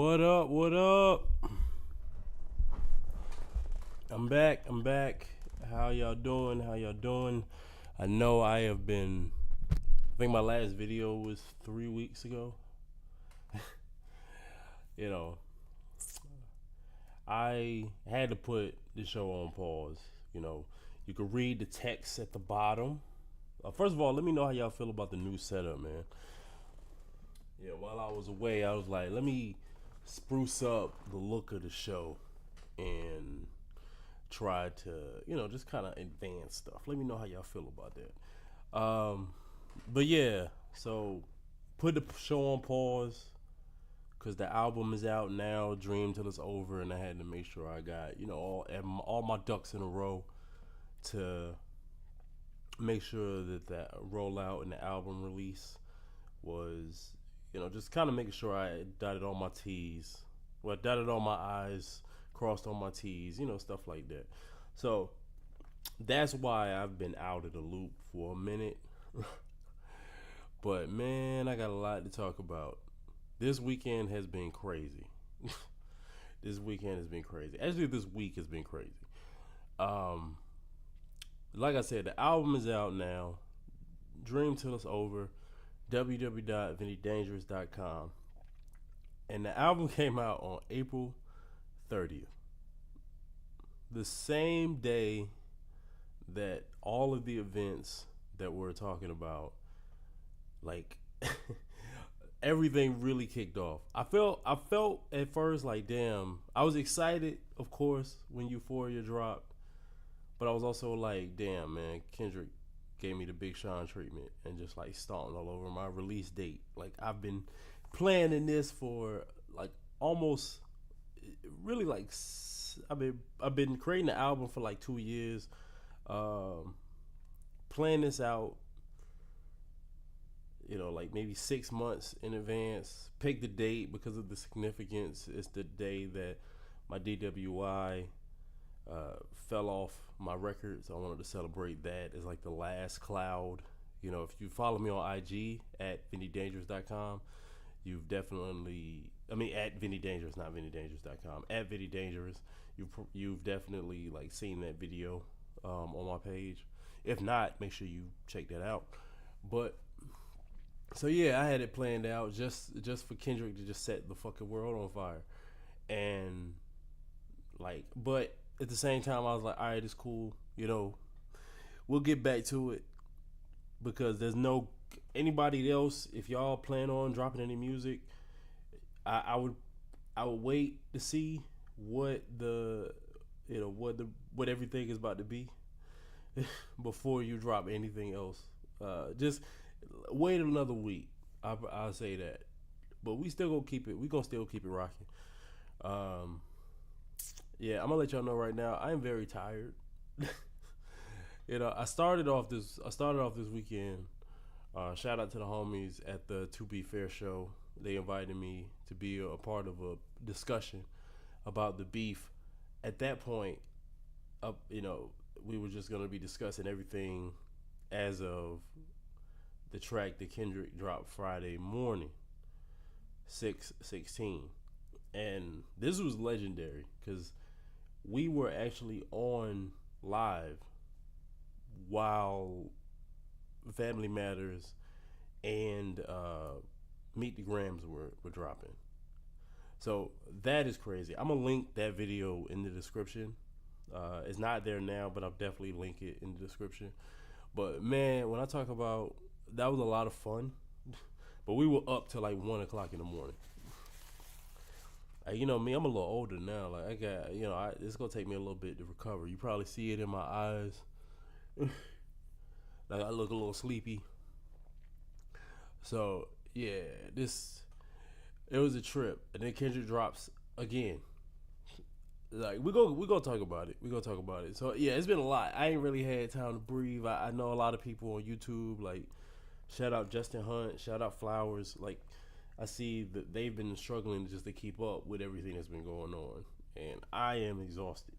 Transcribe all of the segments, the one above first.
What up? What up? I'm back. I'm back. How y'all doing? How y'all doing? I know I have been. I think my last video was 3 weeks ago. You know, I had to put the show on pause. You know, you can read the text at the bottom. First of all, let me know how y'all feel about the new setup, man. Yeah, while I was away, I was like, let me spruce up the look of the show and try to, just kind of advance stuff. Let me know how y'all feel about that. But yeah, so put the show on pause because the album is out now, Dream Till It's Over, and I had to make sure I got, all my ducks in a row to make sure that rollout and the album release was, just kind of making sure I dotted all my T's, well, dotted all my I's, crossed all my T's, stuff like that. So that's why I've been out of the loop for a minute. But man, I got a lot to talk about. This weekend has been crazy. This weekend has been crazy. Actually, this week has been crazy. Um, like I said, the album is out now. Dream Till It's Over. www.vinnydangerous.com. And the album came out on April 30th. The same day that all of the events that we're talking about, like everything really kicked off. I felt at first like, damn, I was excited, of course, when Euphoria dropped, but I was also like, damn, man, Kendrick gave me the Big Sean treatment and just like stomped all over my release date. Like I've been planning this for like almost really like I've been creating the album for like 2 years, planning this out, like maybe 6 months in advance. Pick the date because of the significance. It's the day that my DWI fell off my record, so I wanted to celebrate that as like the last cloud. If you follow me on IG at VinnyDangerous.com, you've definitely, at Vinny Dangerous, not VinnyDangerous.com, at Vinny Dangerous, you've definitely like seen that video on my page. If not, make sure you check that out. But so yeah, I had it planned out just for Kendrick to just set the fucking world on fire, and like, but at the same time, I was like, all right, it's cool, we'll get back to it because there's no anybody else. If y'all plan on dropping any music, I would wait to see what what everything is about to be before you drop anything else. Just wait another week. I'll say that, but we still gonna keep it. We gonna still keep it rocking. Yeah, I'm gonna let y'all know right now. I am very tired. I started off this weekend. Shout out to the homies at the To Be Fair show. They invited me to be a part of a discussion about the beef. At that point, we were just gonna be discussing everything as of the track that Kendrick dropped Friday morning, 6/16, and this was legendary because we were actually on live while Family Matters and Meet the Grams were dropping. So that is crazy. I'm gonna link that video in the description. It's not there now, but I'll definitely link it in the description. But man, when I talk about that was a lot of fun, but we were up till like 1 o'clock in the morning. Me, I'm a little older now. Like I got, it's gonna take me a little bit to recover. You probably see it in my eyes. Like I look a little sleepy. So yeah, it was a trip, and then Kendrick drops again. Like we gonna talk about it. We gonna talk about it. So yeah, it's been a lot. I ain't really had time to breathe. I know a lot of people on YouTube. Like shout out Justin Hunt. Shout out Flowers. Like I see that they've been struggling just to keep up with everything that's been going on, and I am exhausted.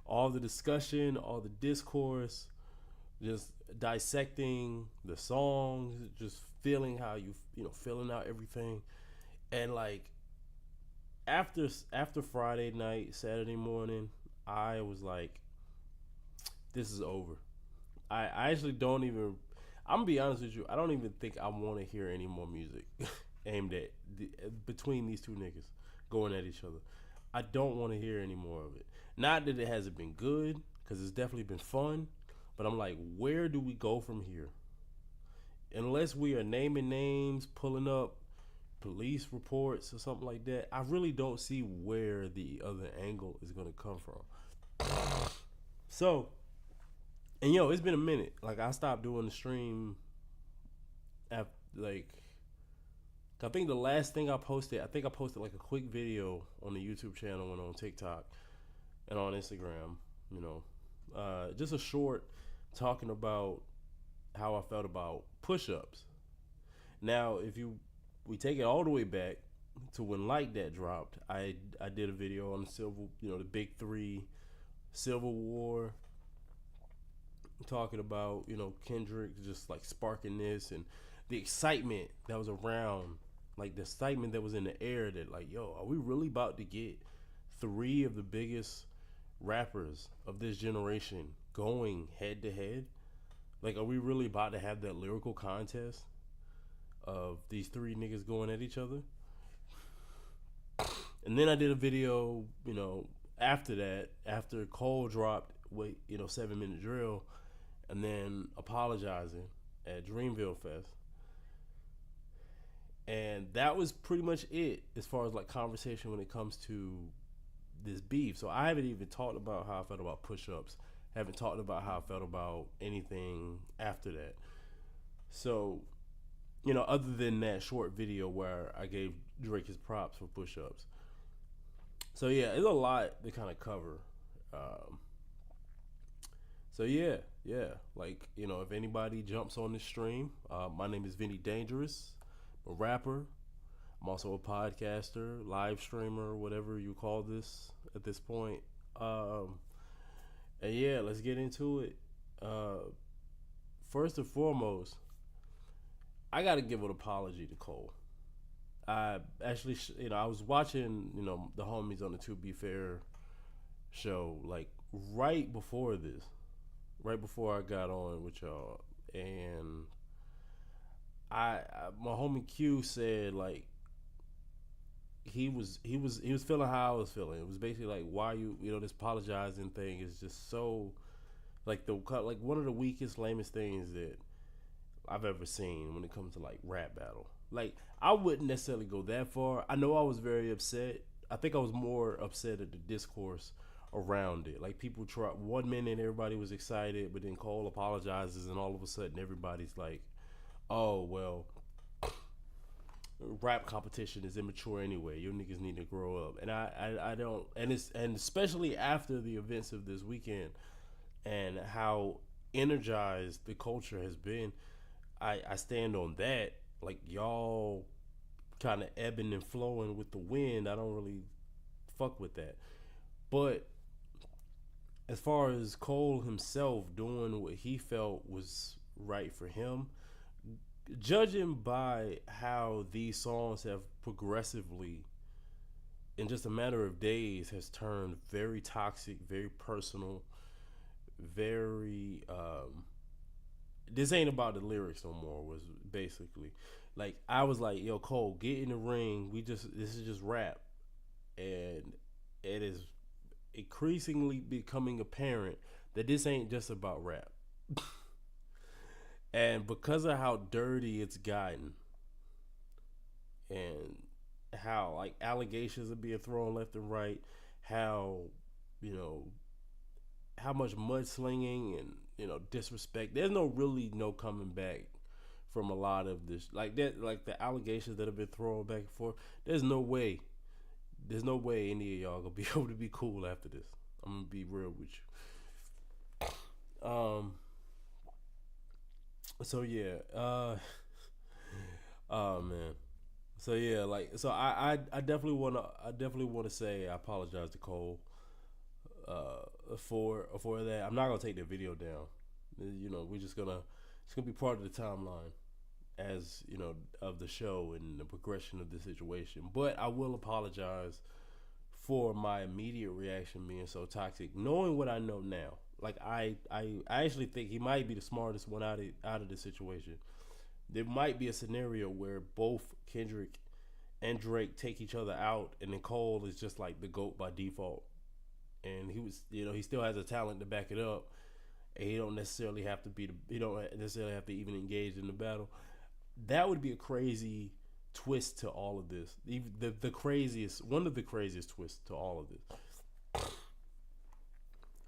All the discussion, all the discourse, just dissecting the songs, just feeling how filling out everything, and like after Friday night, Saturday morning, I was like, this is over. I actually don't even. I'm gonna be honest with you. I don't even think I want to hear any more music aimed at between these two niggas going at each other. I don't want to hear any more of it. Not that it hasn't been good, because it's definitely been fun. But I'm like, where do we go from here? Unless we are naming names, pulling up police reports or something like that, I really don't see where the other angle is gonna come from. So, and yo, it's been a minute. Like I stopped doing the stream at like I think the last thing I posted, I think I posted like a quick video on the YouTube channel and on TikTok and on Instagram. You know, just a short talking about how I felt about push-ups. Now, if you we take it all the way back to when Like That dropped, I did a video on the the big three, Civil War, talking about Kendrick just like sparking this and the excitement that was around, like the excitement that was in the air that like, yo, are we really about to get three of the biggest rappers of this generation going head to head? Like, are we really about to have that lyrical contest of these three niggas going at each other? And then I did a video, after that, after Cole dropped, 7 Minute Drill, and then apologizing at Dreamville Fest. And that was pretty much it as far as like conversation when it comes to this beef. So I haven't even talked about how I felt about push-ups. Haven't talked about how I felt about anything after that. So, other than that short video where I gave Drake his props for push-ups. So yeah, it's a lot to kind of cover. Um, so yeah, like if anybody jumps on this stream, my name is Vinny Dangerous. I'm a rapper. I'm also a podcaster, live streamer, whatever you call this at this point. And yeah, let's get into it. First and foremost, I got to give an apology to Cole. I actually, I was watching, the homies on the To Be Fair show, like right before I got on with y'all, and my homie Q said like he was feeling how I was feeling. It was basically like, why this apologizing thing is just so like one of the weakest, lamest things that I've ever seen when it comes to like rap battle. Like I wouldn't necessarily go that far. I know I was very upset. I think I was more upset at the discourse around it. Like people try 1 minute everybody was excited, but then Cole apologizes and all of a sudden everybody's like, oh well, rap competition is immature anyway. You niggas need to grow up. And I don't, and especially after the events of this weekend and how energized the culture has been, I stand on that. Like y'all kind of ebbing and flowing with the wind. I don't really fuck with that. But as far as Cole himself doing what he felt was right for him, judging by how these songs have progressively, in just a matter of days, has turned very toxic, very personal, very this ain't about the lyrics no more, was basically like I was like, yo Cole, get in the ring, this is just rap. And it is increasingly becoming apparent that this ain't just about rap. And because of how dirty it's gotten and how like allegations are being thrown left and right, how you know how much mudslinging and disrespect, there's no coming back from a lot of this, like that, like the allegations that have been thrown back and forth. There's no way any of y'all gonna be able to be cool after this. I'm gonna be real with you. So yeah, oh man. So yeah, like I definitely wanna say I apologize to Cole for that. I'm not gonna take the video down. We just gonna it's gonna be part of the timeline. as you know of the show and the progression of the situation. But I will apologize for my immediate reaction being so toxic, knowing what I know now. Like I actually think he might be the smartest one out of the situation. There might be a scenario where both Kendrick and Drake take each other out, and then Cole is just like the GOAT by default. And he was, he still has a talent to back it up, and he don't necessarily have to he don't necessarily have to even engage in the battle. That would be a crazy twist to all of this. Even the craziest, one of the craziest twists to all of this.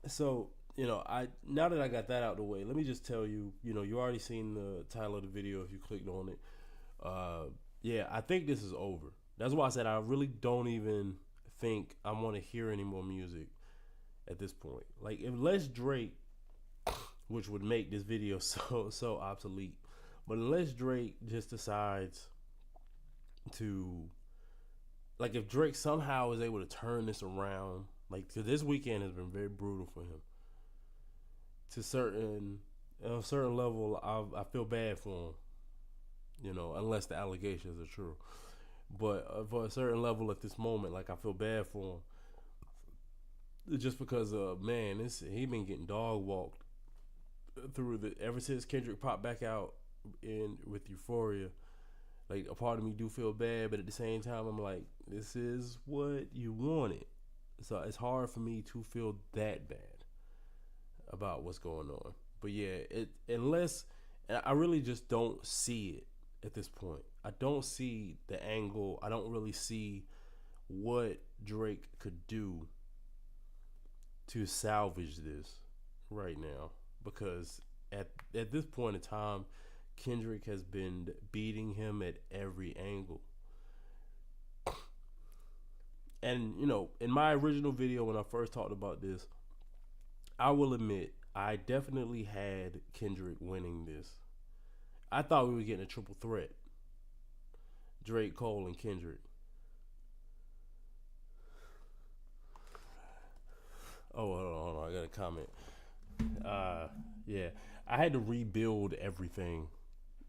So, I now that I got that out of the way, let me just tell you, you already seen the title of the video if you clicked on it. Yeah, I think this is over. That's why I said I really don't even think I want to hear any more music at this point. Like, unless Drake, which would make this video so obsolete, but unless Drake just decides to, like, if Drake somehow is able to turn this around, like, 'cause this weekend has been very brutal for him. To a certain level, I feel bad for him. Unless the allegations are true. But for a certain level at this moment, like, I feel bad for him, just because man, he been getting dog walked through the ever since Kendrick popped back out in with Euphoria. Like, a part of me do feel bad, but at the same time, I'm like, this is what you wanted. So it's hard for me to feel that bad about what's going on. But yeah, unless I really just don't see it at this point. I don't see the angle. I don't really see what Drake could do to salvage this right now, because at this point in time, Kendrick has been beating him at every angle. And in my original video when I first talked about this, I will admit I definitely had Kendrick winning this. I thought we were getting a triple threat: Drake, Cole, and Kendrick. Oh, hold on, I got a comment. Yeah, I had to rebuild everything,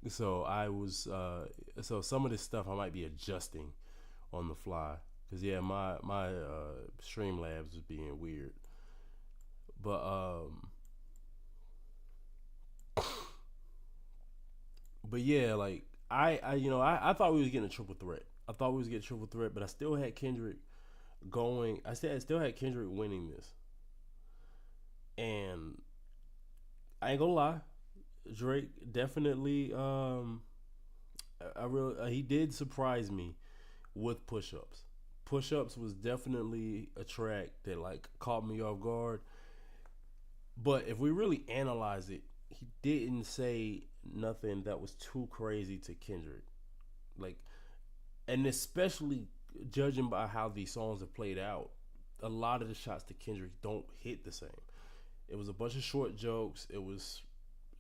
so I was so some of this stuff I might be adjusting on the fly, because yeah, my Streamlabs was being weird, but yeah, like, I thought we was getting a triple threat. I thought we was getting a triple threat, but I still had Kendrick going. I still had Kendrick winning this, and I ain't gonna lie, Drake definitely I really he did surprise me with push-ups. Push-ups was definitely a track that, like, caught me off guard. But if we really analyze it, he didn't say nothing that was too crazy to Kendrick. Like, and especially judging by how these songs have played out, a lot of the shots to Kendrick don't hit the same. It was a bunch of short jokes. It was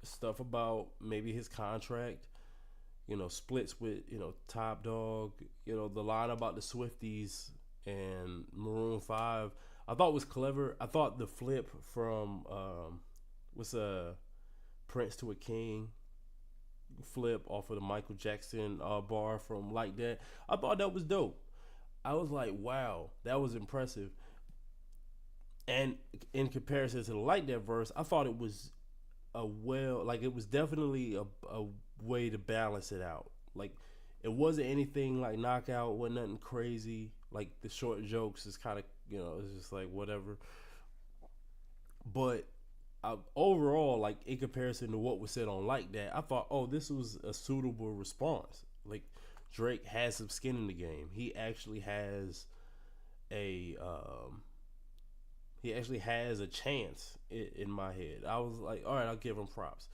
stuff about maybe his contract, splits with, Top Dog, the line about the Swifties and Maroon 5. I thought was clever. I thought the flip from what's a Prince to a King flip off of the Michael Jackson bar from Like That. I thought that was dope. I was like, wow, that was impressive. And in comparison to the Like That verse, I thought it was it was definitely a way to balance it out. Like, it wasn't anything like knockout, wasn't nothing crazy. Like, the short jokes is kind of, it's just like whatever. But overall, like, in comparison to what was said on Like That, I thought, oh, this was a suitable response. Like, Drake has some skin in the game. He actually has a chance in my head. I was like, all right, I'll give him props.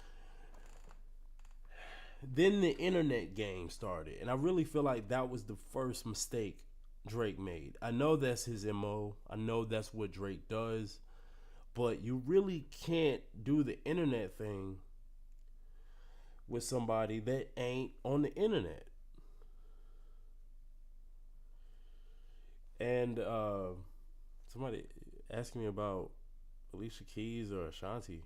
Then the internet game started, and I really feel like that was the first mistake Drake made. I know that's his MO. I know that's what Drake does, but you really can't do the internet thing with somebody that ain't on the internet. And somebody asking me about Alicia Keys or Ashanti.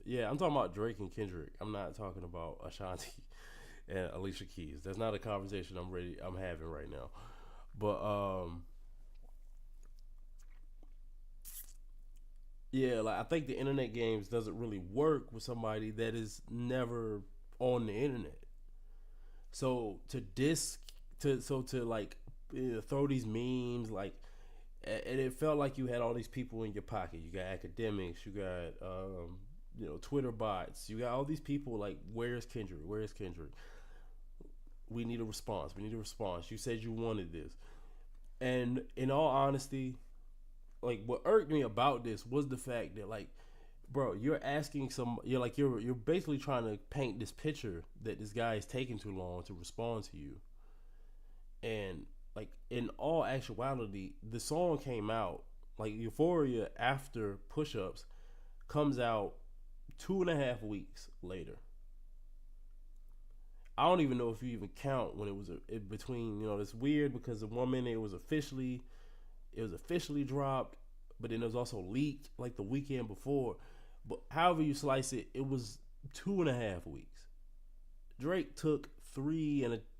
Yeah, I'm talking about Drake and Kendrick. I'm not talking about Ashanti. and Alicia Keys. That's not a conversation I'm having right now. But yeah, like I think the internet games doesn't really work with somebody that is never on the internet. So to disc to like throw these memes like, and it felt like you had all these people in your pocket. You got academics, you got Twitter bots, you got all these people like, where's Kendrick? Where's Kendrick? We need a response. We need a response. You said you wanted this, and in all honesty, like what irked me about this was the fact that like, bro, you're basically trying to paint this picture that this guy is taking too long to respond to you, and like in all actuality, the song came out like Euphoria after Push Ups comes out 2.5 weeks later. I don't even know if you even count when it was between. It's weird because the 1 minute it was officially dropped, but then it was also leaked like the weekend before. But however you slice it, it was 2.5 weeks. Drake took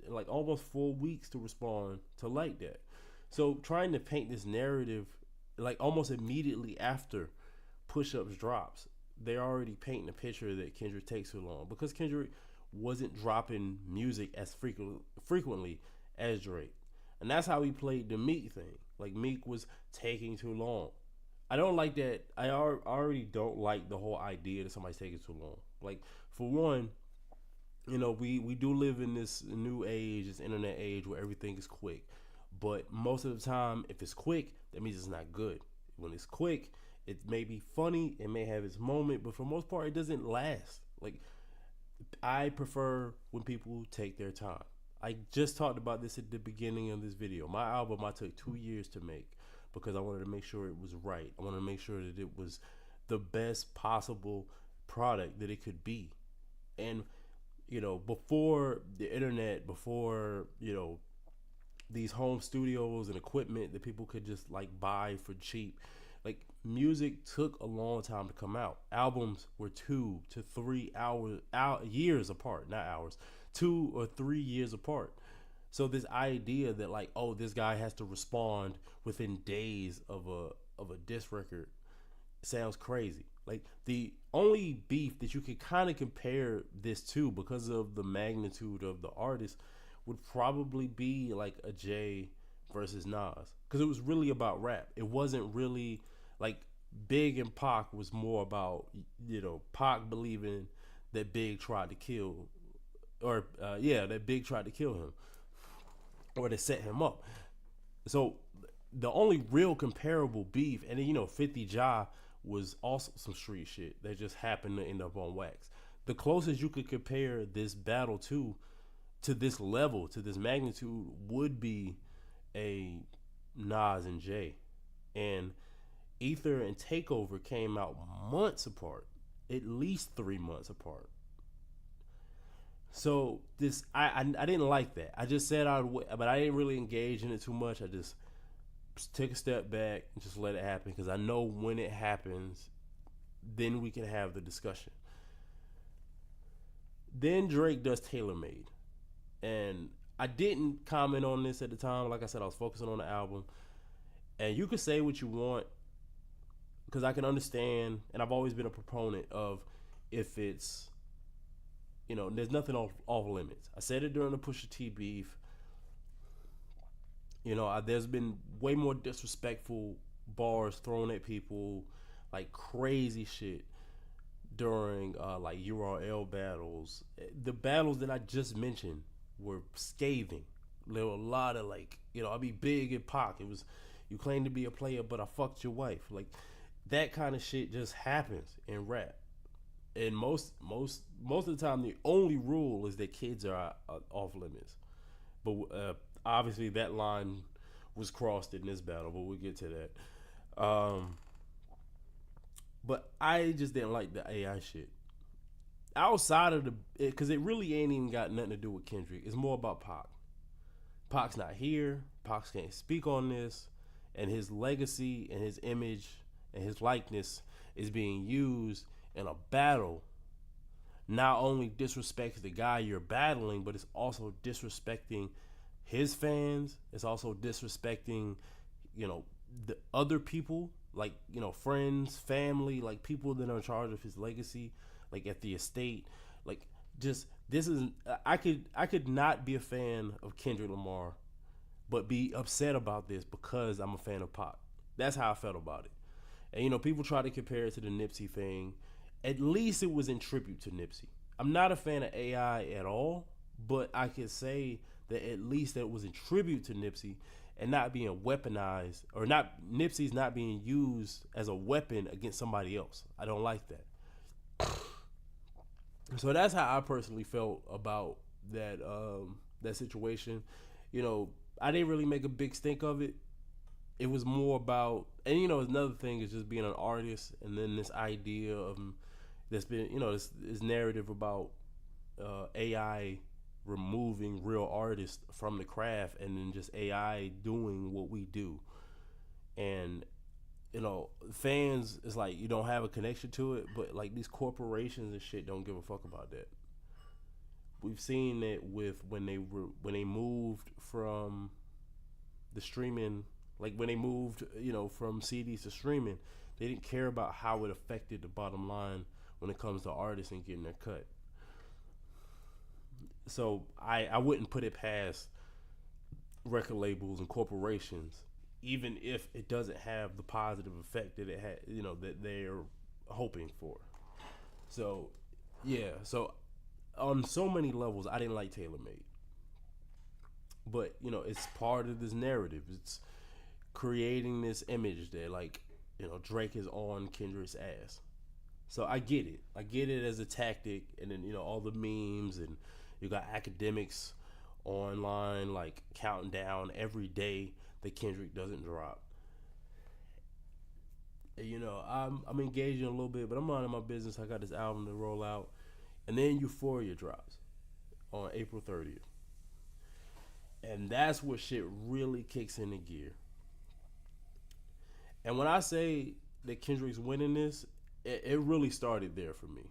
like almost 4 weeks to respond to Like That. So trying to paint this narrative like almost immediately after Push Ups drops, they're already painting a picture that Kendrick takes too long because Kendrick wasn't dropping music as frequently as Drake. And that's how he played the Meek thing. Like Meek was taking too long. I don't like that. I already don't like the whole idea that somebody's taking too long. Like for one, we do live in this new age, this internet age where everything is quick. But most of the time, if it's quick, that means it's not good. When it's quick, it may be funny, it may have its moment, but for the most part, it doesn't last. Like I prefer when people take their time. I just talked about this at the beginning of this video. My album I took 2 years to make because I wanted to make sure it was right. I wanted to make sure that it was the best possible product that it could be. And before the internet, before these home studios and equipment that people could just like buy for cheap, like music took a long time to come out. Albums were 2 to 3 hours years apart, not hours, 2 or 3 years apart. So this idea that like, oh, this guy has to respond within days of a diss record sounds crazy. Like the only beef that you could kind of compare this to because of the magnitude of the artist would probably be like a Jay versus Nas, because it was really about rap. It wasn't really like Big and Pac was more about Pac believing that Big tried to kill, or that Big tried to kill him, or to set him up. So the only real comparable beef, and then 50 Ja was also some street shit that just happened to end up on wax. The closest you could compare this battle to this level, to this magnitude, would be a Nas and Jay. And Ether and Takeover came out months apart, at least 3 months apart. So this, I didn't like that. I just said but I didn't really engage in it too much. I just take a step back and just let it happen, because I know when it happens, then we can have the discussion. Then Drake does Tailor Made, and I didn't comment on this at the time. Like I said, I was focusing on the album, and you can say what you want, because I can understand, and I've always been a proponent of, if it's there's nothing off limits. I said it during the Pusha T beef. There's been way more disrespectful bars thrown at people, like crazy shit, during like URL battles. The battles that I just mentioned were scathing. There were a lot of like, I be Big and Pac. It was, you claim to be a player, but I fucked your wife. Like that kind of shit just happens in rap. And most of the time, the only rule is that kids are off limits. But obviously, that line was crossed in this battle. But we'll get to that. But I just didn't like the AI shit. Outside of because it really ain't even got nothing to do with Kendrick. It's more about Pac. Pac's not here. Pac can't speak on this, and his legacy and his image and his likeness is being used in a battle. not only disrespects the guy you're battling, but it's also disrespecting his fans. It's also disrespecting, the other people, like, friends, family, like people that are in charge of his legacy, like at the estate. Like, just this is I could not be a fan of Kendrick Lamar, but be upset about this because I'm a fan of Pac. That's how I felt about it. And people try to compare it to the Nipsey thing. At least it was in tribute to Nipsey. I'm not a fan of AI at all, but I can say that at least that was in tribute to Nipsey and not being weaponized, or not Nipsey's not being used as a weapon against somebody else. I don't like that. So that's how I personally felt about that situation. I didn't really make a big stink of it. It was more about, and another thing is just being an artist, and then this idea of that's been, this narrative about AI removing real artists from the craft, and then just AI doing what we do. And fans, it's like you don't have a connection to it, but like these corporations and shit don't give a fuck about that. We've seen it with when they moved from the streaming, like when they moved, from CDs to streaming, they didn't care about how it affected the bottom line when it comes to artists and getting their cut. So I wouldn't put it past record labels and corporations, even if it doesn't have the positive effect that it had, that they're hoping for. So yeah, so on so many levels, I didn't like Taylor Made, but it's part of this narrative. It's creating this image that, like, Drake is on Kendrick's ass. So I get it. I get it as a tactic, and then all the memes, and you got academics online like counting down every day that Kendrick doesn't drop. And, I'm engaging a little bit, but I'm minding my business. I got this album to roll out, and then Euphoria drops on April 30th, and that's where shit really kicks into gear. And when I say that Kendrick's winning this, it really started there for me.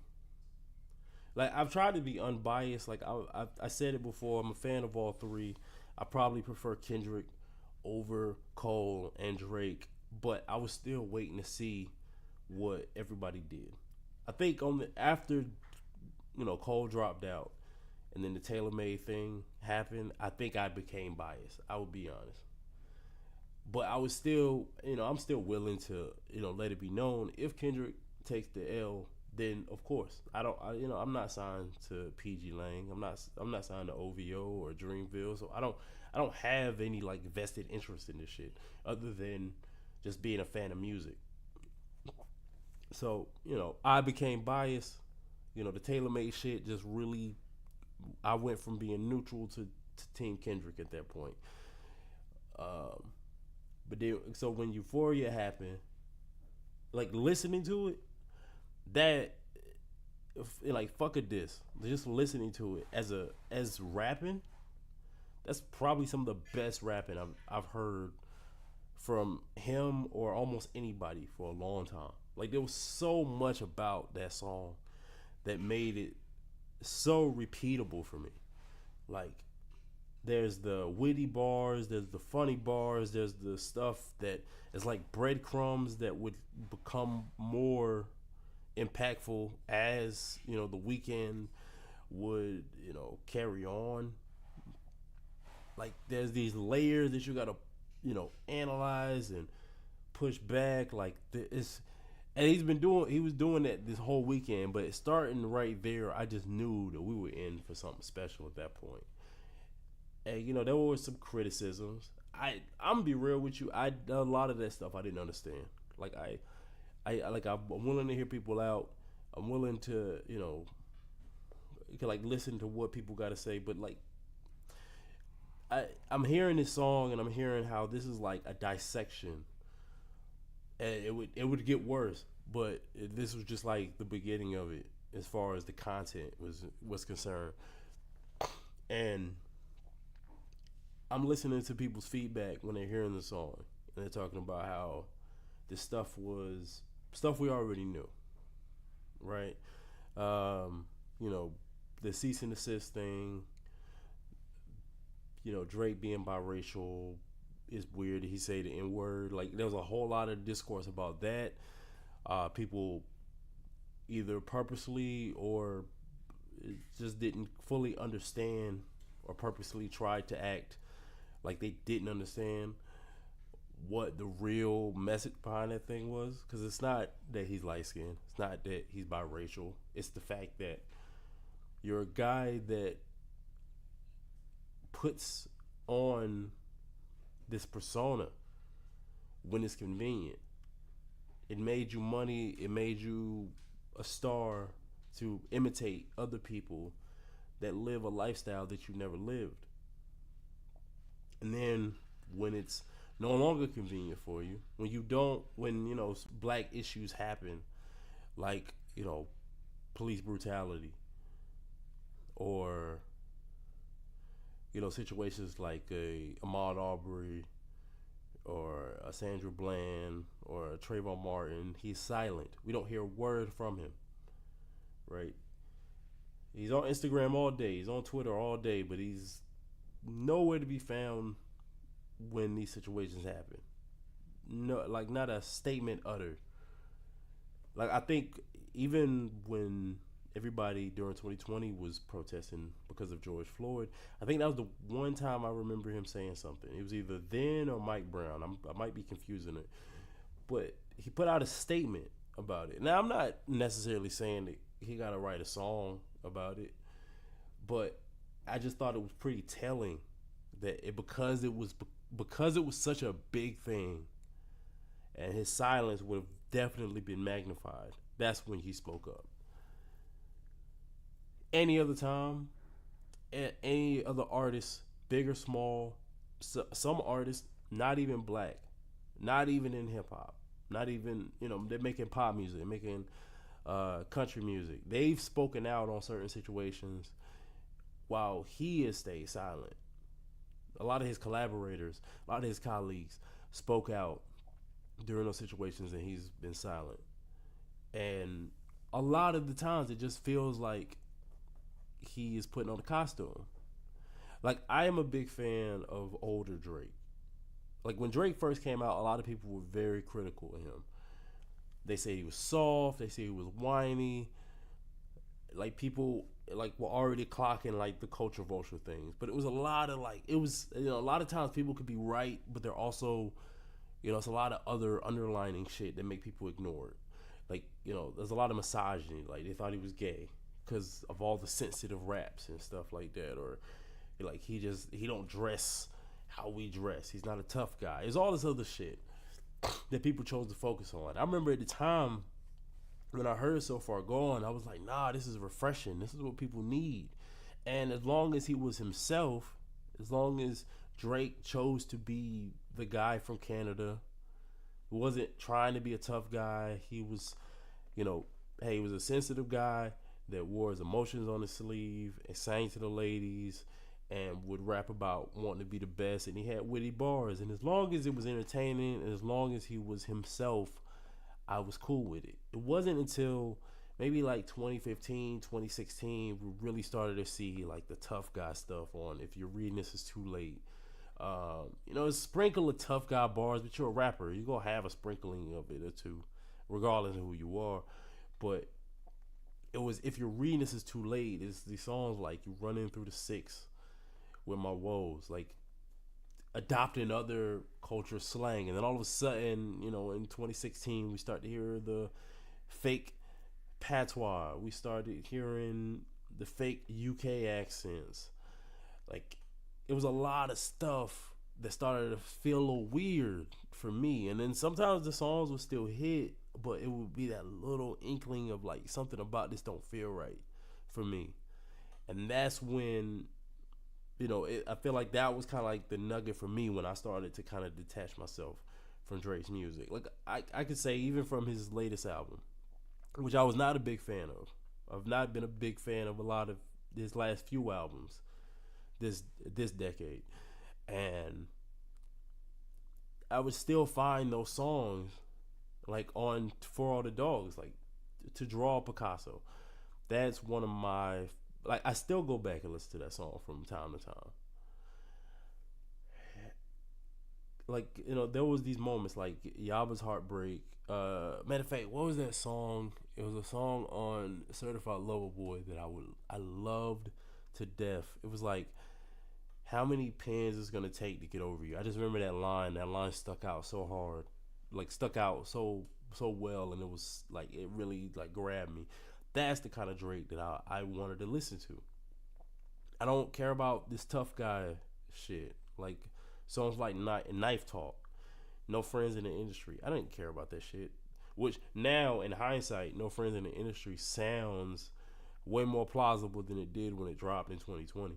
Like, I've tried to be unbiased. Like, I said it before. I'm a fan of all three. I probably prefer Kendrick over Cole and Drake, but I was still waiting to see what everybody did. I think after Cole dropped out, and then the Taylor Made thing happened, I think I became biased. I would be honest. But I was still, I'm still willing to, let it be known if Kendrick takes the L, then of course I'm not signed to PG Lang. I'm not signed to OVO or Dreamville, so I don't have any like vested interest in this shit other than just being a fan of music. So I became biased. The Taylor Made shit just really, I went from being neutral to Team Kendrick at that point. But then, so when Euphoria happened, like listening to it, that like fuck a diss. Just listening to it as rapping, that's probably some of the best rapping I've heard from him or almost anybody for a long time. Like, there was so much about that song that made it so repeatable for me. Like, there's the witty bars, there's the funny bars, there's the stuff that is like breadcrumbs that would become more impactful as the weekend would carry on. Like, there's these layers that you gotta analyze and push back. Like, it's, and he was doing that this whole weekend, but starting right there, I just knew that we were in for something special at that point. And there were some criticisms. I'm gonna be real with you. A lot of that stuff I didn't understand. Like, I'm willing to hear people out. I'm willing to like listen to what people got to say. But like, I'm hearing this song and I'm hearing how this is like a dissection, and it would get worse. But this was just like the beginning of it as far as the content was concerned. And I'm listening to people's feedback when they're hearing the song, and they're talking about how this stuff was stuff we already knew, right? you know, the cease and desist thing, Drake being biracial is weird. He say the N word. Like there was a whole lot of discourse about that. People either purposely or just didn't fully understand or purposely tried to act like they didn't understand what the real message behind that thing was. Because it's not that he's light skinned, it's not that he's biracial, it's the fact that you're a guy that puts on this persona when it's convenient. It made you money, it made you a star to imitate other people that live a lifestyle that you never lived. And then when it's no longer convenient for you, when black issues happen, like police brutality, or situations like a Ahmaud Arbery or a Sandra Bland or a Trayvon Martin, he's silent. We don't hear a word from him, right? He's on Instagram all day. He's on Twitter all day, but he's nowhere to be found when these situations happen. No, like not a statement uttered. Like I think even when everybody during 2020 was protesting because of George Floyd, I think that was the one time I remember him saying something. It was either then or Mike Brown. I might be confusing it, but he put out a statement about it. Now I'm not necessarily saying that he got to write a song about it, but I just thought it was pretty telling that because it was such a big thing, and his silence would have definitely been magnified. That's when he spoke up. Any other time, any other artist, big or small, some artists, not even black, not even in hip hop, not even, they're making pop music, they're making country music. They've spoken out on certain situations while he has stayed silent. A lot of his collaborators, a lot of his colleagues spoke out during those situations and he's been silent. And a lot of the times it just feels like he is putting on a costume. Like I am a big fan of older Drake. Like when Drake first came out, a lot of people were very critical of him. They say he was soft, they say he was whiny. Like people like were already clocking like the culture vulture things. But it was a lot of like, it was, a lot of times people could be right, but they're also, it's a lot of other underlining shit that make people ignore it. Like, there's a lot of misogyny. Like they thought he was gay because of all the sensitive raps and stuff like that, or like he don't dress how we dress. He's not a tough guy. It's all this other shit that people chose to focus on. I remember at the time when I heard So Far Gone, I was like, nah, this is refreshing. This is what people need. And as long as he was himself, as long as Drake chose to be the guy from Canada, who wasn't trying to be a tough guy, he was, hey, he was a sensitive guy that wore his emotions on his sleeve and sang to the ladies and would rap about wanting to be the best, and he had witty bars. And as long as it was entertaining and as long as he was himself, I was cool with it. It wasn't until maybe like 2015, 2016, we really started to see like the tough guy stuff on If You're Reading This Is Too Late. A sprinkle of tough guy bars, but you're a rapper. You're going to have a sprinkling of it or two, regardless of who you are. But it was If You're Reading This Is Too Late. It's these songs like You Running Through the Six with My Woes, like adopting other culture slang. And then all of a sudden, in 2016, we start to hear the fake patois. We started hearing the fake UK accents. Like, it was a lot of stuff that started to feel a little weird for me. And then sometimes the songs would still hit, but it would be that little inkling of like something about this don't feel right for me. And that's when, I feel like that was kind of like the nugget for me when I started to kind of detach myself from Drake's music. Like I could say even from his latest album, which I was not a big fan of. I've not been a big fan of a lot of his last few albums this decade. And I would still find those songs like on For All the Dogs, like To Draw Picasso. That's one of my, like, I still go back and listen to that song from time to time. Like, there was these moments like Yaba's Heartbreak. Matter of fact, what was that song? It was a song on Certified Lover Boy that I loved to death. It was like, how many pins is gonna take to get over you? I just remember that line. That line stuck out so hard, like stuck out so well, and it was like it really like grabbed me. That's the kind of Drake that I wanted to listen to. I don't care about this tough guy shit. Like songs like Knife Talk, No Friends in the Industry. I didn't care about that shit. Which now, in hindsight, No Friends in the Industry sounds way more plausible than it did when it dropped in 2020.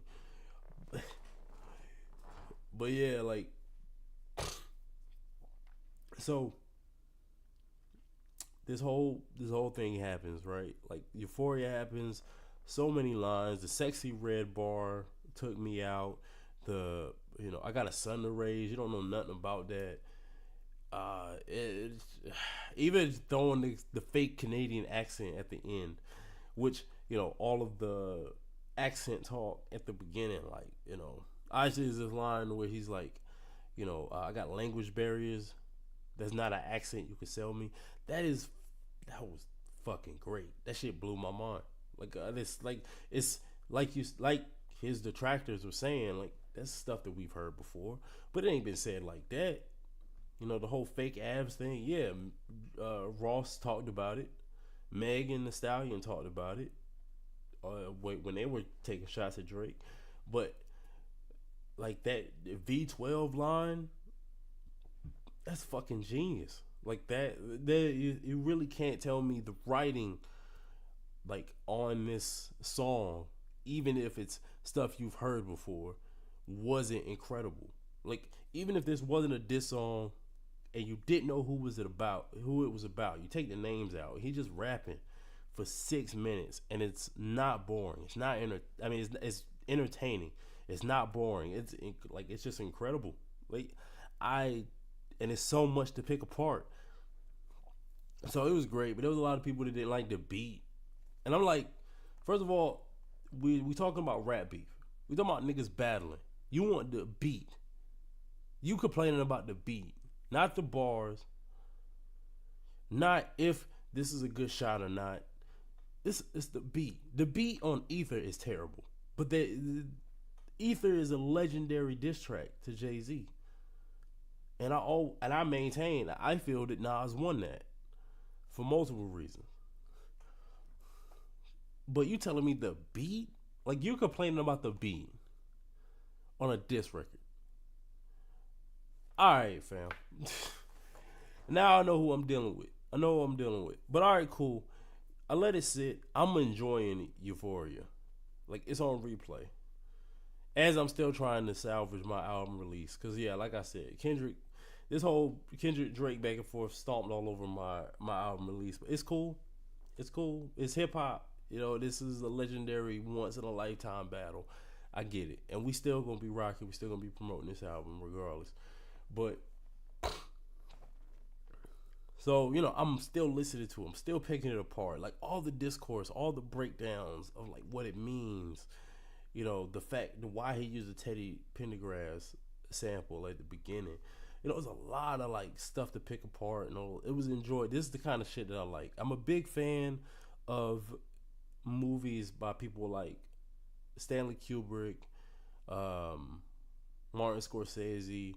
But yeah, like, so this whole thing happens, right? Like Euphoria happens, so many lines. The sexy red bar took me out. The I got a son to raise. You don't know nothing about that. It's even throwing the fake Canadian accent at the end, which all of the accent talk at the beginning, like actually is this line where he's like, I got language barriers. That's not an accent you can sell me. That was fucking great. That shit blew my mind. Like it's like his detractors were saying, like that's stuff that we've heard before, but it ain't been said like that. The whole fake abs thing. Yeah, Ross talked about it. Megan the Stallion talked about it. When they were taking shots at Drake, but like that V12 line, that's fucking genius. Like you really can't tell me the writing, like on this song, even if it's stuff you've heard before, wasn't incredible. Like even if this wasn't a diss song, and you didn't know who it was about, you take the names out. He just rapping for 6 minutes, and it's not boring. It's not it's entertaining. It's not boring. It's just incredible. Like I and it's so much to pick apart. So it was great, but there was a lot of people that didn't like the beat, and I'm like, first of all, we talking about rap beef. We talking about niggas battling. You want the beat. You complaining about the beat, not the bars, not if this is a good shot or not. It's the beat. The beat on Ether is terrible, but Ether is a legendary diss track to Jay-Z. And I maintain, I feel that Nas won that for multiple reasons. But you telling me the beat? Like you complaining about the beat on a diss record. Alright, fam. Now I know who I'm dealing with. I know who I'm dealing with. But alright, cool. I let it sit. I'm enjoying Euphoria. Like it's on replay. As I'm still trying to salvage my album release. Cause yeah, like I said, this whole Kendrick Drake back and forth stomped all over my album release. But it's cool. It's cool. It's hip hop. This is a legendary once in a lifetime battle. I get it. And we still gonna be rocking. We still gonna be promoting this album regardless. But so, I'm still listening to him, still picking it apart. Like all the discourse, all the breakdowns of like what it means. The fact why he used a Teddy Pendergrass sample at the beginning. It was a lot of like stuff to pick apart. It was enjoyed. This is the kind of shit that I like. I'm a big fan of movies by people like Stanley Kubrick, Martin Scorsese,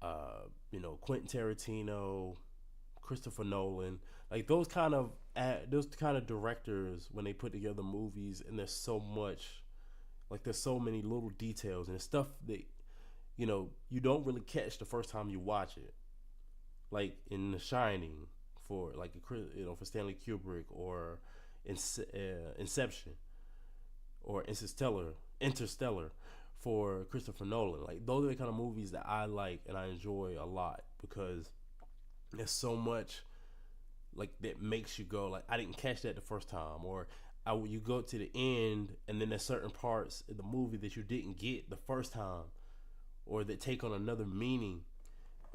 Quentin Tarantino, Christopher Nolan, like those kind of directors when they put together movies, and there's so many little details and stuff that you don't really catch the first time you watch it, like in The Shining for for Stanley Kubrick, or Inception, or Interstellar for Christopher Nolan. Like those are the kind of movies that I like and I enjoy a lot, because there's so much like that makes you go like, I didn't catch that the first time, or you go to the end and then there's certain parts in the movie that you didn't get the first time, or that take on another meaning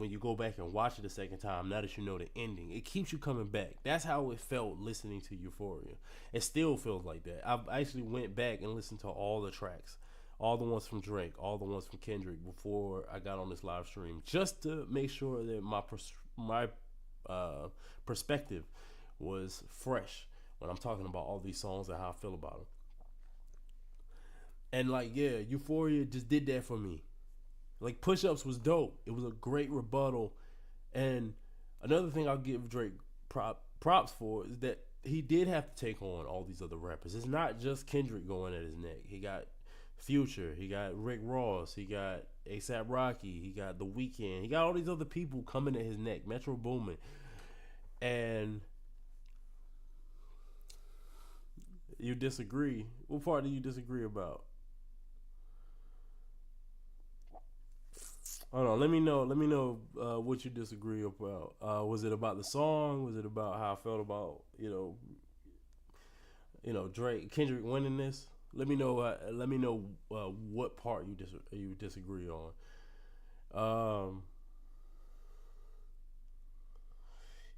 when you go back and watch it a second time, now that you know the ending, it keeps you coming back. That's how it felt listening to Euphoria. It still feels like that. I've actually went back and listened to all the tracks, all the ones from Drake, all the ones from Kendrick before I got on this live stream, just to make sure that my perspective was fresh when I'm talking about all these songs and how I feel about them. And like, yeah, Euphoria just did that for me. Like, Push Ups was dope. It was a great rebuttal. And another thing I'll give Drake props for is that he did have to take on all these other rappers. It's not just Kendrick going at his neck. He got Future, he got Rick Ross, he got ASAP Rocky, he got The Weeknd, he got all these other people coming at his neck, Metro Boomin. And you disagree. What part do you disagree about? Hold on, let me know. Let me know what you disagree about. Was it about the song? Was it about how I felt about Drake, Kendrick winning this? Let me know. Let me know what part you disagree on.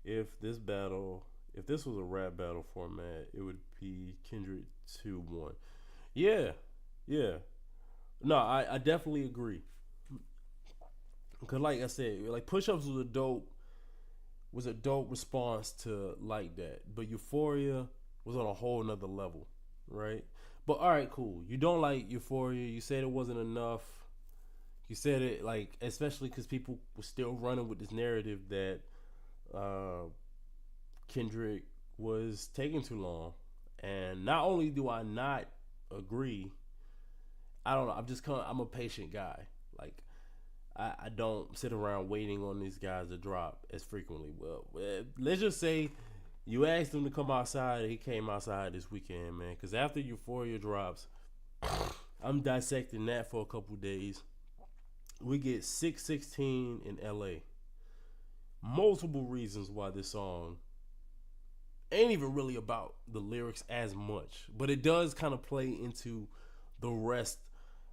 If this was a rap battle format, it would be Kendrick 2-1. Yeah, yeah. No, I definitely agree. Cause like I said, like Push Ups was a dope response to like that. But Euphoria was on a whole nother level, right? But all right, cool. You don't like Euphoria. You said it wasn't enough. You said it like, especially because people were still running with this narrative that uh, Kendrick was taking too long. And not only do I not agree, I don't know. I'm a patient guy. Like, I don't sit around waiting on these guys to drop as frequently. Well, let's just say you asked him to come outside. He came outside this weekend, man. Because after Euphoria drops, I'm dissecting that for a couple days. We get 616 in LA. Multiple reasons why this song ain't even really about the lyrics as much. But it does kind of play into the rest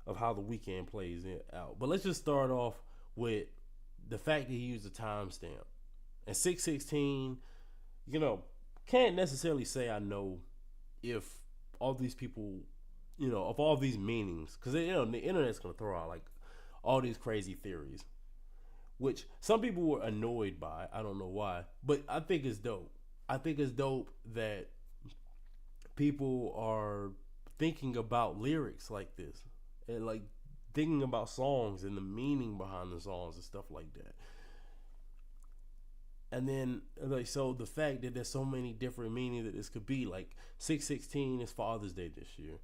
of how the weekend plays it out. But let's just start off with the fact that he used a timestamp. And 616, can't necessarily say I know if all these people, of all these meanings, because the internet's gonna throw out like all these crazy theories, which some people were annoyed by. I don't know why, but I think it's dope. I think it's dope that people are thinking about lyrics like this and like thinking about songs and the meaning behind the songs and stuff like that. And then, like, so the fact that there's so many different meanings that this could be, like 616 is Father's Day this year.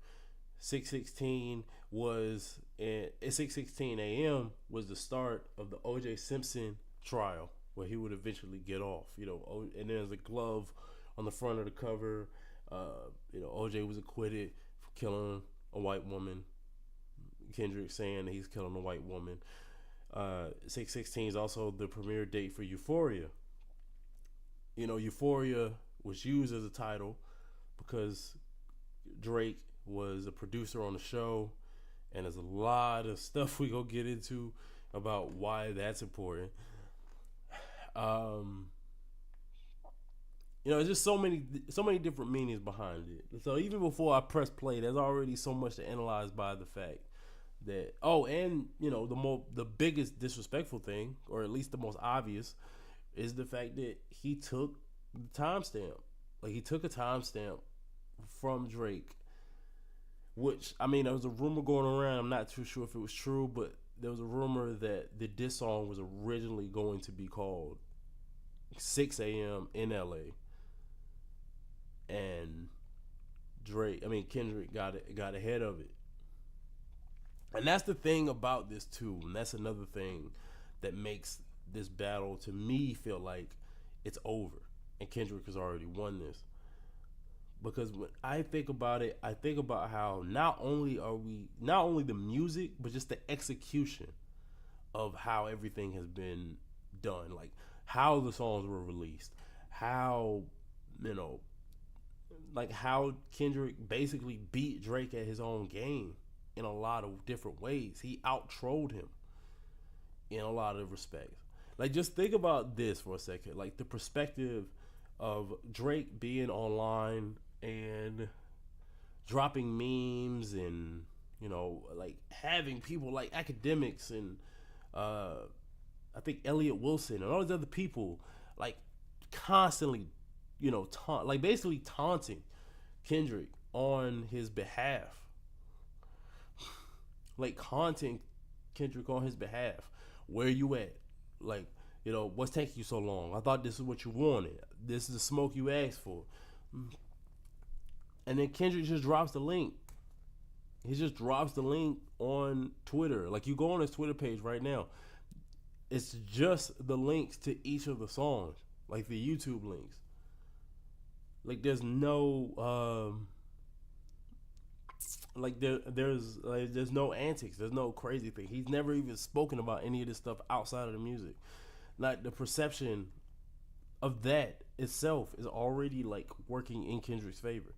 616 was at 6:16 a.m. was the start of the O.J. Simpson trial, where he would eventually get off. And there's a glove on the front of the cover. O.J. was acquitted for killing a white woman. Kendrick saying that he's killing a white woman. 6:16 is also the premiere date for Euphoria. Euphoria was used as a title because Drake was a producer on the show, and there's a lot of stuff we gonna get into about why that's important. There's just so many different meanings behind it. So even before I press play, there's already so much to analyze by the fact that the biggest disrespectful thing, or at least the most obvious, is the fact that he took the timestamp. Like, he took a timestamp from Drake, which, there was a rumor going around. I'm not too sure if it was true, but there was a rumor that the diss song was originally going to be called 6 a.m. in LA. And Kendrick got ahead of it. And that's the thing about this too. And that's another thing that makes this battle, to me, feel like it's over. And Kendrick has already won this. Because when I think about it, I think about how not only the music, but just the execution of how everything has been done. Like, how the songs were released. How, like how Kendrick basically beat Drake at his own game in a lot of different ways. He out-trolled him in a lot of respects. Like, just think about this for a second. Like, the perspective of Drake being online and dropping memes and, like having people like academics and uh, I think Elliot Wilson and all these other people like constantly, like basically taunting Kendrick on his behalf, like haunting Kendrick on his behalf. Where you at? Like, what's taking you so long? I thought this is what you wanted. This is the smoke you asked for. And then Kendrick just drops the link. He just drops the link on Twitter. Like, you go on his Twitter page right now. It's just the links to each of the songs, like the YouTube links. Like, there's no there's no antics. There's no crazy thing. He's never even spoken about any of this stuff outside of the music. Like, the perception of that itself is already like working in Kendrick's favor.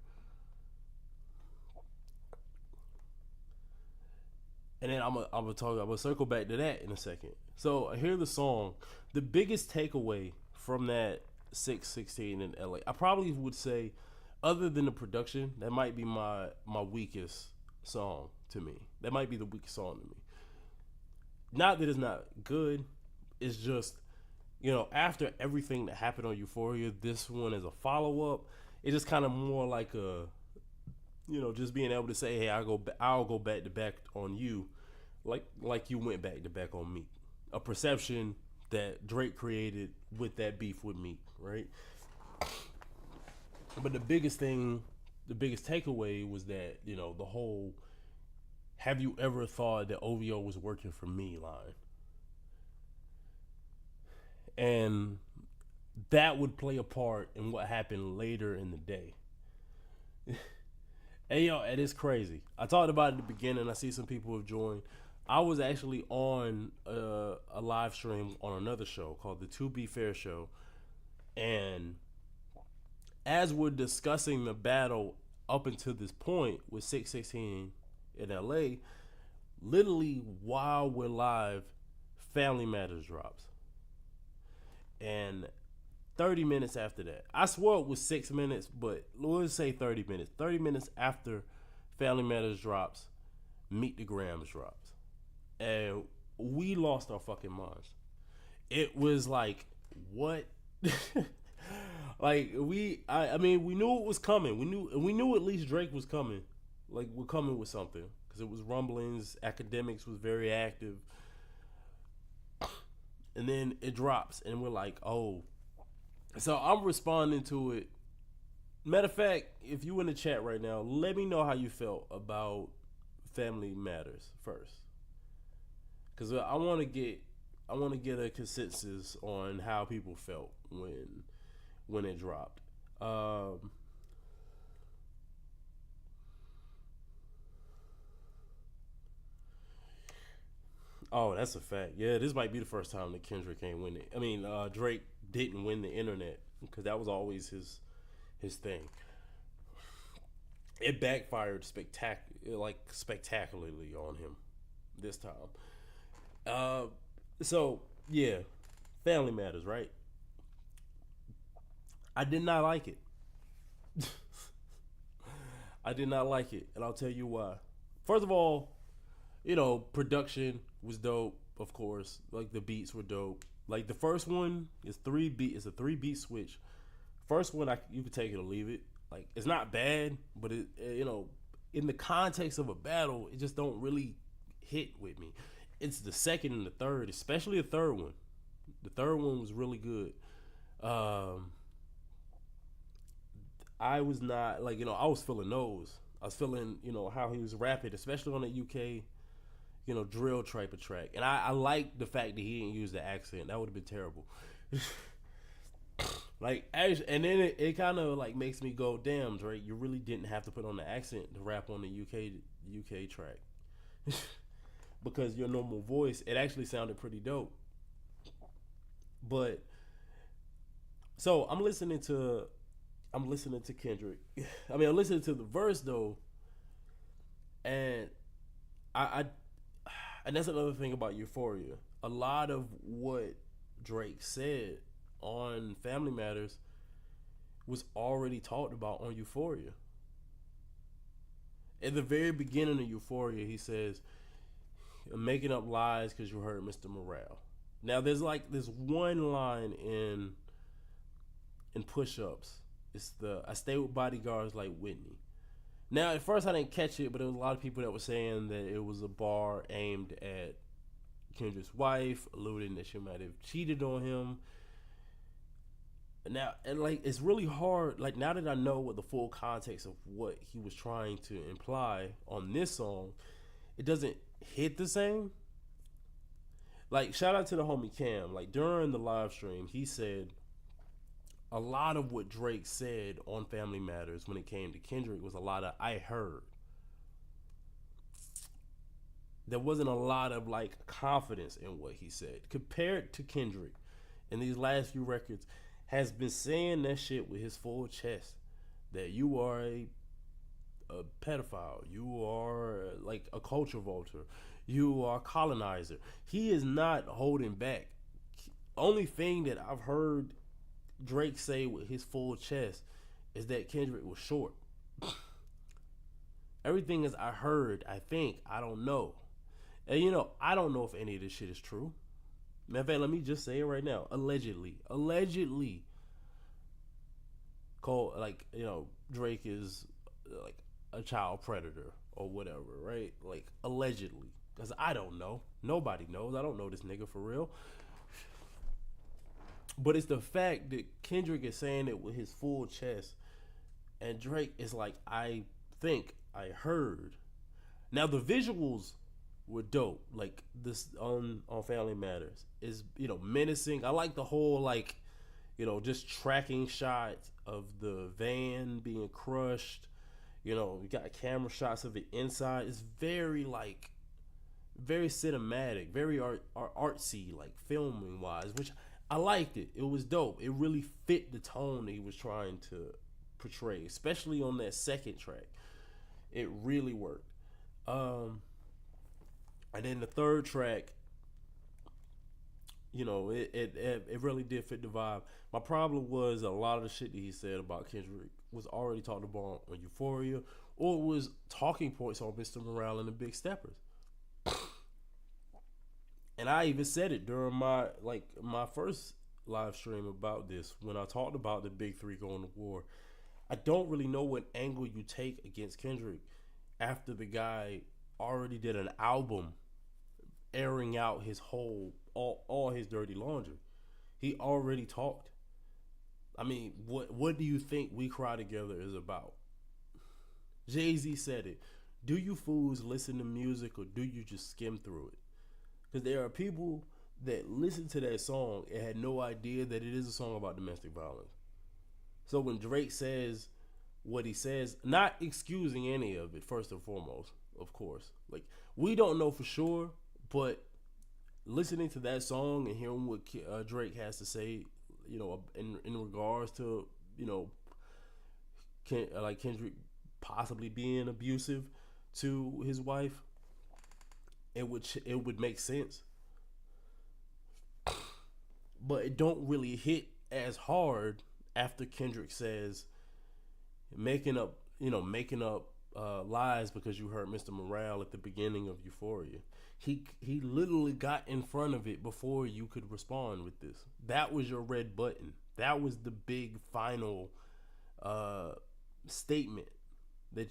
And then I'm gonna circle back to that in a second. So I hear the song. The biggest takeaway from that 616 in LA, I probably would say, other than the production, that might be my weakest song to me. That might be the weakest song to me. Not that it's not good. It's just, after everything that happened on Euphoria, this one is a follow up. It's just kind of more like a, just being able to say, hey, I'll go back to back on you, like you went back to back on me. A perception that Drake created with that beef with Meek, right? But the biggest takeaway was that, the whole "Have you ever thought that OVO was working for me?" line, and that would play a part in what happened later in the day. Hey, yo, it is crazy. I talked about it at the beginning. I see some people have joined. I was actually on a live stream on another show called the To Be Fair Show. And as we're discussing the battle up until this point with 616 in LA, literally while we're live, Family Matters drops. And 30 minutes after that, I swore it was 6 minutes, but let's say 30 minutes. 30 minutes after Family Matters drops, Meet the Grams drops. And we lost our fucking minds. It was like, what? Like, I mean, we knew it was coming. We knew at least Drake was coming. Like, we're coming with something. Because it was rumblings. Academics was very active. And then it drops. And we're like, oh. So I'm responding to it. Matter of fact, if you in the chat right now, let me know how you felt about Family Matters first. Because I want to get a consensus on how people felt when it dropped. Oh, that's a fact. Yeah, this might be the first time that Kendrick ain't win it. I mean, Drake didn't win the internet, because that was always his thing. It backfired spectacularly on him this time. So yeah, Family Matters, right? I did not like it. I did not like it, and I'll tell you why. First of all, production was dope, of course. Like, the beats were dope. Like, the first one is it's a 3 beat switch. First one, you can take it or leave it. Like, it's not bad, but in the context of a battle, it just don't really hit with me. It's the second and the third, especially the third one. The third one was really good. I was not like, I was feeling those. I was feeling, how he was rapping, especially on the UK, drill type of track. And I like the fact that he didn't use the accent. That would have been terrible. Like, and then it kind of like makes me go, damn, Drake, you really didn't have to put on the accent to rap on the UK track. Because your normal voice, it actually sounded pretty dope. But so I'm listening to Kendrick. I mean, I'm listening to the verse though, and I and that's another thing about Euphoria. A lot of what Drake said on Family Matters was already talked about on Euphoria. At the very beginning of Euphoria, he says, making up lies because you heard Mr. Morale. Now, there's like this one line in Push Ups. It's the I stay with bodyguards like Whitney. Now, at first, I didn't catch it, but there was a lot of people that were saying that it was a bar aimed at Kendrick's wife, alluding that she might have cheated on him. Now, and like, it's really hard. Like, now that I know what the full context of what he was trying to imply on this song, it doesn't hit the same. Like, shout out to the homie Cam. Like, during the live stream, he said a lot of what Drake said on Family Matters when it came to Kendrick was a lot of I heard. There wasn't a lot of like confidence in what he said compared to Kendrick in these last few records. Has been saying that shit with his full chest that you are a pedophile, you are like a culture vulture, you are a colonizer. He is not holding back. Only thing that I've heard Drake say with his full chest is that Kendrick was short. Everything is I heard, I think, I don't know. And you know, I don't know if any of this shit is true. Matter of fact, let me just say it right now. Allegedly. Cole, like, you know, Drake is like a child predator or whatever, right? Like, allegedly. Because I don't know. Nobody knows. I don't know this nigga for real. But it's the fact that Kendrick is saying it with his full chest. And Drake is like, I think, I heard. Now, the visuals were dope. Like, this on Family Matters is, you know, menacing. I like the whole, like, you know, just tracking shots of the van being crushed. You know, we got camera shots of it inside. It's very, like, very cinematic, very artsy, like, filming wise, which I liked it. It was dope. It really fit the tone that he was trying to portray, especially on that second track. It really worked. And then the third track, you know, it really did fit the vibe. My problem was a lot of the shit that he said about Kendrick was already talked about on Euphoria, or was talking points on Mr. Morale and the Big Steppers. And I even said it during my first live stream about this when I talked about the big three going to war. I don't really know what angle you take against Kendrick after the guy already did an album airing out his whole all his dirty laundry. He already talked. I mean, what do you think We Cry Together is about? Jay-Z said it. Do you fools listen to music or do you just skim through it? Because there are people that listen to that song and had no idea that it is a song about domestic violence. So when Drake says what he says, not excusing any of it, first and foremost, of course. Like, we don't know for sure, but listening to that song and hearing what Drake has to say, you know, in regards to, you know, like Kendrick possibly being abusive to his wife, it would make sense. But it don't really hit as hard after Kendrick says making up lies because you heard Mr. Morale at the beginning of Euphoria. He literally got in front of it before you could respond with this. That was your red button. That was the big final statement that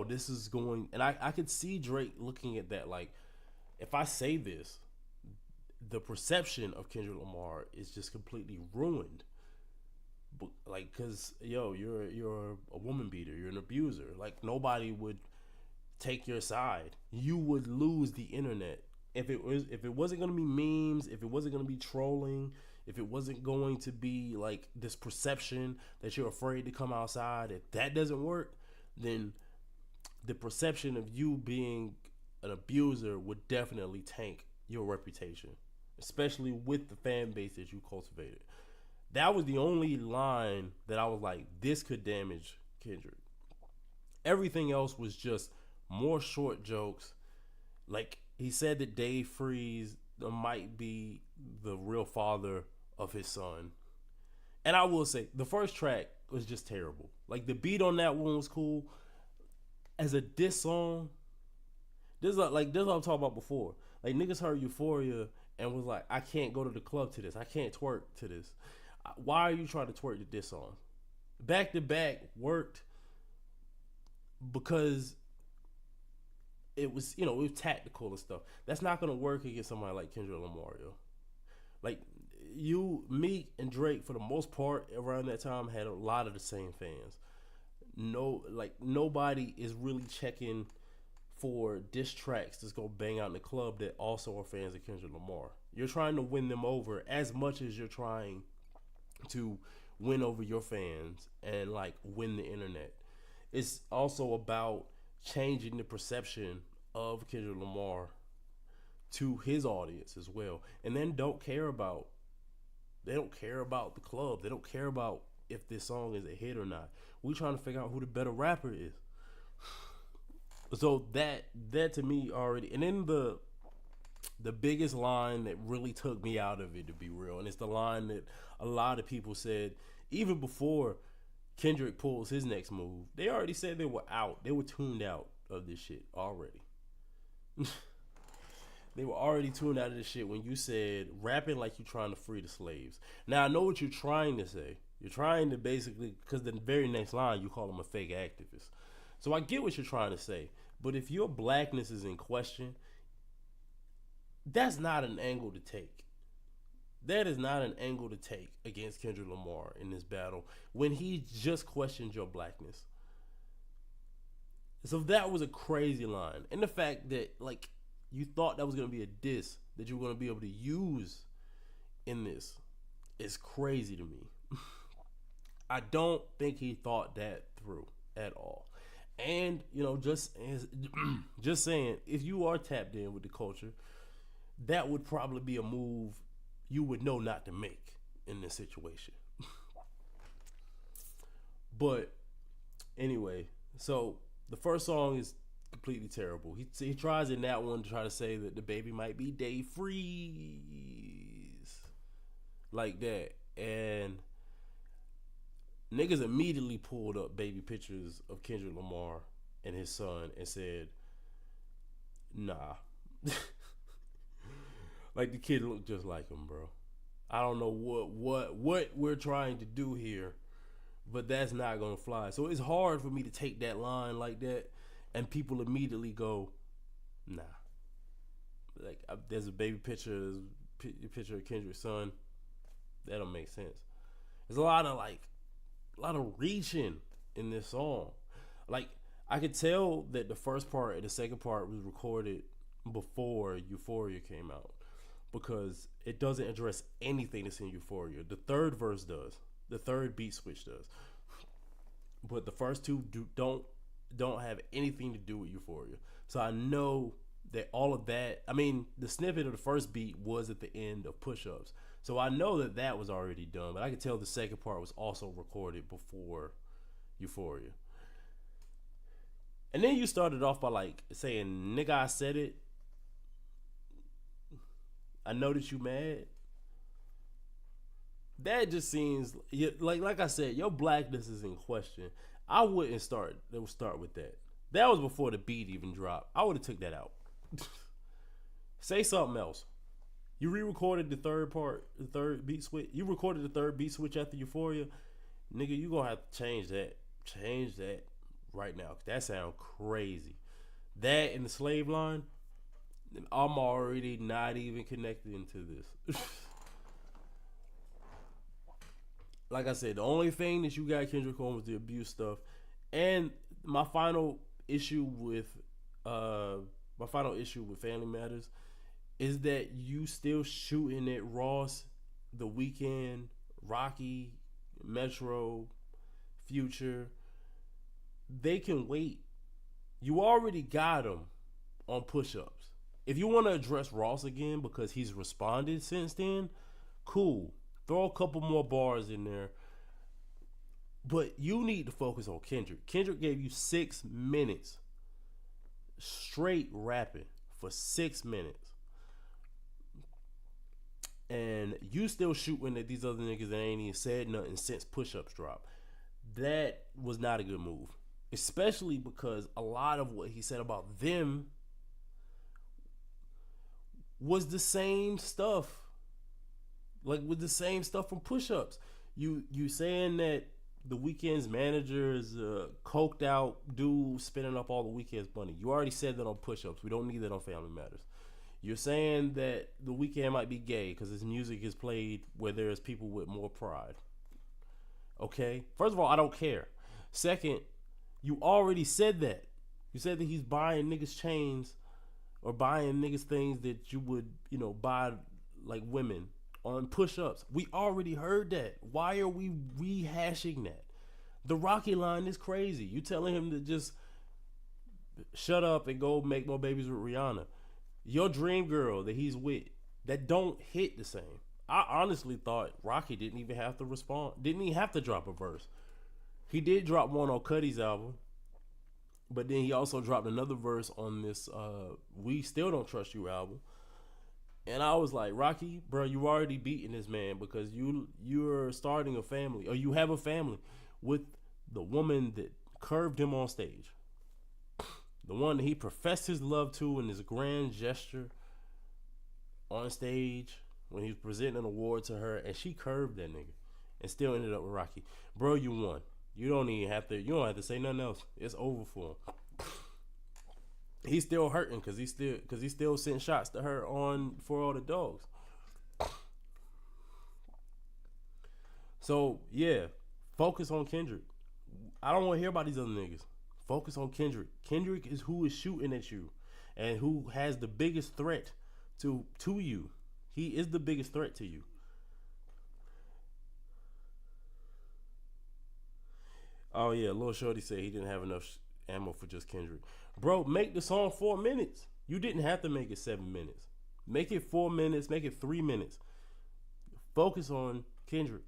this is going. And I could see Drake looking at that like, if I say this, the perception of Kendrick Lamar is just completely ruined. But, like, cause you're a woman beater, you're an abuser. Like, nobody would take your side. You would lose the internet if it wasn't gonna be memes, if it wasn't gonna be trolling, if it wasn't going to be like this perception that you're afraid to come outside. If that doesn't work, then the perception of you being an abuser would definitely tank your reputation, especially with the fan base that you cultivated. That was the only line that I was like, this could damage Kendrick. Everything else was just more short jokes. Like, he said that Dave Freeze might be the real father of his son. And I will say, the first track was just terrible. Like the beat on that one was cool. As a diss song, this is what I'm talking about before. Like niggas heard Euphoria and was like, I can't go to the club to this. I can't twerk to this. Why are you trying to twerk to diss songs? Back to Back worked because it was, it was tactical and stuff. That's not gonna work against somebody like Kendrick Lamar. Yo. Like you, Meek, and Drake for the most part around that time had a lot of the same fans. No, like nobody is really checking for diss tracks that's gonna bang out in the club that also are fans of Kendrick Lamar. You're trying to win them over as much as you're trying to win over your fans and like win the internet. It's also about changing the perception of Kendrick Lamar to his audience as well. And then they don't care about the club. They don't care about if this song is a hit or not. We trying to figure out who the better rapper is. So that to me already, and then the biggest line that really took me out of it, to be real, and it's the line that a lot of people said even before Kendrick pulls his next move. They already said they were out. They were tuned out of this shit already. They were already tuned out of this shit when you said rapping like you're trying to free the slaves. Now I know what you're trying to say. You're trying to basically, because the very next line you call him a fake activist. So I get what you're trying to say. But if your blackness is in question, that's not an angle to take. That is not an angle to take against Kendrick Lamar in this battle when he just questioned your blackness. So that was a crazy line. And the fact that, like, you thought that was going to be a diss that you were going to be able to use in this is crazy to me. I don't think he thought that through at all. And, just saying, if you are tapped in with the culture, that would probably be a move you would know not to make in this situation. But anyway, so the first song is completely terrible. He tries in that one to try to say that the baby might be day freeze like that, and niggas immediately pulled up baby pictures of Kendrick Lamar and his son and said, nah. Like the kid looked just like him, bro. I don't know what we're trying to do here, but that's not gonna fly. So it's hard for me to take that line like that and people immediately go, nah. Like there's a baby picture of Kendrick's son. That don't make sense. There's a lot of reaching in this song. Like I could tell that the first part and the second part was recorded before Euphoria came out, because it doesn't address anything that's in Euphoria. The third verse does. The third beat switch does. But the first two don't have anything to do with Euphoria. So I know that all of that, I mean, the snippet of the first beat was at the end of Push Ups. So I know that was already done, but I could tell the second part was also recorded before Euphoria. And then you started off by like saying, nigga, I said it. I know that you mad. That just seems like I said, your blackness is in question. I wouldn't start. They would start with that. That was before the beat even dropped. I would have took that out. Say something else. You re-recorded the third part, the third beat switch. You recorded the third beat switch after Euphoria, nigga. You gonna have to change that. Change that right now. That sound crazy. That and the slave line. I'm already not even connected into this. Like I said, the only thing that you got Kendrick on was the abuse stuff. And my final issue with Family Matters is that you still shooting at Ross, The Weeknd, Rocky, Metro, Future. They can wait. You already got them on push-ups. If you want to address Ross again because he's responded since then, cool. Throw a couple more bars in there. But you need to focus on Kendrick. Kendrick gave you 6 minutes straight rapping for 6 minutes. and you still shooting at these other niggas that ain't even said nothing since push-ups dropped. That was not a good move, especially because a lot of what he said about them was the same stuff, like with the same stuff from push-ups. You saying that the Weeknd's manager is a coked out dude spending up all the Weeknd's money. You already said that on push-ups. We don't need that on Family Matters. You're saying that the Weeknd might be gay because his music is played where there's people with more pride. Okay? First of all, I don't care. Second, you already said that. You said that he's buying niggas chains or buying niggas things that you would, buy like women on push-ups. We already heard that. Why are we rehashing that? The Rocky line is crazy. You telling him to just shut up and go make more babies with Rihanna. Your dream girl that he's with, that don't hit the same. I honestly thought Rocky didn't even have to respond. Didn't even have to drop a verse. He did drop one on Cuddy's album, but then he also dropped another verse on this We Still Don't Trust You album. And I was like, Rocky, bro, you already beating this man because you're starting a family, or you have a family with the woman that curved him on stage. The one that he professed his love to in his grand gesture on stage when he was presenting an award to her, and she curved that nigga and still ended up with Rocky. Bro, you won. You don't have to say nothing else. It's over for him. He's still hurting because he still sent shots to her on For All the Dogs. So yeah, focus on Kendrick. I don't want to hear about these other niggas. Focus on Kendrick. Kendrick is who is shooting at you and who has the biggest threat to you. He is the biggest threat to you. Oh yeah, Lil Shorty said he didn't have enough ammo for just Kendrick. Bro, make the song 4 minutes. You didn't have to make it 7 minutes. Make it 4 minutes. Make it 3 minutes. Focus on Kendrick.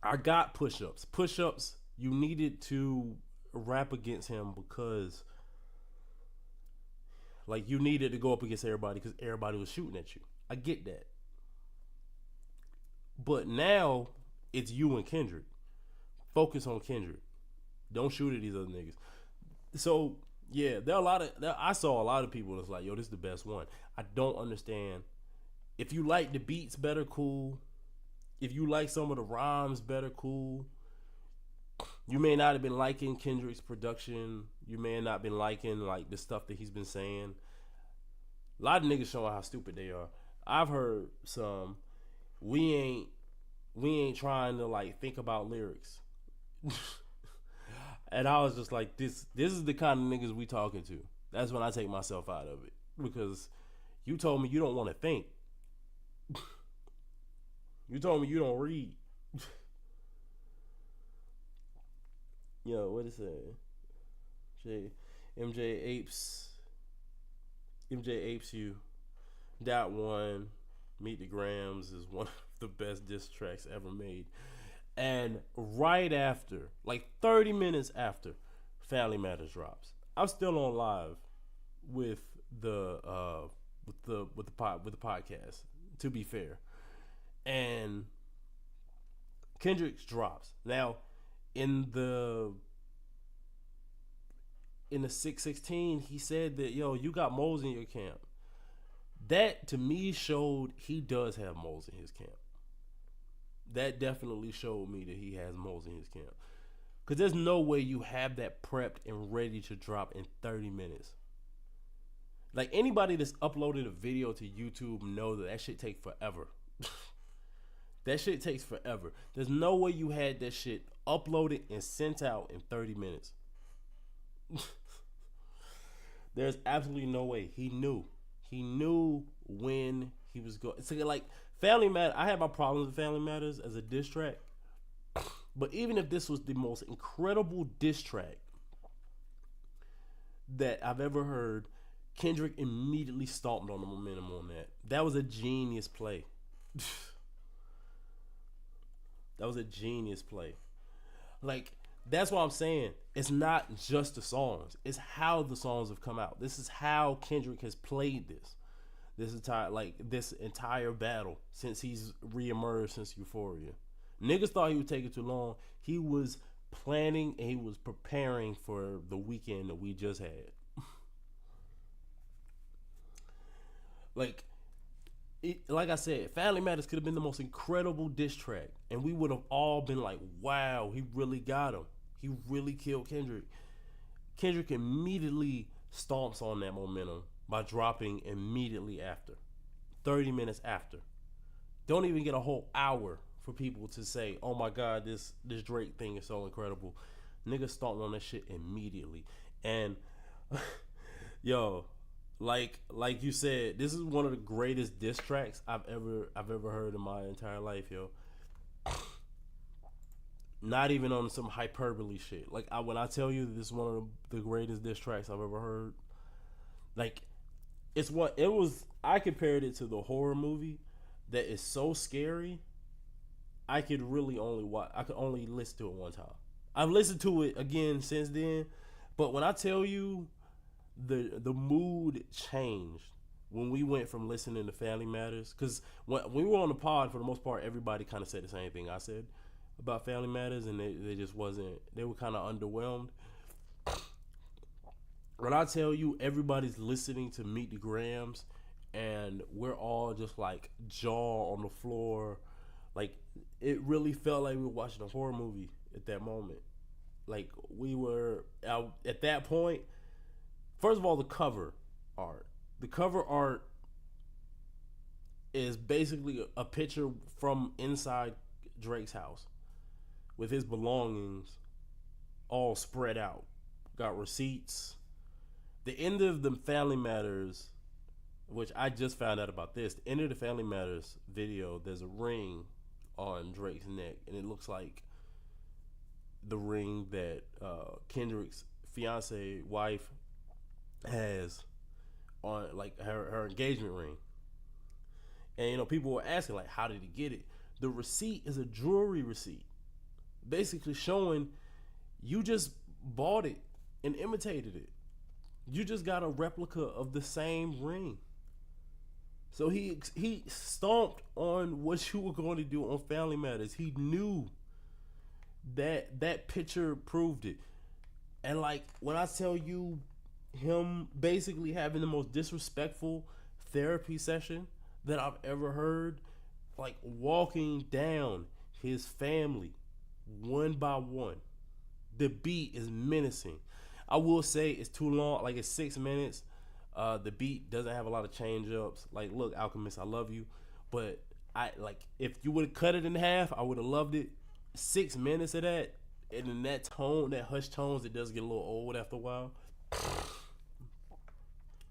I got push-ups. Push-ups, you needed to rap against him because like you needed to go up against everybody because everybody was shooting at you. I get that. But now it's you and Kendrick. Focus on Kendrick. Don't shoot at these other niggas. So yeah, I saw a lot of people that's like, yo, this is the best one. I don't understand. If you like the beats better, cool. If you like some of the rhymes better, cool. You may not have been liking Kendrick's production. You may have not been liking like the stuff that he's been saying. A lot of niggas showing how stupid they are. I've heard some. We ain't trying to like think about lyrics. And I was just like, this is the kind of niggas we talking to. That's when I take myself out of it. Because you told me you don't want to think. You told me you don't read. Yo, what is it? MJ apes you. That one, Meet the Grams, is one of the best diss tracks ever made. And right after, like 30 minutes after Family Matters drops, I'm still on live with the podcast, to be fair. And Kendrick's drops. Now, in the 616, he said that, yo, you got moles in your camp. That to me showed he does have moles in his camp. That definitely showed me that he has moles in his camp. Because there's no way you have that prepped and ready to drop in 30 minutes. Like, anybody that's uploaded a video to YouTube know that shit takes forever. That shit takes forever. There's no way you had that shit uploaded and sent out in 30 minutes. There's absolutely no way. He knew. He knew when he was going. It's like Family Matters. I have my problems with Family Matters as a diss track. But even if this was the most incredible diss track that I've ever heard, Kendrick immediately stomped on the momentum on that. That was a genius play. That was a genius play. Like, that's what I'm saying. It's not just the songs. It's how the songs have come out. This is how Kendrick has played this. this entire battle since he's reemerged since Euphoria. Niggas thought he was taking too long. He was planning and he was preparing for the weekend that we just had. like like I said, Family Matters could have been the most incredible diss track, and we would have all been like, "Wow, he really got him. He really killed Kendrick." Kendrick immediately stomps on that momentum by dropping immediately after, 30 minutes after. Don't even get a whole hour for people to say, "Oh my God, this Drake thing is so incredible." Niggas stomped on that shit immediately, and yo, like you said, this is one of the greatest diss tracks I've ever heard in my entire life, yo. Not even on some hyperbole shit. When I tell you that this is one of the greatest diss tracks I've ever heard, like it's what it was. I compared it to the horror movie that is so scary. I could really only watch. I could only listen to it one time. I've listened to it again since then, but when I tell you the mood changed when we went from listening to Family Matters, because when we were on the pod, for the most part, everybody kind of said the same thing I said about Family Matters, and they just wasn't. They were kind of underwhelmed. When I tell you everybody's listening to Meet the Grams, and we're all just like jaw on the floor, like it really felt like we were watching a horror movie at that moment. Like we were at that point. First of all, the cover art. The cover art is basically a picture from inside Drake's house with his belongings all spread out. Got receipts. The end of the Family Matters, which I just found out about this, the end of the Family Matters video, there's a ring on Drake's neck, and it looks like the ring that Kendrick's fiance, wife, has on, like her engagement ring. And people were asking, like, how did he get it? The receipt is a jewelry receipt, basically showing you just bought it and imitated it. You just got a replica of the same ring. So he stomped on what you were going to do on Family Matters. He knew that picture proved it. And like when I tell you, him basically having the most disrespectful therapy session that I've ever heard, like walking down his family one by one. The beat is menacing. I will say it's too long, like it's 6 minutes. The beat doesn't have a lot of change ups. Like, look, Alchemist, I love you, but I like if you would have cut it in half, I would have loved it. 6 minutes of that, and in that tone, that hush tones, it does get a little old after a while.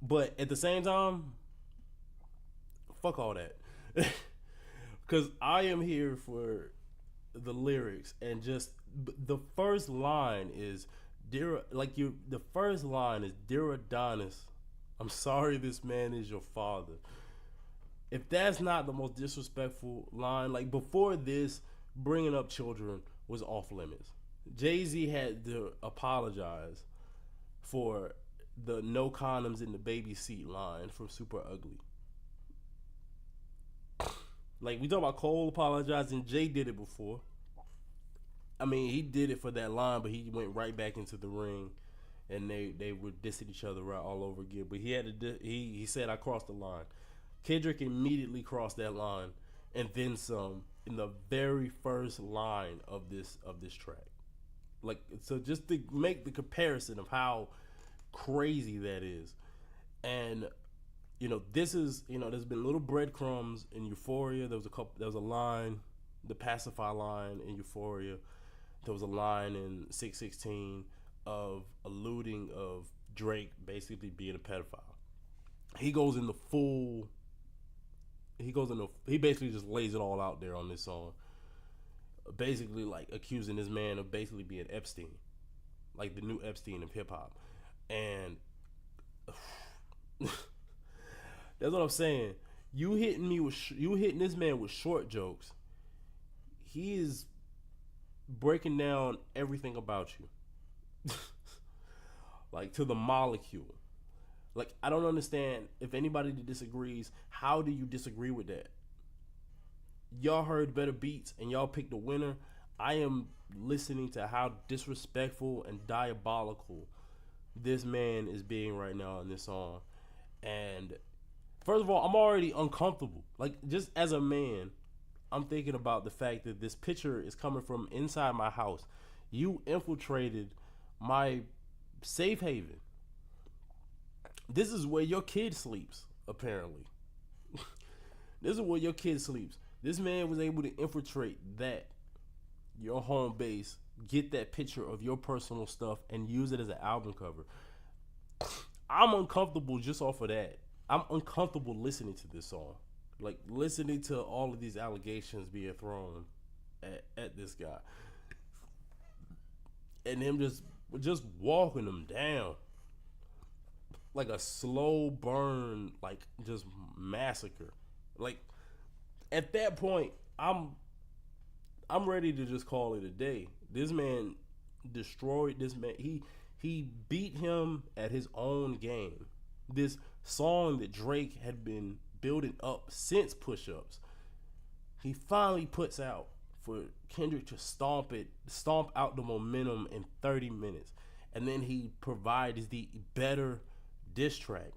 But at the same time, fuck all that, because I am here for the lyrics, and just the first line is dear, like you. The first line is, "Dear Adonis, I'm sorry this man is your father." If that's not the most disrespectful line, like before this, bringing up children was off limits. Jay-Z had to apologize for the "no condoms in the baby seat" line from Super Ugly. Like, we talk about Cole apologizing, Jay did it before. I mean, he did it for that line, but he went right back into the ring, and they were dissing each other right all over again. But he had to he said, "I crossed the line." Kendrick immediately crossed that line, and then some, in the very first line of this track. Like, so just to make the comparison of how crazy that is. And this is, there's been little breadcrumbs in Euphoria. There was a line, the Pacify line in Euphoria. There was a line in 616 of alluding of Drake basically being a pedophile. He basically just lays it all out there on this song. Basically, like, accusing this man of basically being Epstein, like the new Epstein of hip hop. And that's what I'm saying. You hitting this man with short jokes. He is breaking down everything about you, like to the molecule. Like, I don't understand if anybody that disagrees. How do you disagree with that? Y'all heard better beats and y'all picked a winner. I am listening to how disrespectful and diabolical this man is being right now in this song. And first of all, I'm already uncomfortable. Like, just as a man, I'm thinking about the fact that this picture is coming from inside my house. You infiltrated my safe haven. This is where your kid sleeps, apparently. This is where your kid sleeps. This man was able to infiltrate that, your home base, get that picture of your personal stuff, and use it as an album cover. I'm uncomfortable just off of that. I'm uncomfortable listening to this song. Like, listening to all of these allegations being thrown at this guy. And him just walking them down. Like a slow burn, like just massacre. Like, at that point, I'm ready to just call it a day. This man destroyed this man. He beat him at his own game. This song that Drake had been building up since Push Ups, he finally puts out for Kendrick to stomp out the momentum in 30 minutes. And then he provides the better diss track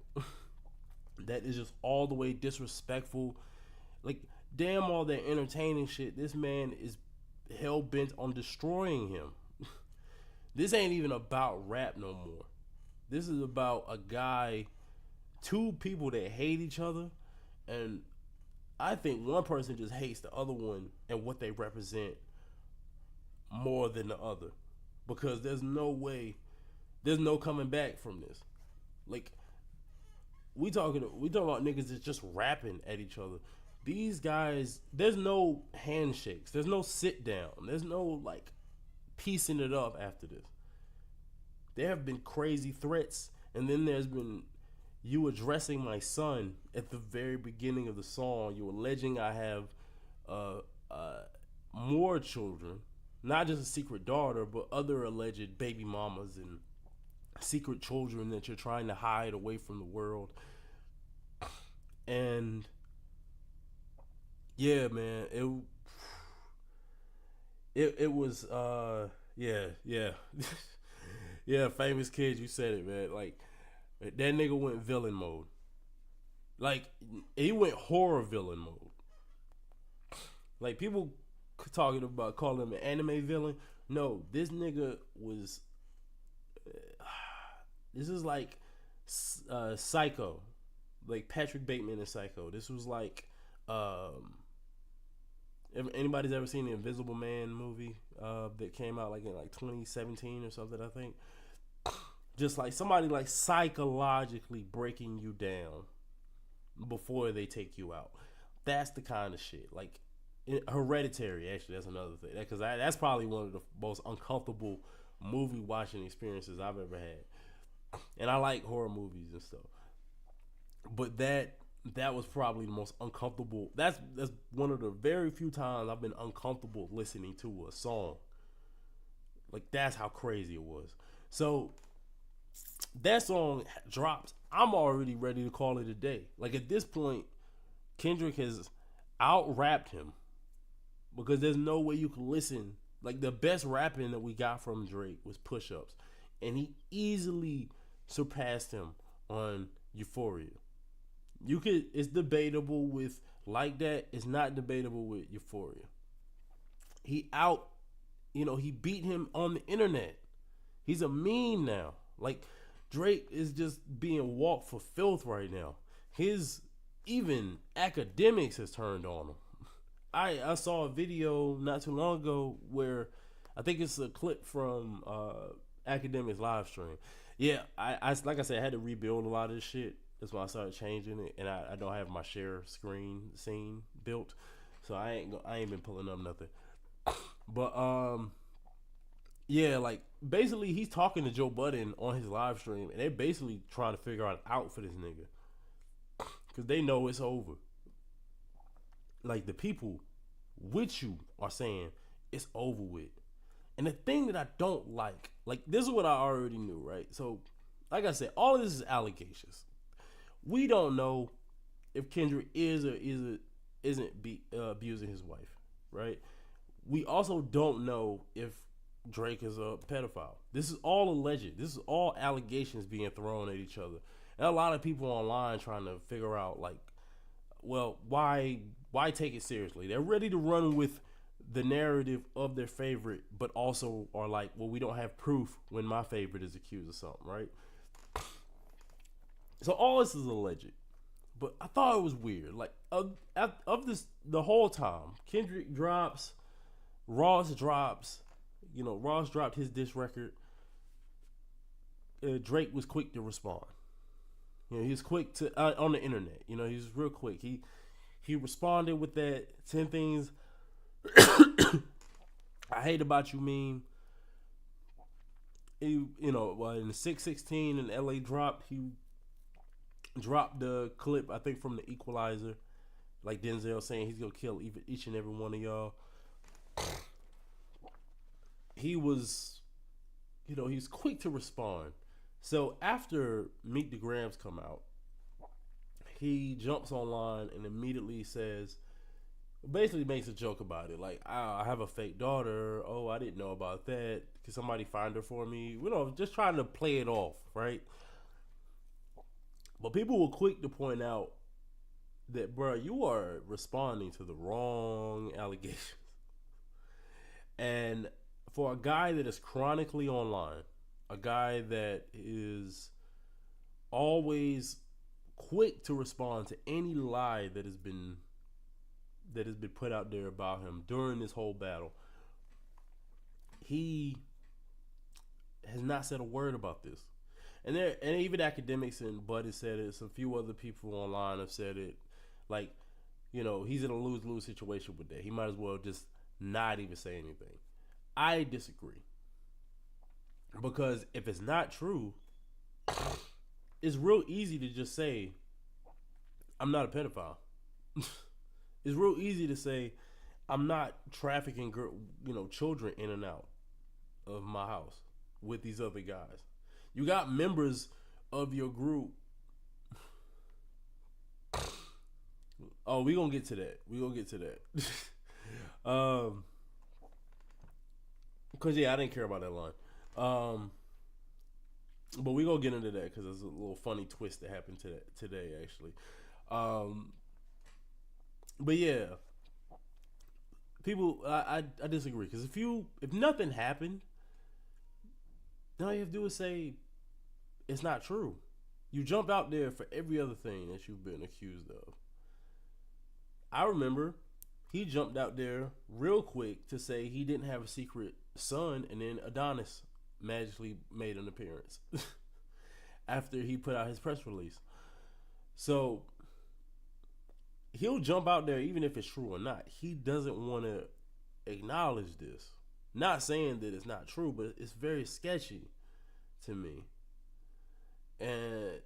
that is just all the way disrespectful. Like, damn all that entertaining shit. This man is hell bent on destroying him. This ain't even about rap no more. This is about a guy, two people that hate each other, and I think one person just hates the other one and what they represent more than the other. Because there's no way, there's no coming back from this. Like, we talking about niggas that's just rapping at each other. These guys, there's no handshakes, there's no sit down, there's no like piecing it up after this. There have been crazy threats, and then there's been you addressing my son at the very beginning of the song. You alleging I have more children, not just a secret daughter, but other alleged baby mamas and secret children that you're trying to hide away from the world. And yeah, man, it was yeah. Yeah, famous kids, you said it, man. Like, that nigga went villain mode. Like, he went horror villain mode. Like, people talking about calling him an anime villain. No, this nigga was this is like Psycho. Like Patrick Bateman in Psycho. This was like anybody's ever seen the Invisible Man movie that came out like in like 2017 or something, I think. Just like somebody like psychologically breaking you down before they take you out. That's the kind of shit. Like Hereditary, actually, that's another thing. Because that's probably one of the most uncomfortable movie watching experiences I've ever had. And I like horror movies and stuff. But that was probably the most uncomfortable. That's one of the very few times I've been uncomfortable listening to a song. Like, that's how crazy it was. So that song drops. I'm already ready to call it a day. Like, at this point, Kendrick has out-rapped him because there's no way you can listen. Like, the best rapping that we got from Drake was Push Ups, and he easily surpassed him on Euphoria. It's debatable with Like That. It's not debatable with Euphoria. He beat him on the internet. He's a meme now. Like, Drake is just being walked for filth right now. His even academics has turned on him. I saw a video not too long ago where I think it's a clip from Academics live stream. Yeah, I like I said, I had to rebuild a lot of this shit. That's why I started changing it, and I don't have my share screen scene built, so I ain't been pulling up nothing. But yeah, like basically he's talking to Joe Budden on his live stream, and they're basically trying to figure out an out for this nigga because they know it's over. Like, the people with you are saying it's over with. And the thing that I don't like this is what I already knew, right? So like I said, all of this is allegations. We don't know if Kendrick is or isn't abusing his wife, right? We also don't know if Drake is a pedophile. This is all alleged. This is all allegations being thrown at each other. And a lot of people online trying to figure out, like, well, why take it seriously? They're ready to run with the narrative of their favorite, but also are like, well, we don't have proof when my favorite is accused of something, right? So all this is alleged. But I thought it was weird. Like, of this, the whole time, Kendrick drops, Ross drops, Ross dropped his diss record. Drake was quick to respond. He was quick to on the internet. He was real quick. He responded with that 10 things I hate about you meme. In the 616 in LA dropped, he dropped the clip, I think, from The Equalizer, like Denzel saying he's gonna kill each and every one of y'all. He was, he's quick to respond. So after Meet the Grams come out, he jumps online and immediately says, basically makes a joke about it, like, I have a fake daughter. Oh, I didn't know about that. Can somebody find her for me? Just trying to play it off, right? But people were quick to point out that, bro, you are responding to the wrong allegations. And for a guy that is chronically online, a guy that is always quick to respond to any lie that has been put out there about him during this whole battle, he has not said a word about this. And even academics and Buddy said it. A few other people online have said it. Like, he's in a lose-lose situation with that. He might as well just not even say anything. I disagree. Because if it's not true, it's real easy to just say, I'm not a pedophile. It's real easy to say, I'm not trafficking children in and out of my house with these other guys. You got members of your group. Oh, we gonna get to that. Because I didn't care about that line. But we gonna get into that because there's a little funny twist that happened today actually. But yeah, people, I disagree, because if nothing happened, then all you have to do is say it's not true. You jump out there for every other thing that you've been accused of. I remember he jumped out there real quick to say he didn't have a secret son, and then Adonis magically made an appearance after he put out his press release. So he'll jump out there even if it's true or not. He doesn't want to acknowledge this. Not saying that it's not true, but it's very sketchy to me. And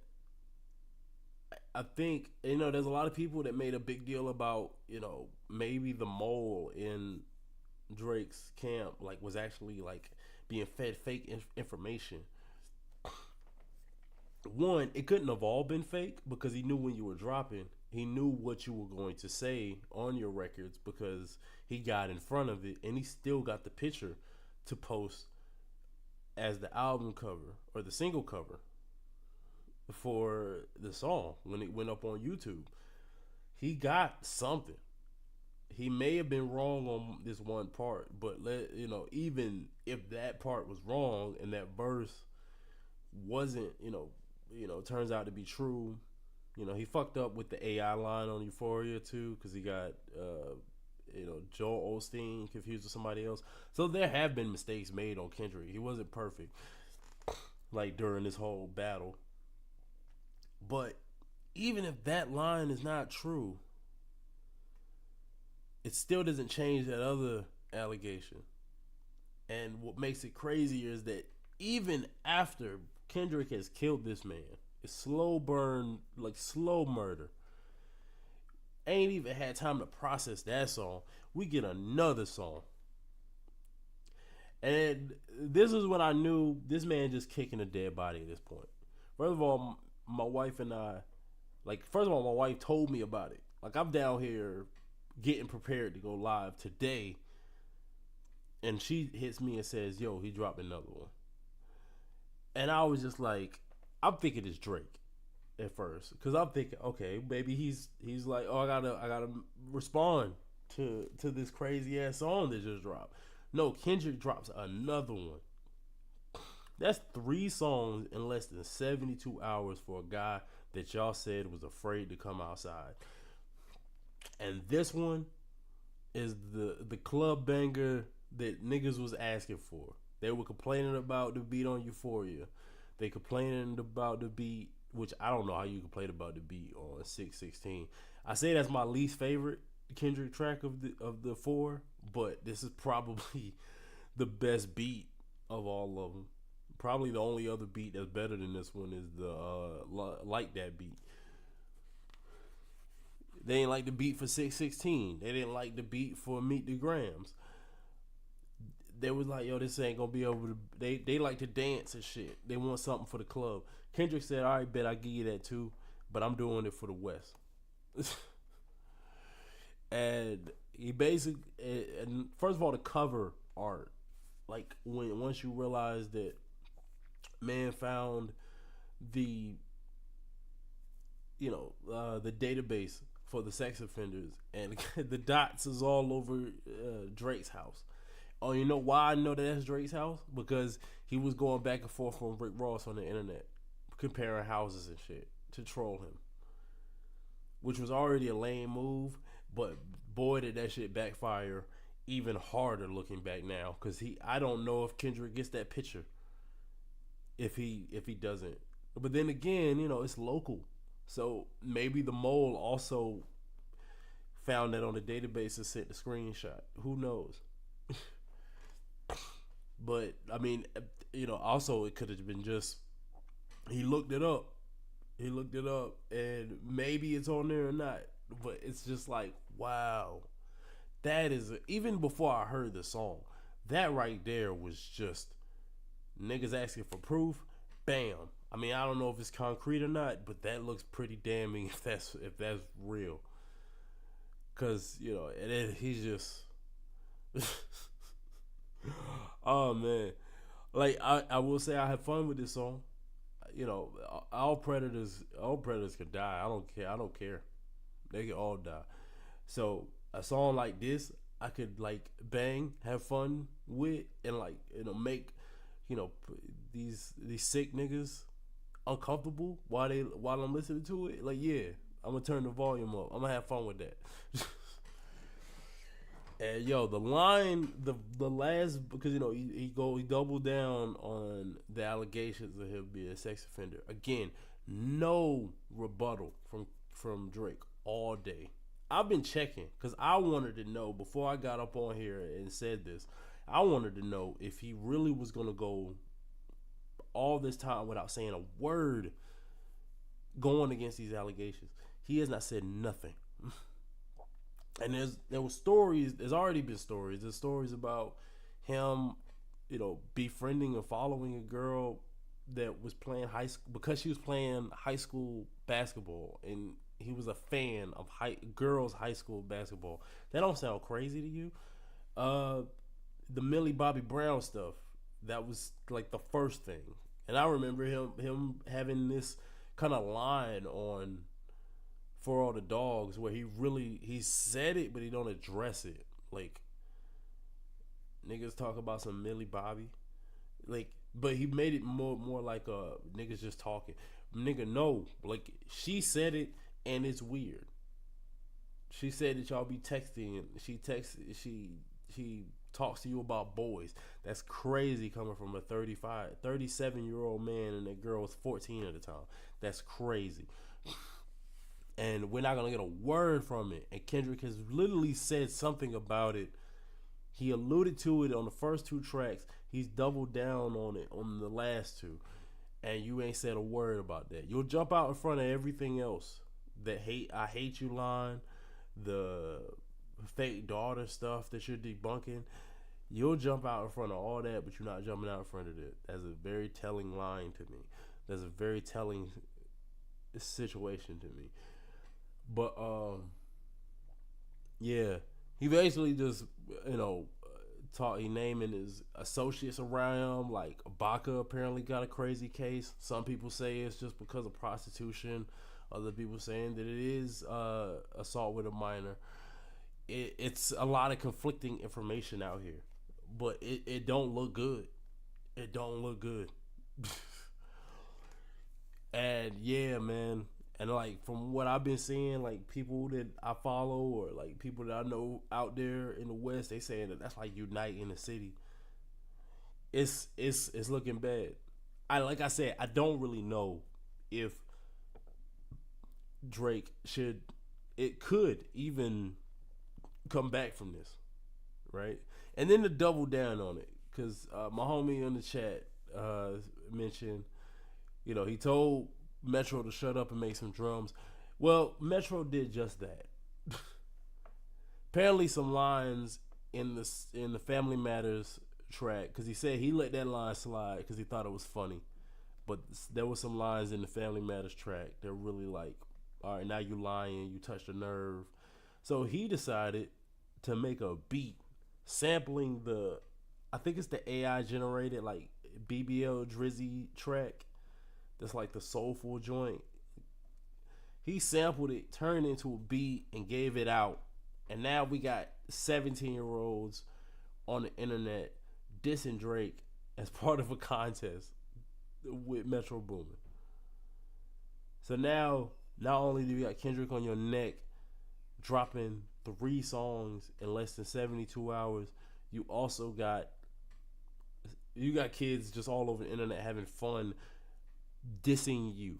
I think, there's a lot of people that made a big deal about, maybe the mole in Drake's camp, like, was actually, like, being fed fake information. One, it couldn't have all been fake, because he knew when you were dropping. He knew what you were going to say on your records, because he got in front of it, and he still got the picture to post as the album cover or the single cover for the song when it went up on YouTube. He got something. He may have been wrong on this one part, but even if that part was wrong and that verse wasn't, turns out to be true. He fucked up with the AI line on Euphoria too, because he got Joel Osteen confused with somebody else. So there have been mistakes made on Kendrick. He wasn't perfect, like, during this whole battle. But even if that line is not true, it still doesn't change that other allegation. And what makes it crazier is that even after Kendrick has killed this man, it's slow burn, like slow murder, ain't even had time to process that song, we get another song. And this is when I knew this man just kicking a dead body at this point. First of all, my wife and I, like, first of all, my wife told me about it. Like, I'm down here getting prepared to go live today, and she hits me and says, "Yo, he dropped another one." And I was just like, I'm thinking it's Drake at first, because I'm thinking, okay, maybe he's like, oh, I gotta respond to this crazy ass song that just dropped. No, Kendrick drops another one. That's 3 songs in less than 72 hours for a guy that y'all said was afraid to come outside. And this one is the club banger that niggas was asking for. They were complaining about the beat on Euphoria. They complaining about the beat, which I don't know how you complain about the beat on 616. I say that's my least favorite Kendrick track of the 4, but this is probably the best beat of all of them. Probably the only other beat that's better than this one is the Like That beat. They ain't like the beat for 616. They didn't like the beat for Meet the Grams. They was like, yo, this ain't gonna be able to. They like to dance and shit. They want something for the club. Kendrick said, all right, bet I give you that too, but I'm doing it for the West. And he basically, and first of all, the cover art, like once you realize that man found the the database for the sex offenders, and the dots is all over Drake's house. Oh, you know why I know that that's Drake's house? Because he was going back and forth from Rick Ross on the internet, comparing houses and shit to troll him, which was already a lame move. But boy, did that shit backfire even harder looking back now. Because I don't know if Kendrick gets that picture if he doesn't. But then again, it's local, so maybe the mole also found that on the database and sent the screenshot. Who knows? But I mean, also it could have been just he looked it up. He looked it up, and maybe it's on there or not. But it's just like, wow, that is even before I heard the song, that right there was just niggas asking for proof. Bam. I mean, I don't know if it's concrete or not, but that looks pretty damning if that's real. Cause he's just. Oh man, like I will say I had fun with this song. All predators could die. I don't care. They can all die. So a song like this, I could like bang, have fun with, and like make these sick niggas uncomfortable while I'm listening to it. Like, yeah, I'm gonna turn the volume up. I'm gonna have fun with that. And yo, the line, the last, because he doubled down on the allegations of him being a sex offender. Again, no rebuttal from Drake all day. I've been checking because I wanted to know before I got up on here and said this. I wanted to know if he really was gonna go all this time without saying a word going against these allegations. He has not said nothing. And there was stories. There's already been stories. There's stories about him, befriending and following a girl that was playing high school because she was playing high school basketball, and he was a fan of girls' high school basketball. That don't sound crazy to you? The Millie Bobby Brown stuff, that was like the first thing, and I remember him having this kind of line on For All the Dogs where he said it, but he don't address it. Like, niggas talk about some Millie Bobby, like, but he made it more like niggas just talking. Nigga, no, like, she said it, and it's weird. She said that y'all be texting, and she talks to you about boys. That's crazy coming from a 37-year-old man, and that girl was 14 at the time. That's crazy. And we're not going to get a word from it. And Kendrick has literally said something about it. He alluded to it on the first 2 tracks. He's doubled down on it on the last 2. And you ain't said a word about that. You'll jump out in front of everything else. The I hate you line, the fake daughter stuff that you're debunking. You'll jump out in front of all that, but you're not jumping out in front of it. That's a very telling line to me. That's a very telling situation to me. But yeah, he basically just you know taught he naming his associates around him. Like Baca apparently got a crazy case. Some people say it's just because of prostitution. Other people saying that it is assault with a minor. It's a lot of conflicting information out here, but it don't look good. It don't look good. And yeah, man. And like from what I've been seeing, like people that I follow or like people that I know out there in the West, they saying that that's like uniting the city. It's looking bad. I like I said, I don't really know if Drake should it could even come back from this, right? And then to double down on it, because my homie in the chat mentioned, he told Metro to shut up and make some drums. Well, Metro did just that. Apparently, some lines in the Family Matters track, because he said he let that line slide because he thought it was funny, but there were some lines in the Family Matters track that were really like, all right, now you lying, you touched a nerve. So he decided to make a beat sampling I think it's the AI generated like BBL Drizzy track. That's like the soulful joint. He sampled it, turned it into a beat, and gave it out. And now we got 17-year-olds on the internet dissing Drake as part of a contest with Metro Boomin. So now, not only do you got Kendrick on your neck dropping 3 songs in less than 72 hours, you also got kids just all over the internet having fun dissing you.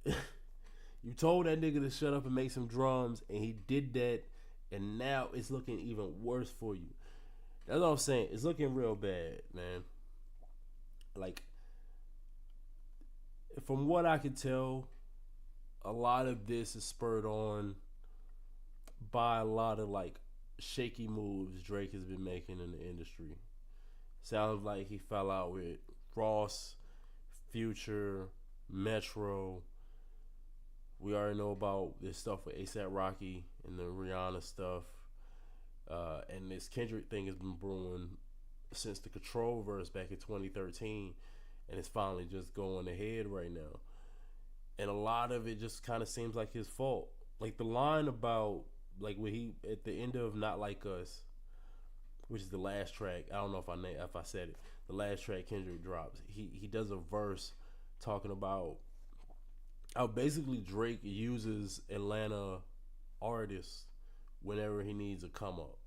You told that nigga to shut up and make some drums, and he did that, and now it's looking even worse for you. That's what I'm saying. It's looking real bad, man. Like, from what I can tell, a lot of this is spurred on by a lot of like shaky moves Drake has been making in the industry. Sounds like he fell out with Ross, Future, Metro. We already know about this stuff with ASAP Rocky and the Rihanna stuff. And this Kendrick thing has been brewing since the Control verse back in 2013. And it's finally just going ahead right now. And a lot of it just kind of seems like his fault. Like the line about, like when he, at the end of Not Like Us, which is the last track. I don't know if I said it. The last track Kendrick drops. He does a verse talking about how basically Drake uses Atlanta artists whenever he needs a come up.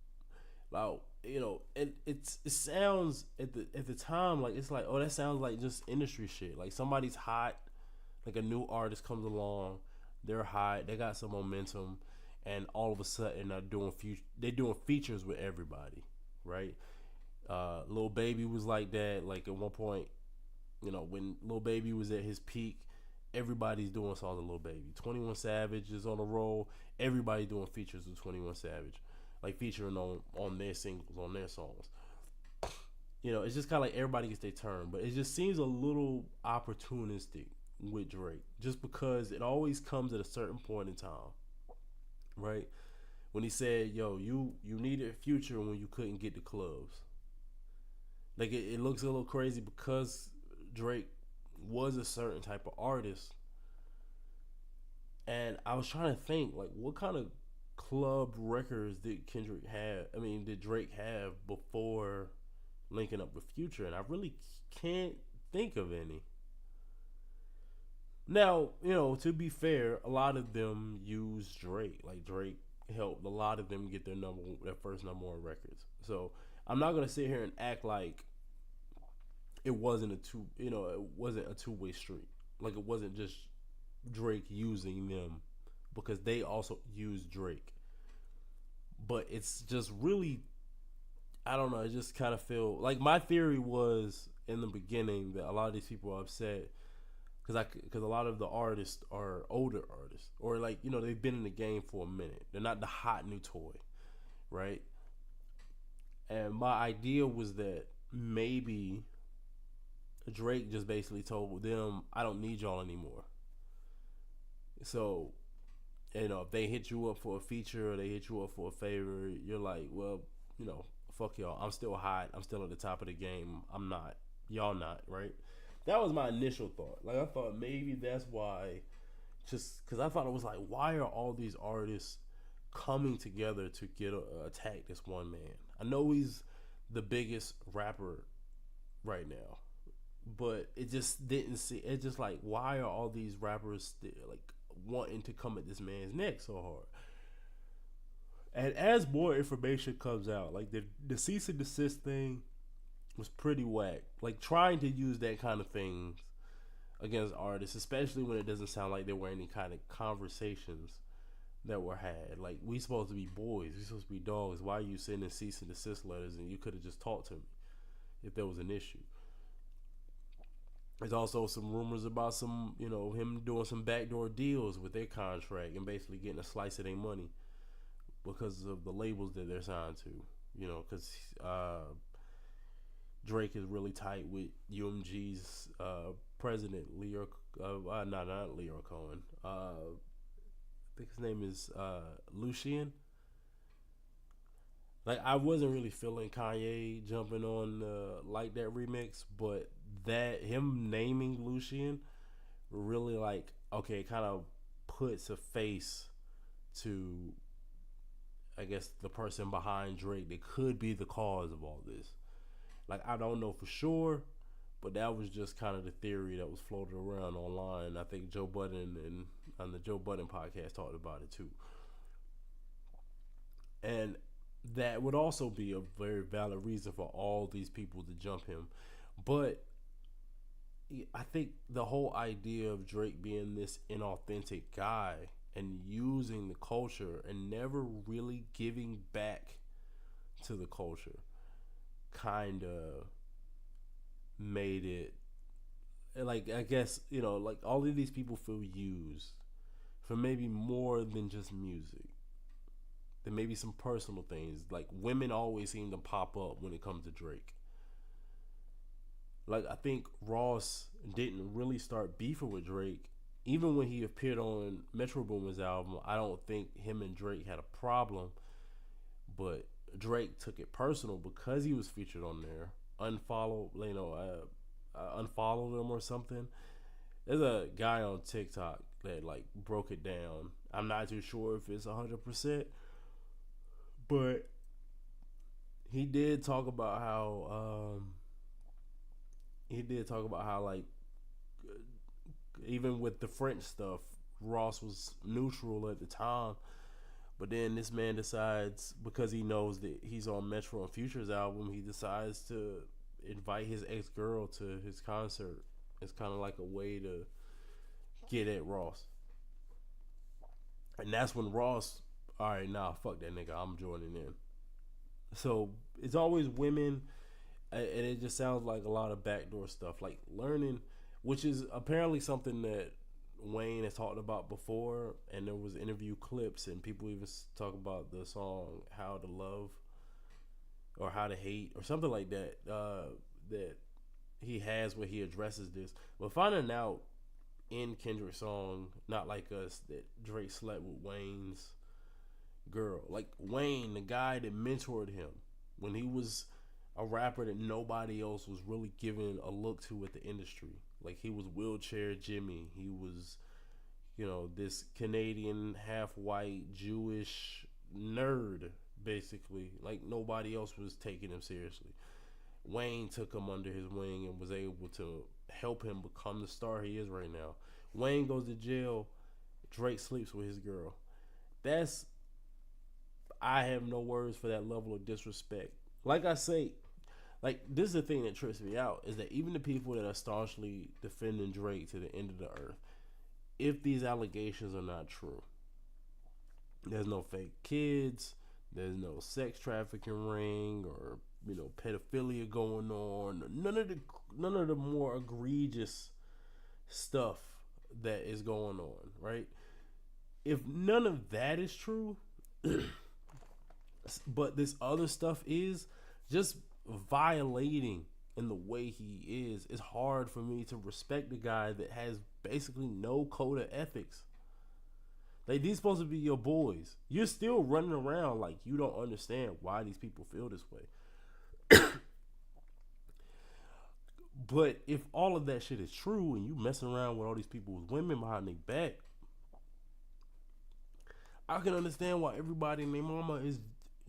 Like and it sounds at the time like it's like, oh, that sounds like just industry shit. Like somebody's hot, like a new artist comes along, they're hot, they got some momentum, and all of a sudden they're doing features with everybody, right? Lil Baby was like that. Like at one point, when Lil Baby was at his peak, everybody's doing songs with Lil Baby. 21 Savage is on a roll. Everybody doing features with 21 Savage, like featuring on their singles, on their songs. It's just kind of like everybody gets their turn, but it just seems a little opportunistic with Drake, just because it always comes at a certain point in time, right? When he said, "Yo, you needed Future when you couldn't get the clubs." Like it looks a little crazy because Drake was a certain type of artist, and I was trying to think like what kind of club records did Kendrick have? I mean, did Drake have before linking up with Future? And I really can't think of any. Now, to be fair, a lot of them use Drake. Like Drake helped a lot of them get their first number one records. So I'm not gonna sit here and act like it wasn't a two-way street. Like it wasn't just Drake using them, because they also use Drake. But it's just really, I don't know. I just kind of feel like my theory was in the beginning that a lot of these people are upset because a lot of the artists are older artists, or like they've been in the game for a minute. They're not the hot new toy, right? And my idea was that maybe Drake just basically told them, "I don't need y'all anymore." So, if they hit you up for a feature or they hit you up for a favor, you're like, well, fuck y'all. I'm still hot. I'm still at the top of the game. I'm not. Y'all not, right? That was my initial thought. Like, I thought maybe that's why, just because I thought it was like, why are all these artists coming together to attack this one man? I know he's the biggest rapper right now, but it just didn't see. It's just like, why are all these rappers still, like, wanting to come at this man's neck so hard? And as more information comes out, like the cease and desist thing was pretty whack. Like, trying to use that kind of thing against artists, especially when it doesn't sound like there were any kind of conversations that were had. Like, we supposed to be boys, we supposed to be dogs. Why are you sending cease and desist letters? And you could have just talked to me if there was an issue. There's also some rumors about him doing some backdoor deals with their contract and basically getting a slice of their money because of the labels that they're signed to. Because Drake is really tight with UMG's president, Leo. Not Leo Cohen. I think his name is Lucien. Like, I wasn't really feeling Kanye jumping on like that remix, but that him naming Lucien really, like, okay, kind of puts a face to, I guess, the person behind Drake that could be the cause of all this. Like, I don't know for sure, but that was just kind of the theory that was floated around online. I think Joe Budden and on the Joe Budden podcast talked about it too. And that would also be a very valid reason for all these people to jump him. But I think the whole idea of Drake being this inauthentic guy and using the culture and never really giving back to the culture kind of made it, like, I guess, like, all of these people feel used for maybe more than just music. There may be some personal things. Like, women always seem to pop up when it comes to Drake. Like, I think Ross didn't really start beefing with Drake. Even when he appeared on Metro Boomin's album, I don't think him and Drake had a problem. But Drake took it personal because he was featured on there. Unfollowed him or something. There's a guy on TikTok that, like, broke it down. I'm not too sure if it's 100%, but he did talk about how like, even with the French stuff, Ross was neutral at the time. But then this man decides, because he knows that he's on Metro and Future's album, he decides to invite his ex-girl to his concert. It's kind of like a way to get at Ross. And that's when Ross, all right, nah, fuck that nigga, I'm joining in. So it's always women, and it just sounds like a lot of backdoor stuff, like learning, which is apparently something that Wayne has talked about before, and there was interview clips, and people even talk about the song "How to Love" or "How to Hate" or something like that. That he has where he addresses this. But finding out in Kendrick's song "Not Like Us" that Drake slept with Wayne's girl, like Wayne, the guy that mentored him when he was a rapper that nobody else was really giving a look to at the industry. Like, he was Wheelchair Jimmy. He was, this Canadian half-white Jewish nerd, basically. Like, nobody else was taking him seriously. Wayne took him under his wing and was able to help him become the star he is right now. Wayne goes to jail. Drake sleeps with his girl. I have no words for that level of disrespect. Like I say, like, this is the thing that trips me out, is that even the people that are staunchly defending Drake to the end of the earth, if these allegations are not true, there's no fake kids, there's no sex trafficking ring or pedophilia going on, none of the more egregious stuff that is going on, right? If none of that is true, but this other stuff is just violating and the way he is, it's hard for me to respect a guy that has basically no code of ethics. Like, these supposed to be your boys. You're still running around like you don't understand why these people feel this way. But if all of that shit is true and you messing around with all these people with women behind their back, I can understand why everybody and their mama is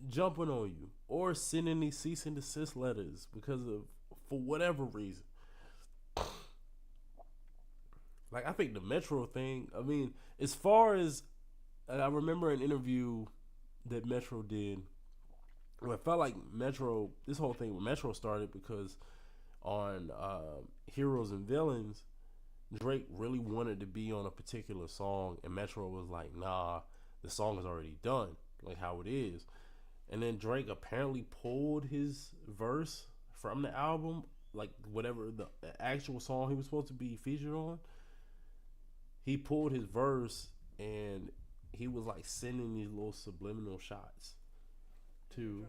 jumping on you or sending these cease and desist letters for whatever reason. Like, I think the Metro thing, I mean, as far as, I remember an interview that Metro did, where it felt like Metro, this whole thing with Metro started because on Heroes and Villains, Drake really wanted to be on a particular song, and Metro was like, nah, the song is already done, like how it is. And then Drake apparently pulled his verse from the album, like whatever the actual song he was supposed to be featured on. He pulled his verse, and he was like sending these little subliminal shots to.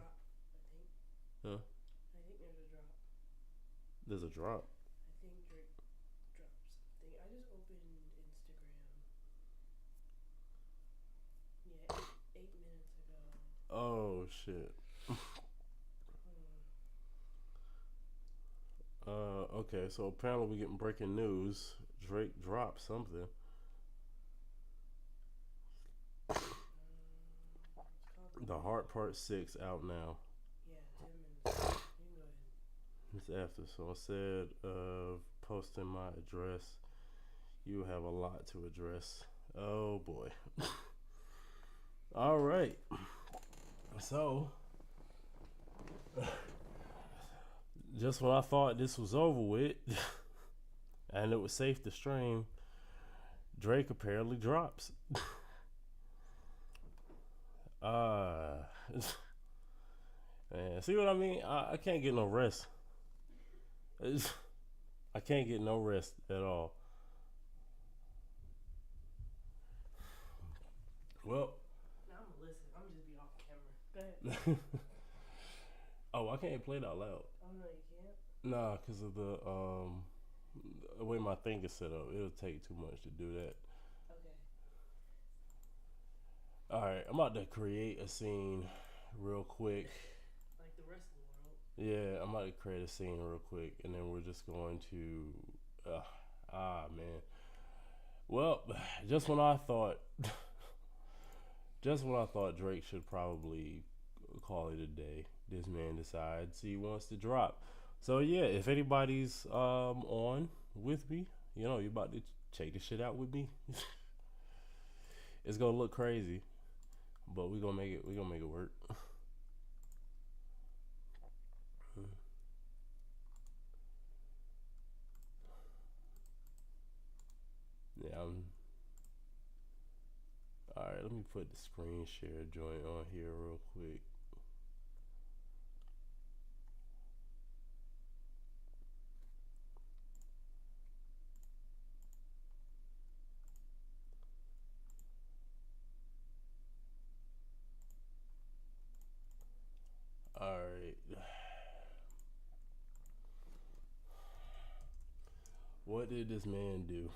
Huh? I think there's a drop. There's a drop. I think Drake dropped something. I just opened Instagram. Yeah, 8 minutes ago. Oh shit. Okay, so apparently we're getting breaking news. Drake dropped something. The Heart Part 6 out now. Yeah, 10 minutes. You can go ahead. It's after, so instead of posting my address, you have a lot to address. Oh boy. All right. So, just when I thought this was over with and it was safe to stream, Drake apparently drops. Man, see what I mean? I can't get no rest. I can't get no rest at all. Well, now I'm gonna listen. I'm just be off camera. Go ahead. Oh, I can't play it out loud. Oh no, you can't. Nah, cause of the way my thing is set up. It'll take too much to do that. Okay. All right, I'm about to create a scene real quick. Like the rest of the world. Yeah, I'm about to create a scene real quick, and then we're just going to, man. Well, just when I thought Drake should probably call it a day, this man decides he wants to drop. So yeah, if anybody's on with me, you know, you about to check this shit out with me. It's gonna look crazy, but we're gonna make it work. Yeah, alright, let me put the screen share joint on here real quick. Alright. What did this man do?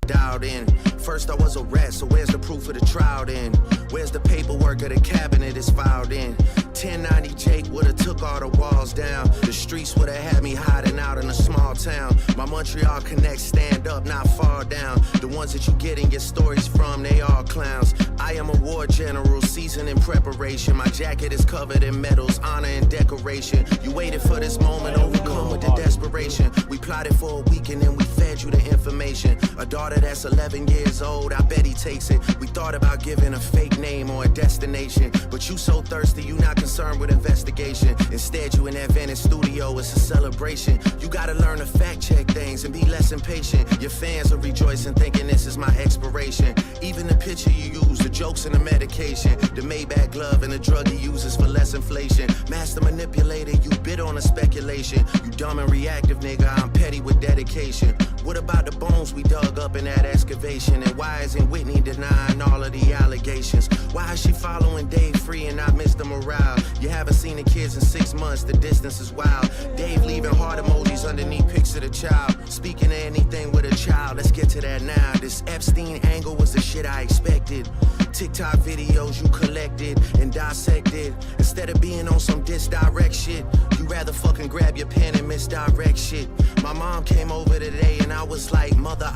Dialed in. First I was a rat, so where's the proof of the trial then? Where's the paperwork of the cabinet is filed in? 1090 Jake would've took all the walls down. The streets would've had me hiding out in a small town. My Montreal connects stand up, not fall down. The ones that you getting your stories from, they all clowns. I am a war general, seasoned in preparation. My jacket is covered in medals, honor and decoration. You waited for this moment, overcome with the desperation. We plotted for a week and then we fed fed you the information. A daughter that's 11 years old, I bet he takes it. We thought about giving a fake name or a destination, but you so thirsty, you not concerned with investigation. Instead, you in that Venice studio, it's a celebration. You gotta learn to fact check things and be less impatient. Your fans are rejoicing, thinking this is my expiration. Even the picture you use, the jokes and the medication, the Maybach glove and the drug he uses for less inflation. Master manipulator, you bid on a speculation. You dumb and reactive, nigga, I'm petty with dedication. What about the bones we dug up in that excavation? And why isn't Whitney denying all of the allegations? Why is she following Dave free and not Mr. Morale? You haven't seen the kids in 6 months, the distance is wild. Dave leaving heart emojis underneath pics of the child. Speaking of anything with a child, let's get to that now. This Epstein angle was the shit I expected. TikTok videos you collected and dissected. Instead of being on some disdirect shit, you rather fucking grab your pen and misdirect shit. My mom came over today and I was like, mother,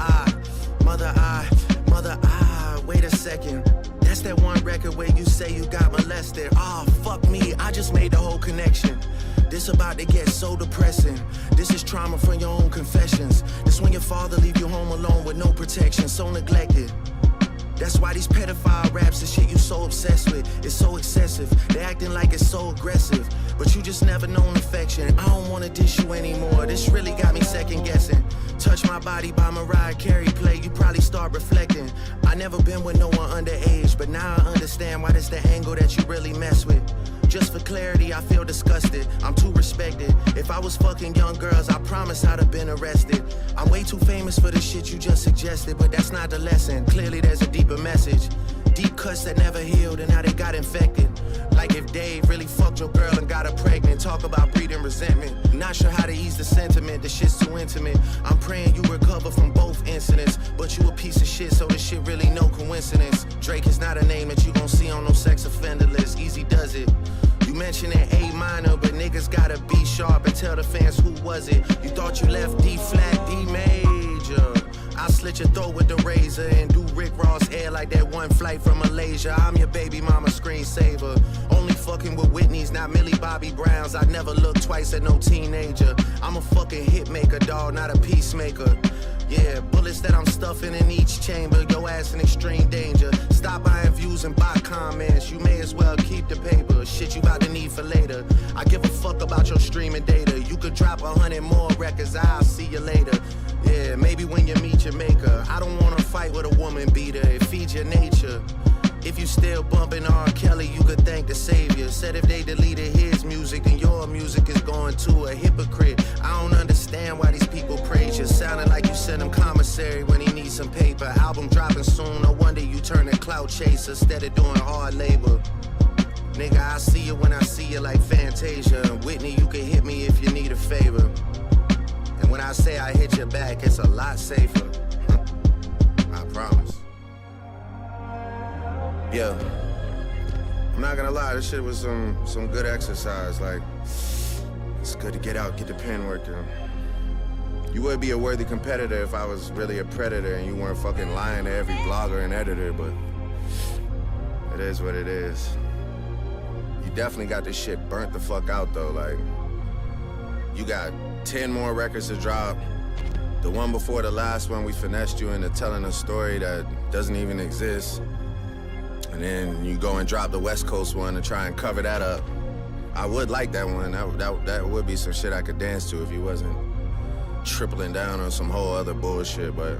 wait a second. That's that one record where you say you got molested. Oh, fuck me, I just made the whole connection. This about to get so depressing. This is trauma from your own confessions. This when your father leave you home alone with no protection, so neglected. That's why these pedophile raps and shit you so obsessed with, it's so excessive. They acting like it's so aggressive, but you just never known affection. I don't wanna dish you anymore, this really got me second guessing. Touch My Body by Mariah Carey play, you probably start reflecting. I never been with no one underage, but now I understand why this the angle that you really mess with. Just for clarity, I feel disgusted. I'm too respected. If I was fucking young girls, I promise I'd have been arrested. I'm way too famous for the shit you just suggested, but that's not the lesson. Clearly there's a deeper message. Deep cuts that never healed and now they got infected. Like if Dave really fucked your girl and got her pregnant. Talk about breeding resentment. Not sure how to ease the sentiment, the shit's too intimate. I'm praying you recover from both incidents, but you a piece of shit, so this shit really no coincidence. Drake is not a name that you gon' see on no sex offender list. Easy does it. You mentioned an A minor, but niggas gotta be sharp and tell the fans who was it. You thought you left D flat, D major. I slit your throat with the razor and do Rick Ross hair like that one flight from Malaysia. I'm your baby mama screensaver. Only fucking with Whitney's, not Millie Bobby Browns. I'd never look twice at no teenager. I'm a fucking hit maker, dawg, not a peacemaker. Yeah, bullets that I'm stuffing in each chamber. Your ass in extreme danger. Stop buying views and bot comments. You may as well keep the paper. Shit you about to need for later. I give a fuck about your streaming data. You could drop 100 more records, I'll see you later. Yeah, maybe when you meet your maker. I don't wanna fight with a woman beater. It feeds your nature. If you still bumping R. Kelly, you could thank the savior. Said if they deleted his music, then your music is going to a hypocrite. I don't understand why these people praise you. Sounding like you sent him commissary when he needs some paper. Album dropping soon, no wonder you turn a clout chaser instead of doing hard labor. Nigga, I see you when I see you like Fantasia. Whitney, you can hit me if you need a favor. And when I say I hit your back, it's a lot safer. I promise. Yeah, I'm not gonna lie, this shit was some good exercise. Like, it's good to get out, get the pen working. You would be a worthy competitor if I was really a predator and you weren't fucking lying to every blogger and editor, but it is what it is. You definitely got this shit burnt the fuck out though. Like, you got 10 more records to drop. The one before the last one, we finessed you into telling a story that doesn't even exist. And then you go and drop the West Coast one and try and cover that up. I would like that one. That would be some shit I could dance to if you wasn't tripling down on some whole other bullshit. But,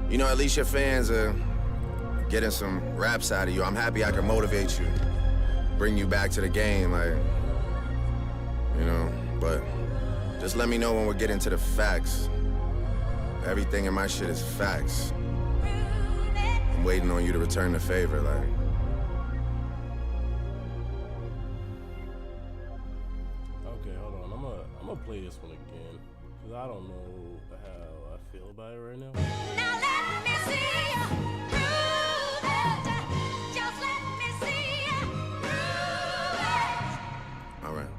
you know, at least your fans are getting some raps out of you. I'm happy I can motivate you, bring you back to the game, like, you know. But just let me know when we're getting to the facts. Everything in my shit is facts. I'm waiting on you to return the favor, like. Okay, hold on. I'm gonna play this one again, cause I don't know how I feel about it right now. Now let me see you prove it. Just let me see you prove it. All right.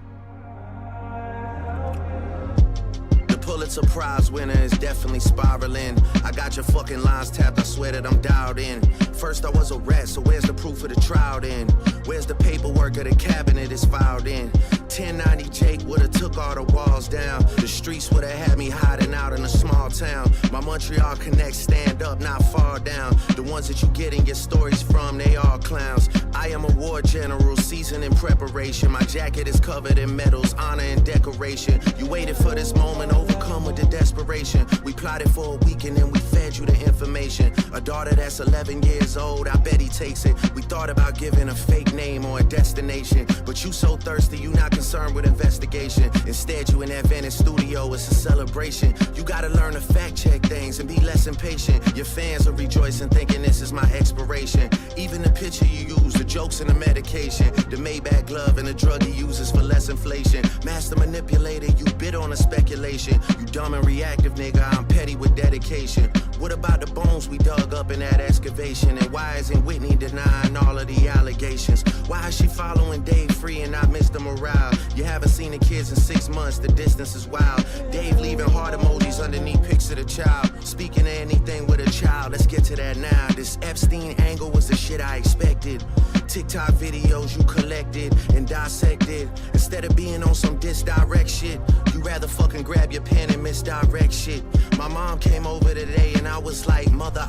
Pulitzer Prize winner is definitely spiraling. I got your fucking lines tapped, I swear that I'm dialed in. First I was a rat, so where's the proof of the trial then? Where's the paperwork of the cabinet is filed in? 1090 Jake would've took all the walls down. The streets would've had me hiding out in a small town. My Montreal connects stand up, not fall down. The ones that you getting your stories from, they all clowns. I am a war general, seasoned in preparation. My jacket is covered in medals, honor and decoration. You waited for this moment, overcome with the desperation. We plotted for a week and then we fed you the information. A daughter that's 11 years old, I bet he takes it. We thought about giving a fake name or a destination, but you so thirsty, you not concerned with investigation. Instead, you in that Venice studio, it's a celebration. You gotta learn to fact check things and be less impatient. Your fans are rejoicing, thinking this is my expiration. Even the picture you use, the jokes and the medication, the Maybach glove and the drug he uses for less inflation. Master manipulator, you bid on a speculation. You dumb and reactive, nigga, I'm petty with dedication. What about the bones we dug up in that excavation? And why isn't Whitney denying all of the allegations? Why is she following Dave free and not Mr. Morale? You haven't seen the kids in 6 months, the distance is wild. Dave leaving heart emojis underneath pics of the child. Speaking of anything with a child, let's get to that now. This Epstein angle was the shit I expected. TikTok videos you collected and dissected. Instead of being on some disdirect shit, you rather fucking grab your pen and misdirect shit. My mom came over today and I was like, mother,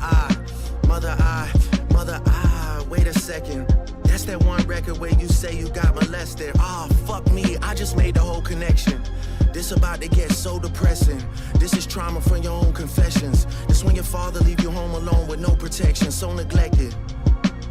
wait a second. That's that one record where you say you got molested. Oh, fuck me, I just made the whole connection. This about to get so depressing. This is trauma from your own confessions. This when your father leave you home alone with no protection, so neglected.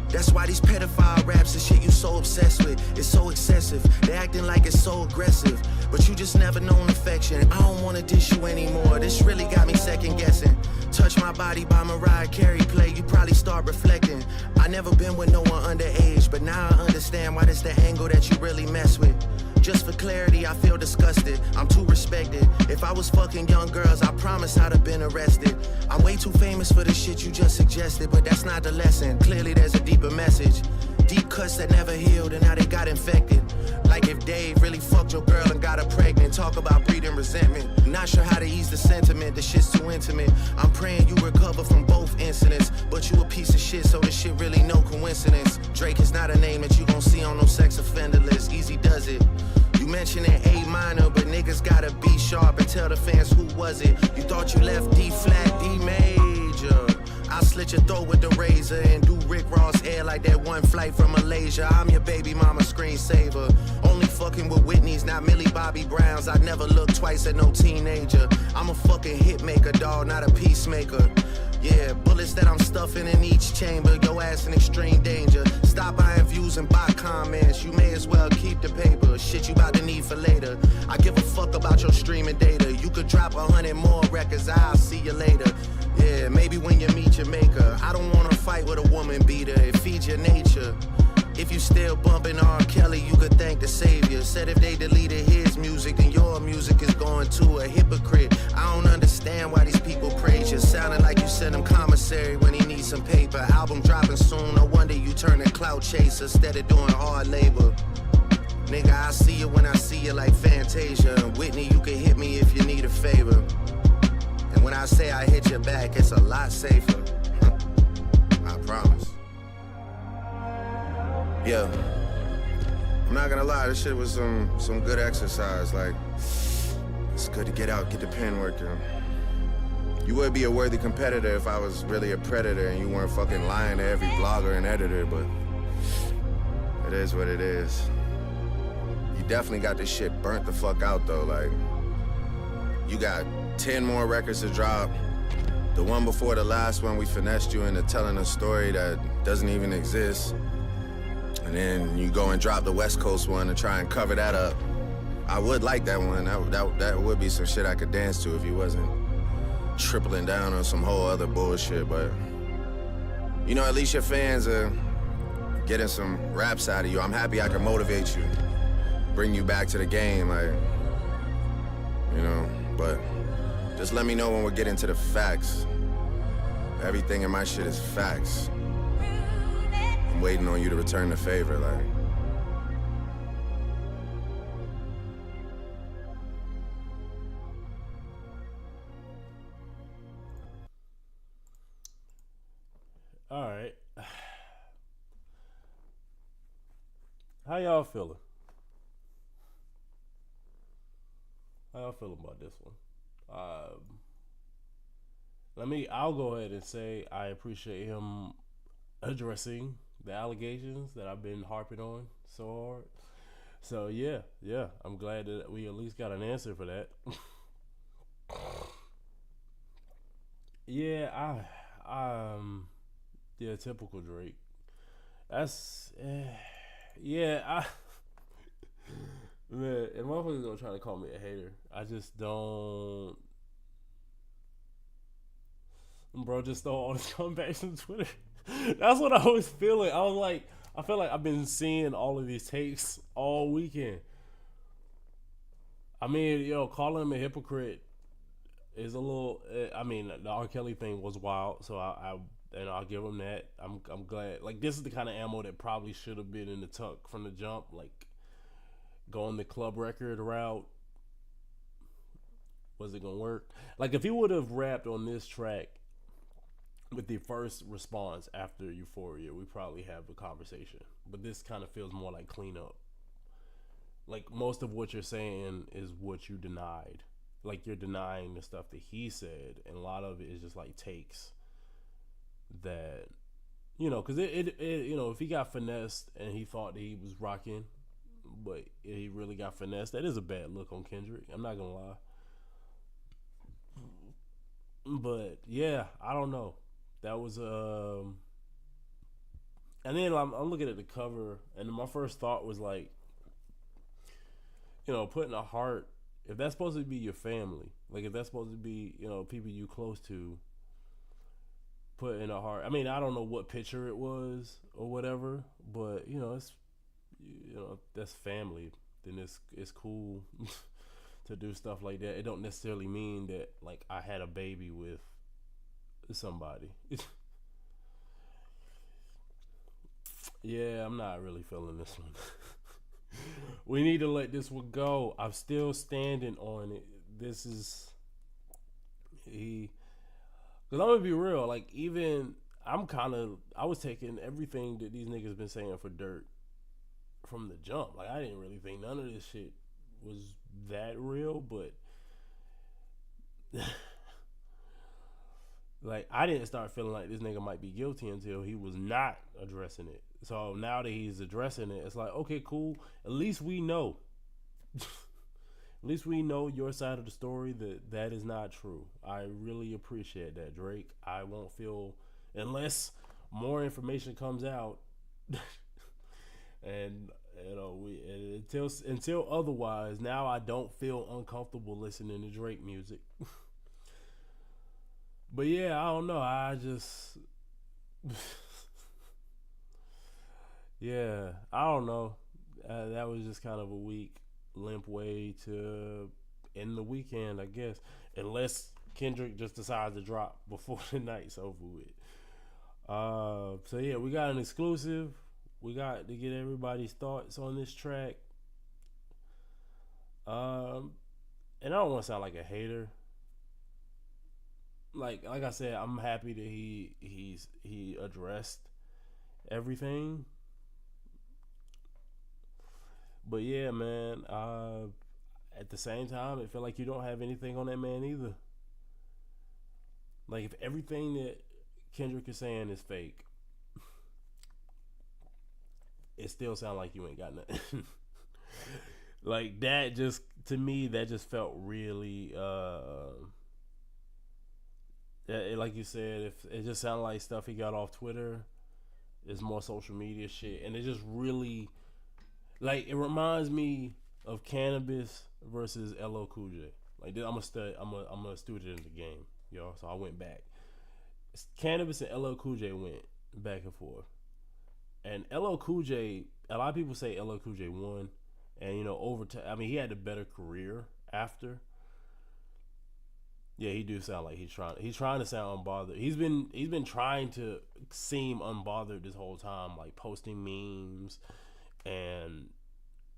That's why these pedophile raps and shit you so obsessed with, it's so excessive. They acting like it's so aggressive, but you just never known affection. I don't wanna dish you anymore, this really got me second guessing. Touch My Body by Mariah Carey play, you probably start reflecting. I never been with no one underage, but now I understand why this the angle that you really mess with. Just for clarity, I feel disgusted. I'm too respected. If I was fucking young girls, I promise I'd have been arrested. I'm way too famous for the shit you just suggested, but that's not the lesson. Clearly there's a deeper message. Deep cuts that never healed and now they got infected. Like if Dave really fucked your girl and got her pregnant. Talk about breeding resentment. Not sure how to ease the sentiment, the shit's too intimate. I'm praying you recover from both incidents, but you a piece of shit, so this shit really no coincidence. Drake is not a name that you gon' see on no sex offender list. Easy does it. You mentioned an A minor, but niggas gotta be sharp and tell the fans who was it. You thought you left D flat, D major. I'll slit your throat with the razor and do Rick Ross hair like that one flight from Malaysia. I'm your baby mama screensaver. Only fucking with Whitney's, not Millie Bobby Brown's. I'd never look twice at no teenager. I'm a fucking hit maker, dawg, not a peacemaker. Yeah, bullets that I'm stuffing in each chamber. Your ass in extreme danger. Stop buying views and buy comments. You may as well keep the paper. Shit you about to need for later. I give a fuck about your streaming data. You could drop 100 more records. I'll see you later. Yeah, maybe when you meet your maker. I don't wanna fight with a woman beater. It feeds your nature. If you still bumping R. Kelly, you could thank the savior. Said if they deleted his music, then your music is going to a hypocrite. I don't understand why these people praise you. Sounding like you sent him commissary when he needs some paper. Album dropping soon, no wonder you turn a clout chaser instead of doing hard labor. Nigga, I see you when I see you like Fantasia. And Whitney, you can hit me if you need a favor. And when I say I hit your back, it's a lot safer. I promise. Yeah, I'm not gonna lie, this shit was some good exercise. Like, it's good to get out, get the pen working. You would be a worthy competitor if I was really a predator and you weren't fucking lying to every blogger and editor, but it is what it is. You definitely got this shit burnt the fuck out though. Like, you got 10 more records to drop. The one before the last one, we finessed you into telling a story that doesn't even exist. And then you go and drop the West Coast one and try and cover that up. I would like that one. That would be some shit I could dance to if you wasn't tripling down on some whole other bullshit. But, you know, at least your fans are getting some raps out of you. I'm happy I can motivate you, bring you back to the game, like, you know. But just let me know when we're getting to the facts. Everything in my shit is facts. I'm waiting on you to return the favor, like. All right. How y'all feeling? feel about this one. I'll go ahead and say I appreciate him addressing the allegations that I've been harping on so hard. So yeah, I'm glad that we at least got an answer for that. Yeah, yeah, typical Drake. That's, yeah, man, and motherfuckers gonna try to call me a hater. I just don't, bro. Just throw all this comebacks on Twitter. That's what I was feeling. I was like, I feel like I've been seeing all of these takes all weekend. I mean, calling him a hypocrite is a little. I mean, the R. Kelly thing was wild, so I'll give him that. I'm glad. Like, this is the kind of ammo that probably should have been in the tuck from the jump. Like, going the club record route. Was it gonna work? Like, if he would have rapped on this track with the first response after Euphoria, we probably have a conversation. But this kind of feels more like cleanup. Like, most of what you're saying is what you denied. Like, you're denying the stuff that he said, and a lot of it is just like takes that, because if he got finessed and he thought that he was rocking, but he really got finessed, that is a bad look on Kendrick. I'm not gonna lie. But yeah, I don't know. That was and then I'm looking at the cover, and my first thought was like, putting a heart. If that's supposed to be your family, like if that's supposed to be, people you close to, put in a heart. I mean, I don't know what picture it was or whatever, but it's, that's family. Then it's cool to do stuff like that. It don't necessarily mean that like I had a baby with somebody. Yeah, I'm not really feeling this one. We need to let this one go. I'm still standing on it. This is because I'm gonna be real. Like, even I was taking everything that these niggas been saying for dirt from the jump. Like, I didn't really think none of this shit was that real, but like, I didn't start feeling like this nigga might be guilty until he was not addressing it. So now that he's addressing it, it's like, okay, cool. At least we know. At least we know your side of the story, that is not true. I really appreciate that, Drake. I won't feel, unless more information comes out, and until otherwise, now I don't feel uncomfortable listening to Drake music. But yeah, I don't know. I just, yeah, I don't know. That was just kind of a weak, limp way to end the weekend, I guess. Unless Kendrick just decides to drop before the night's over with. So yeah, we got an exclusive. We got to get everybody's thoughts on this track. And I don't want to sound like a hater. Like I said, I'm happy that he addressed everything. But yeah, man, at the same time, it feel like you don't have anything on that man either. Like, if everything that Kendrick is saying is fake, it still sound like you ain't got nothing. Like, that just, to me, that just felt really, like you said, if it just sounded like stuff he got off Twitter. It's more social media shit, and it just really, like, it reminds me of Cannabis versus LL Cool J. Like, I'm a student in the game, yo. So I went back. Cannabis and LL Cool J went back and forth, and LL Cool J. A lot of people say LL Cool J won, and over time, I mean, he had a better career after. Yeah, he do sound like he's trying to sound unbothered. He's been trying to seem unbothered this whole time, like posting memes and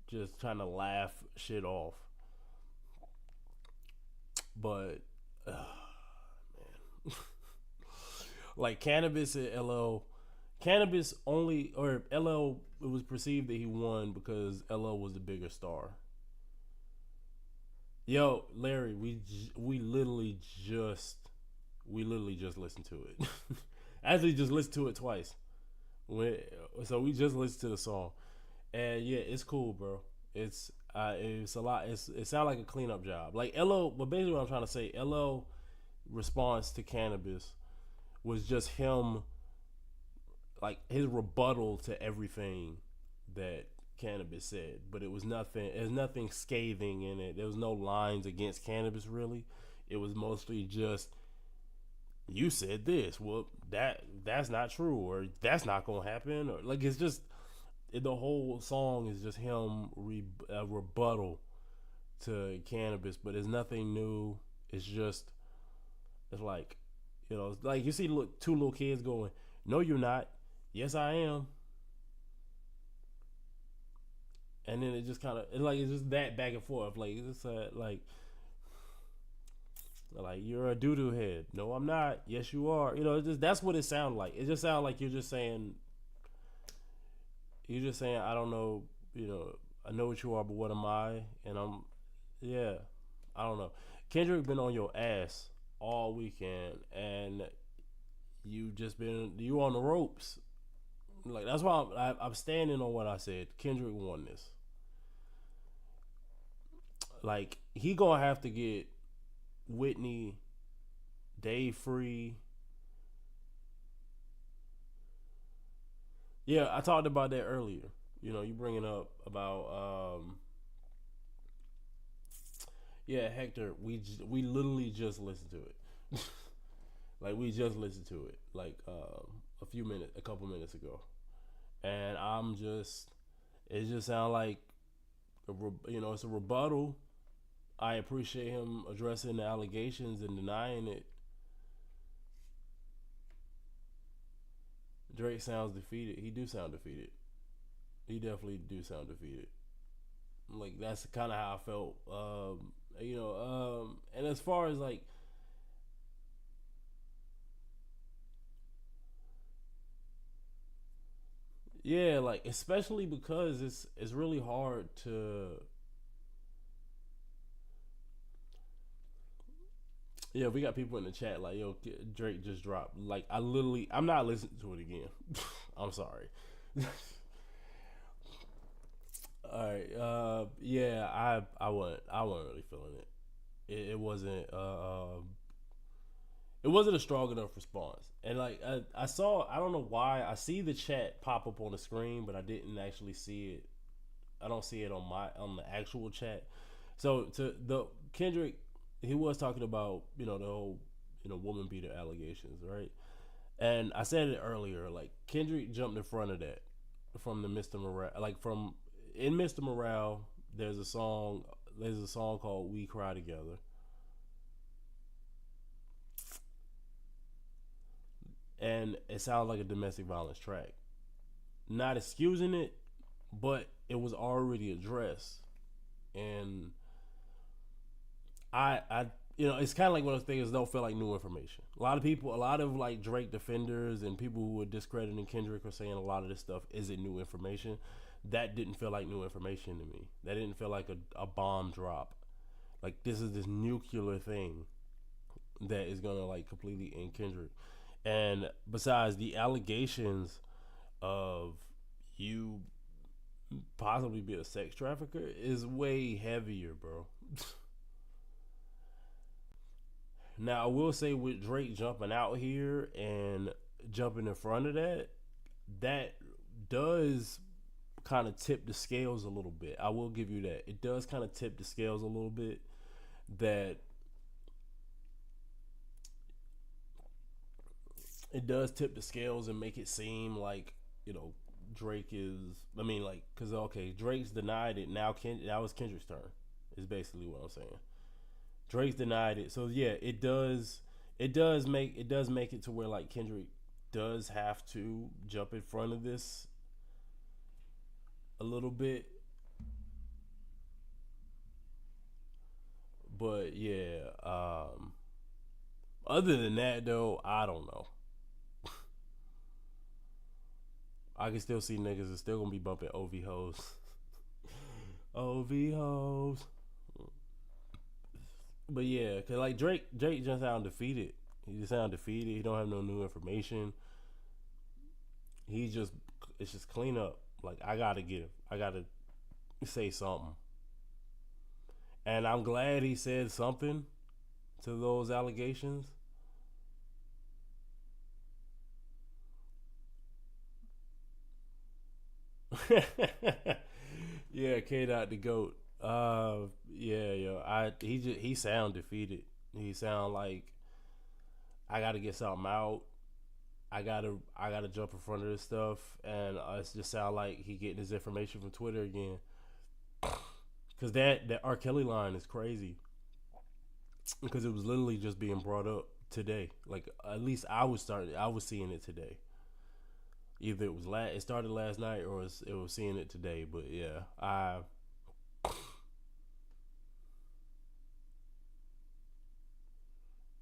just trying to laugh shit off. But man, like Cannabis and LL, Cannabis only, or LL, it was perceived that he won because LL was the bigger star. Yo, Larry, we literally just listened to it. Actually, just listened to it twice. When, so we just listened to the song, and yeah, it's cool, bro. It's a lot. It sounds like a cleanup job. Like LO, but basically what I'm trying to say, LO response to cannabis was just him, like his rebuttal to everything that cannabis said, but it was nothing. There's nothing scathing in it. There was no lines against cannabis really. It was mostly just you said this. Well, that's not true, or that's not gonna happen, or like it's just the whole song is just him rebuttal to cannabis, but it's nothing new. It's just it's like it's like you see two little kids going, "No, you're not." "Yes, I am." And then it just kind of it's just that back and forth. Like it's like you're a doo doo head. "No, I'm not." "Yes, you are." It's just that's what it sounds like. It just sounds like you're just saying I don't know. I know what you are, but what am I? And yeah, I don't know. Kendrick been on your ass all weekend, and you on the ropes. Like that's why I'm standing on what I said. Kendrick won this. Like he gonna have to get Whitney, Dave Free. Yeah, I talked about that earlier. You bringing up about yeah, Hector. We literally just listened to it. Like we just listened to it like a couple minutes ago, and it just sounds like it's a rebuttal. I appreciate him addressing the allegations and denying it. Drake sounds defeated. He do sound defeated. He definitely do sound defeated. Like that's kind of how I felt. And as far as like, yeah, like especially because it's really hard to. Yeah, we got people in the chat like, yo, Drake just dropped. Like, I'm not listening to it again. I'm sorry. All right. Yeah, I wasn't really feeling it. It wasn't. It wasn't a strong enough response. And like I saw, I don't know why I see the chat pop up on the screen, but I didn't actually see it. I don't see it on the actual chat. So to the Kendrick, he was talking about the whole woman beater allegations, right? And I said it earlier, like Kendrick jumped in front of that from the Mr. Morale, like from in Mr. Morale. There's a song. There's a song called "We Cry Together," and it sounds like a domestic violence track. Not excusing it, but it was already addressed, and I it's kind of like one of those things that don't feel like new information. A lot of like Drake defenders and people who were discrediting Kendrick are saying a lot of this stuff isn't new information. That didn't feel like new information to me. That didn't feel like a bomb drop. Like this is this nuclear thing that is gonna like completely end Kendrick. And besides the allegations of you possibly be a sex trafficker is way heavier, bro. Now I will say with Drake jumping out here and jumping in front of that, that does kind of tip the scales a little bit. I will give you that. It does kind of tip the scales a little bit. That it does tip the scales and make it seem like Drake is. I mean, like, cause okay, Drake's denied it. Now it's Kendrick's turn. Is basically what I'm saying. Drake's denied it. So yeah, it does. It does make it to where like Kendrick does have to jump in front of this a little bit. But yeah, other than that though, I don't know. I can still see niggas is still gonna be bumping OV hoes. OV hoes. But yeah, cause like Drake just sound defeated. He just sound defeated. He don't have no new information. He just, it's just clean up. Like I gotta get him. I gotta say something. And I'm glad he said something to those allegations. Yeah, K Dot the goat. Yeah, yo, he sound defeated. He sound like I gotta get something out. I gotta jump in front of this stuff, and it just sound like he getting his information from Twitter again. Cause that R. Kelly line is crazy. Because it was literally just being brought up today. Like at least I was seeing it today. Either it started last night or it was seeing it today. But yeah, I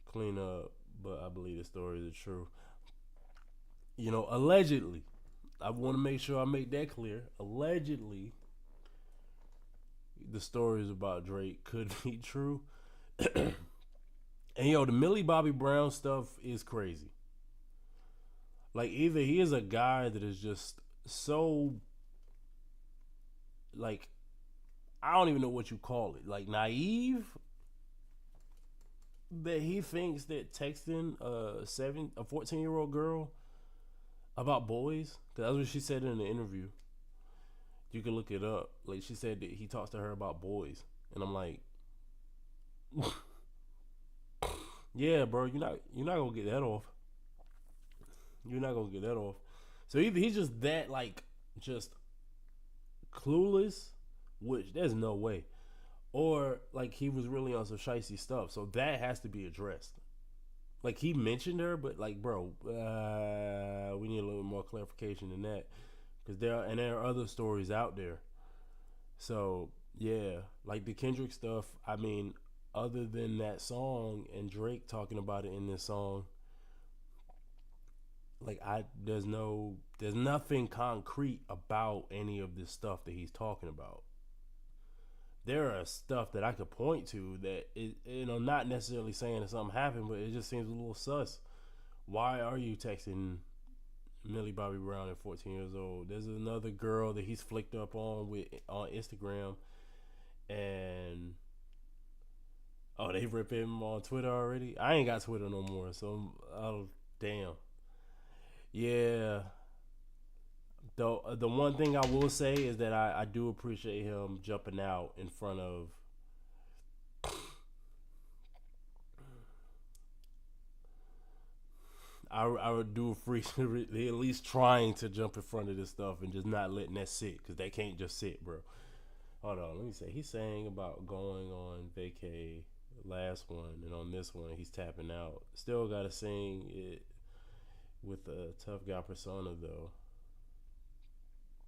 clean up, but I believe the stories are true. Allegedly, I want to make sure I make that clear. Allegedly, the stories about Drake could be true. And the Millie Bobby Brown stuff is crazy. Like either he is a guy that is just so, like, I don't even know what you call it, like naive, that he thinks that texting a 14-year-old girl about boys, because that's what she said in the interview. You can look it up. Like she said that he talks to her about boys, and I'm like, yeah, bro, you're not gonna get that off. You're not gonna get that off. So either he's just that, like, just clueless, which there's no way, or like he was really on some shicey stuff. So that has to be addressed. Like he mentioned her, but like, bro, we need a little more clarification than that, because there are other stories out there. So yeah, like the Kendrick stuff. I mean, other than that song and Drake talking about it in this song, like there's nothing concrete about any of this stuff that he's talking about. There are stuff that I could point to that not necessarily saying that something happened, but it just seems a little sus. Why are you texting Millie Bobby Brown at 14 years old? There's another girl that he's flicked up on Instagram, and they rip him on Twitter already. I ain't got Twitter no more, so damn. Yeah. The one thing I will say is that I do appreciate him jumping out in front of I would do appreciate at least trying to jump in front of this stuff and just not letting that sit, because they can't just sit, bro. Hold on, let me say he's saying about going on vacay last one, and on this one he's tapping out. Still gotta sing it with a tough guy persona though.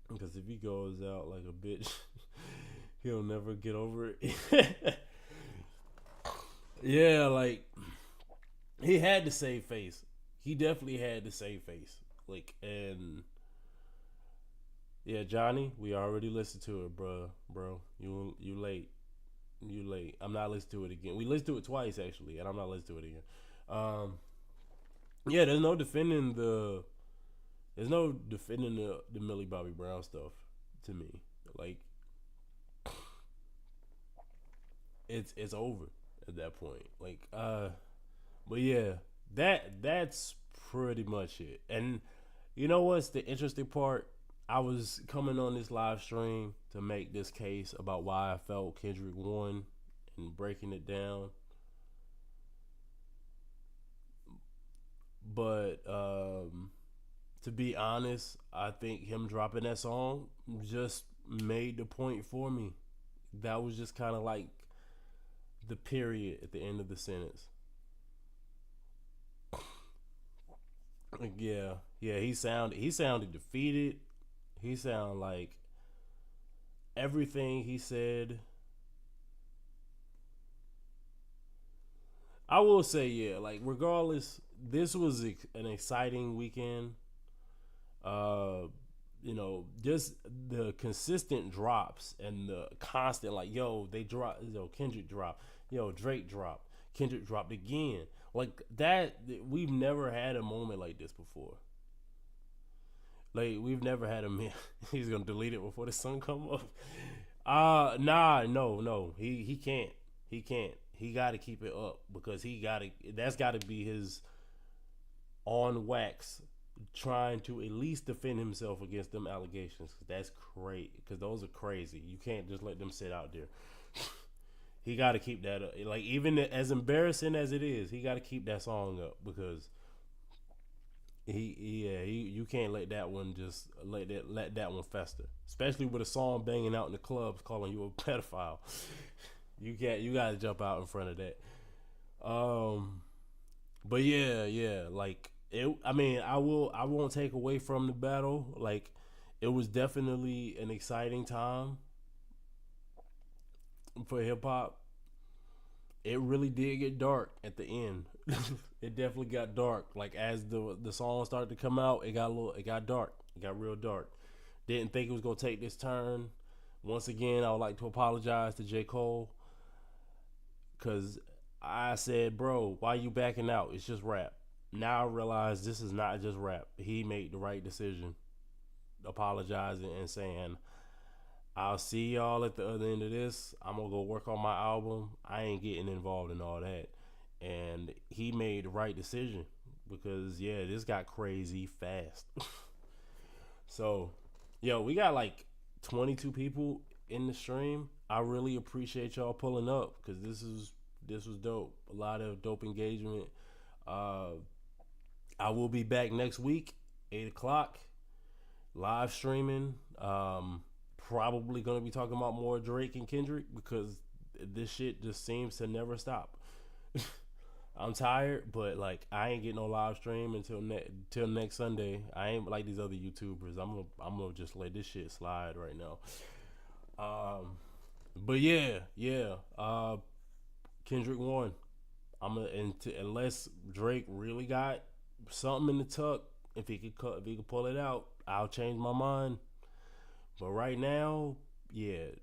Because if he goes out like a bitch, he'll never get over it. Yeah, like he had to save face. He definitely had to save face. Like, and yeah, Johnny, we already listened to it, bro. You late. You late. I'm not listening to it again. We listened to it twice actually, and I'm not listening to it again. Yeah, there's no defending the Millie Bobby Brown stuff to me. Like it's over at that point. Like but yeah, that's pretty much it. And you know what's the interesting part? I was coming on this live stream to make this case about why I felt Kendrick won and breaking it down. But to be honest, I think him dropping that song just made the point for me. That was just kind of like the period at the end of the sentence. Like, yeah, he sounded defeated. He sounded like everything he said. I will say, yeah, like regardless, this was an exciting weekend. Just the consistent drops and the constant, like, Kendrick drop, Yo, Drake dropped. Kendrick dropped again. Like that, we've never had a moment like this before. Like we've never had a man. He's gonna delete it before the sun come up. No. He can't. He can't. He got to keep it up because he got to. That's got to be his on wax, trying to at least defend himself against them allegations. Cause that's crazy. Because those are crazy. You can't just let them sit out there. He got to keep that up. Like even as embarrassing as it is, he got to keep that song up because you can't let that one just let that one fester. Especially with a song banging out in the clubs calling you a pedophile. You got to jump out in front of that. But yeah, like it. I mean, I won't take away from the battle. Like it was definitely an exciting time for hip hop. It really did get dark at the end. It definitely got dark. Like as the song started to come out, it got dark. It got real dark. Didn't think it was gonna take this turn. Once again, I would like to apologize to J. Cole. Cause I said, bro, why you backing out? It's just rap. Now I realize this is not just rap. He made the right decision, apologizing and saying, I'll see y'all at the other end of this. I'm gonna go work on my album. I ain't getting involved in all that. And he made the right decision because this got crazy fast. So, we got like 22 people in the stream. I really appreciate y'all pulling up because this was dope. A lot of dope engagement. I will be back next week, 8:00, live streaming. Probably gonna be talking about more Drake and Kendrick because this shit just seems to never stop. I'm tired, but like I ain't getting no live stream until next Sunday. I ain't like these other YouTubers. I'm gonna just let this shit slide right now. But Kendrick won. Unless Drake really got something in the tuck, if he could pull it out, I'll change my mind. But right now, Drake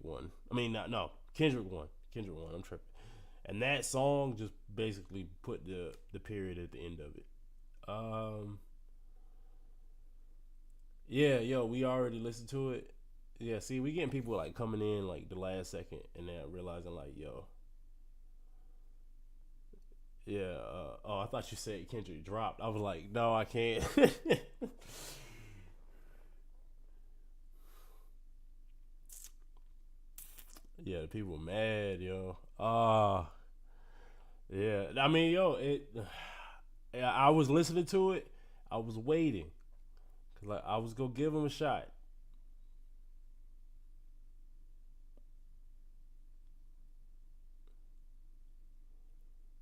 won. I mean, no, Kendrick won. I'm tripping. And that song just basically put the period at the end of it. We already listened to it. Yeah, see, we getting people like coming in like the last second and then realizing like, I thought you said Kendrick dropped. I was like, no, I can't. Yeah, the people mad, yo. Yeah. I mean, I was listening to it. I was waiting. Cause like I was gonna give him a shot.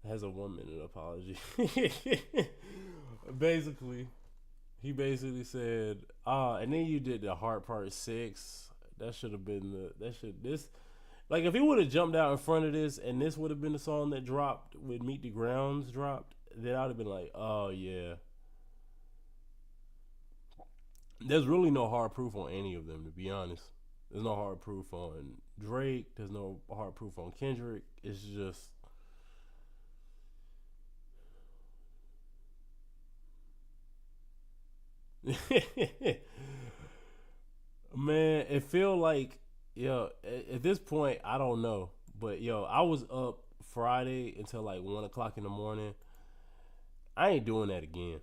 Has a 1 minute apology. He basically said, and then you did the hard part 6. That should have been like if he would have jumped out in front of this and this would have been the song that dropped with Meet the Grounds dropped, then I'd have been like, oh yeah. There's really no hard proof on any of them, to be honest. There's no hard proof on Drake. There's no hard proof on Kendrick. It's just man, it feel like at this point I don't know, but I was up Friday until like 1:00 in the morning. I ain't doing that again.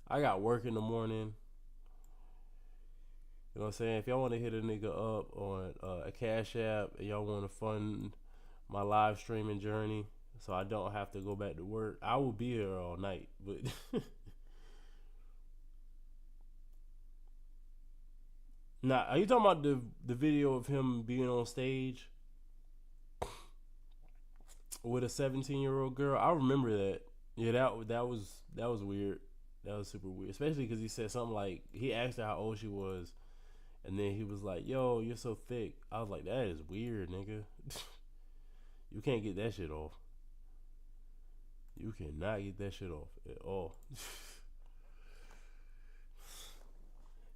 I got work in the morning. You know what I'm saying? If y'all want to hit a nigga up on a Cash App and y'all want to fund my live streaming journey so I don't have to go back to work, I will be here all night. But now, are you talking about the video of him being on stage with a 17-year-old girl? I remember that. Yeah, that was weird. That was super weird, especially because he said something like he asked her how old she was, and then he was like, "Yo, you're so thick." I was like, "That is weird, nigga. You can't get that shit off. You cannot get that shit off at all."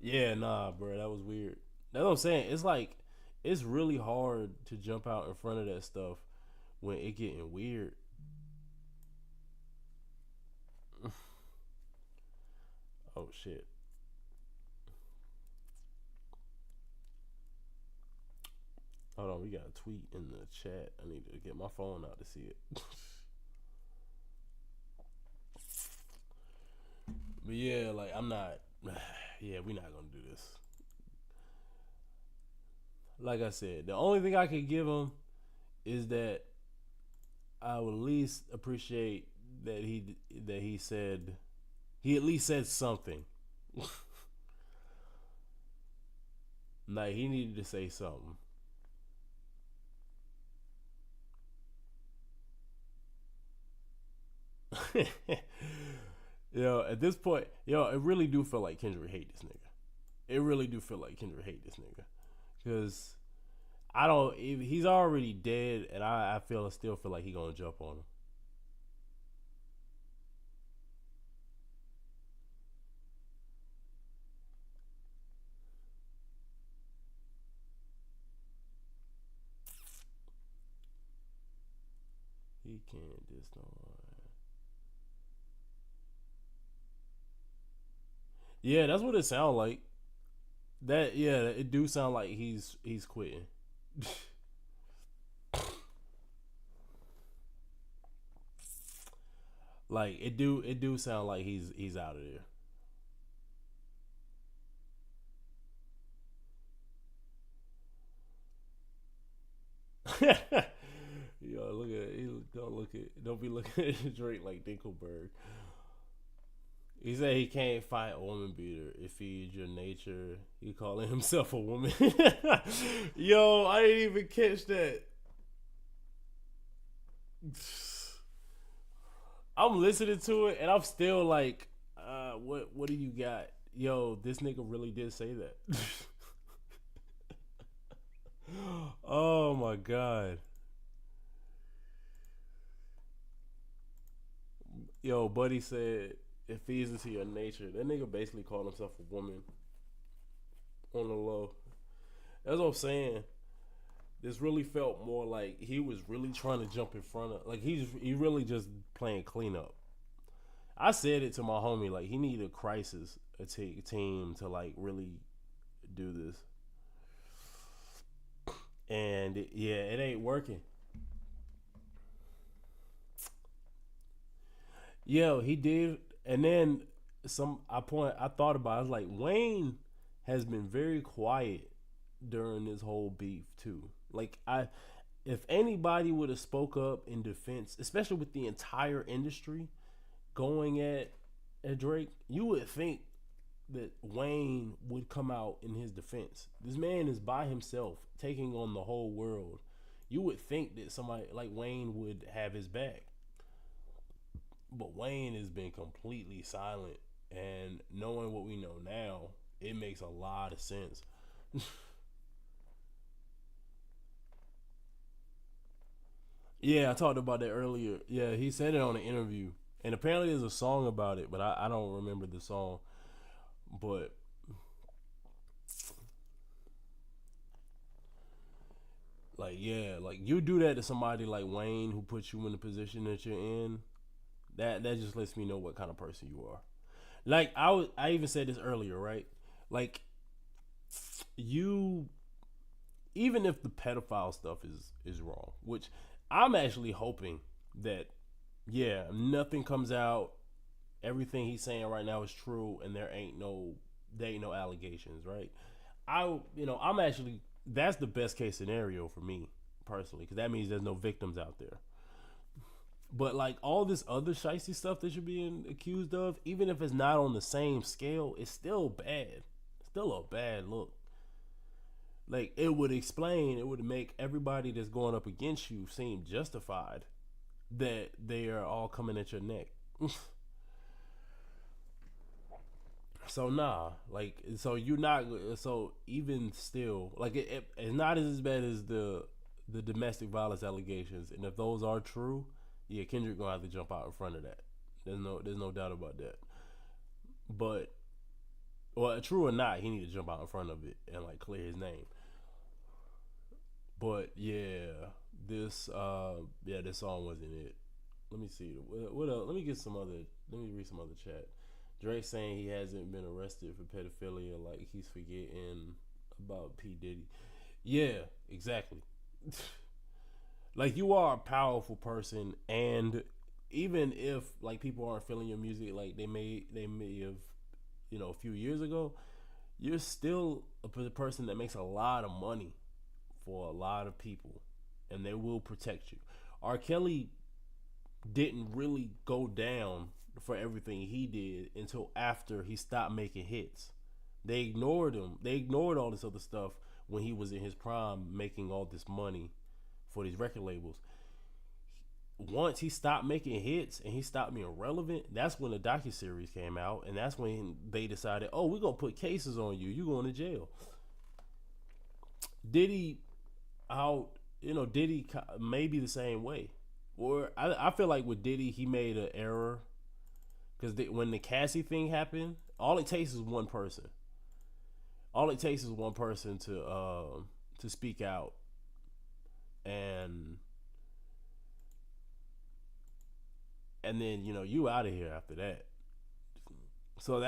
Yeah, nah, bro, that was weird. That's what I'm saying. It's like it's really hard to jump out in front of that stuff when it getting weird. Oh shit. Hold on, we got a tweet in the chat. I need to get my phone out to see it. But yeah, like I'm not. Yeah, we're not gonna do this. Like I said, the only thing I could give him is that I would at least appreciate that he said he at least said something. Like he needed to say something. At this point, it really do feel like Kendrick hate this nigga. It really do feel like Kendrick hate this nigga. Because I don't, he's already dead, and I still feel like he gonna jump on him. He can't diss no one. Yeah, that's what it sounds like. It do sound like he's quitting. Like it do sound like he's out of there. Yo, look at it. Don't be looking at Drake like Dinkelberg. He said he can't fight a woman beater. It feeds your nature. He calling himself a woman. Yo, I didn't even catch that. I'm listening to it and I'm still like, what do you got? Yo, this nigga really did say that. Oh my god. Yo, buddy said it feeds into your nature. That nigga basically called himself a woman on the low. That's what I'm saying. This really felt more like he was really trying to jump in front of, like he really just playing cleanup. I said it to my homie, like he need a crisis team to like really do this. And it ain't working. Yeah, he did. And then I thought about it, I was like, Wayne has been very quiet during this whole beef too. Like if anybody would have spoke up in defense, especially with the entire industry going at Drake, you would think that Wayne would come out in his defense. This man is by himself taking on the whole world. You would think that somebody like Wayne would have his back. But Wayne has been completely silent, and knowing what we know now, it makes a lot of sense. Yeah, I talked about that earlier. Yeah, he said it on an interview, and apparently there's a song about it, but I don't remember the song. But like, yeah, like you do that to somebody like Wayne who puts you in the position that you're in. That just lets me know what kind of person you are. Like I even said this earlier, right? Like you, even if the pedophile stuff is wrong, which I'm actually hoping that nothing comes out, everything he's saying right now is true, and there ain't no allegations, right? I'm actually, that's the best case scenario for me personally, because that means there's no victims out there. But like all this other shicey stuff that you're being accused of, even if it's not on the same scale, it's still bad. Still a bad look. Like it would make everybody that's going up against you seem justified that they are all coming at your neck. So nah, like so even still, like it's not as bad as the domestic violence allegations, and if those are true, yeah, Kendrick gonna have to jump out in front of that. There's no doubt about that. But, well, true or not, he need to jump out in front of it and like clear his name. But yeah, this song wasn't it. Let me see. What else? Let me get some other. Let me read some other chat. Drake saying he hasn't been arrested for pedophilia, like he's forgetting about P Diddy. Yeah, exactly. Like you are a powerful person, and even if like people aren't feeling your music, like they may have, a few years ago, you're still a person that makes a lot of money for a lot of people, and they will protect you. R. Kelly didn't really go down for everything he did until after he stopped making hits. They ignored him. They ignored all this other stuff when he was in his prime, making all this money for these record labels. Once he stopped making hits and he stopped being relevant, that's when the docuseries came out, and that's when they decided, oh, we're gonna put cases on you. You going to jail. Diddy out, Diddy may be the same way. Or I feel like with Diddy, he made an error because when the Cassie thing happened, all it takes is one person. All it takes is one person to speak out, and then you out of here after that. So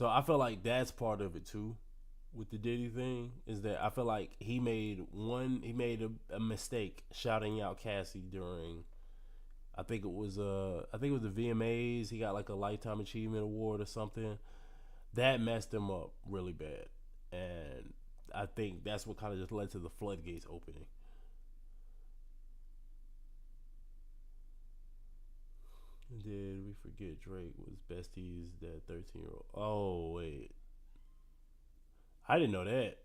I feel like that's part of it too. With the Diddy thing is that I feel like he made a mistake shouting out Cassie during, I think it was the VMAs. He got like a Lifetime Achievement Award or something. That messed him up really bad, and I think that's what kind of just led to the floodgates opening. Did we forget Drake was besties that 13-year-old? Oh wait, I didn't know that.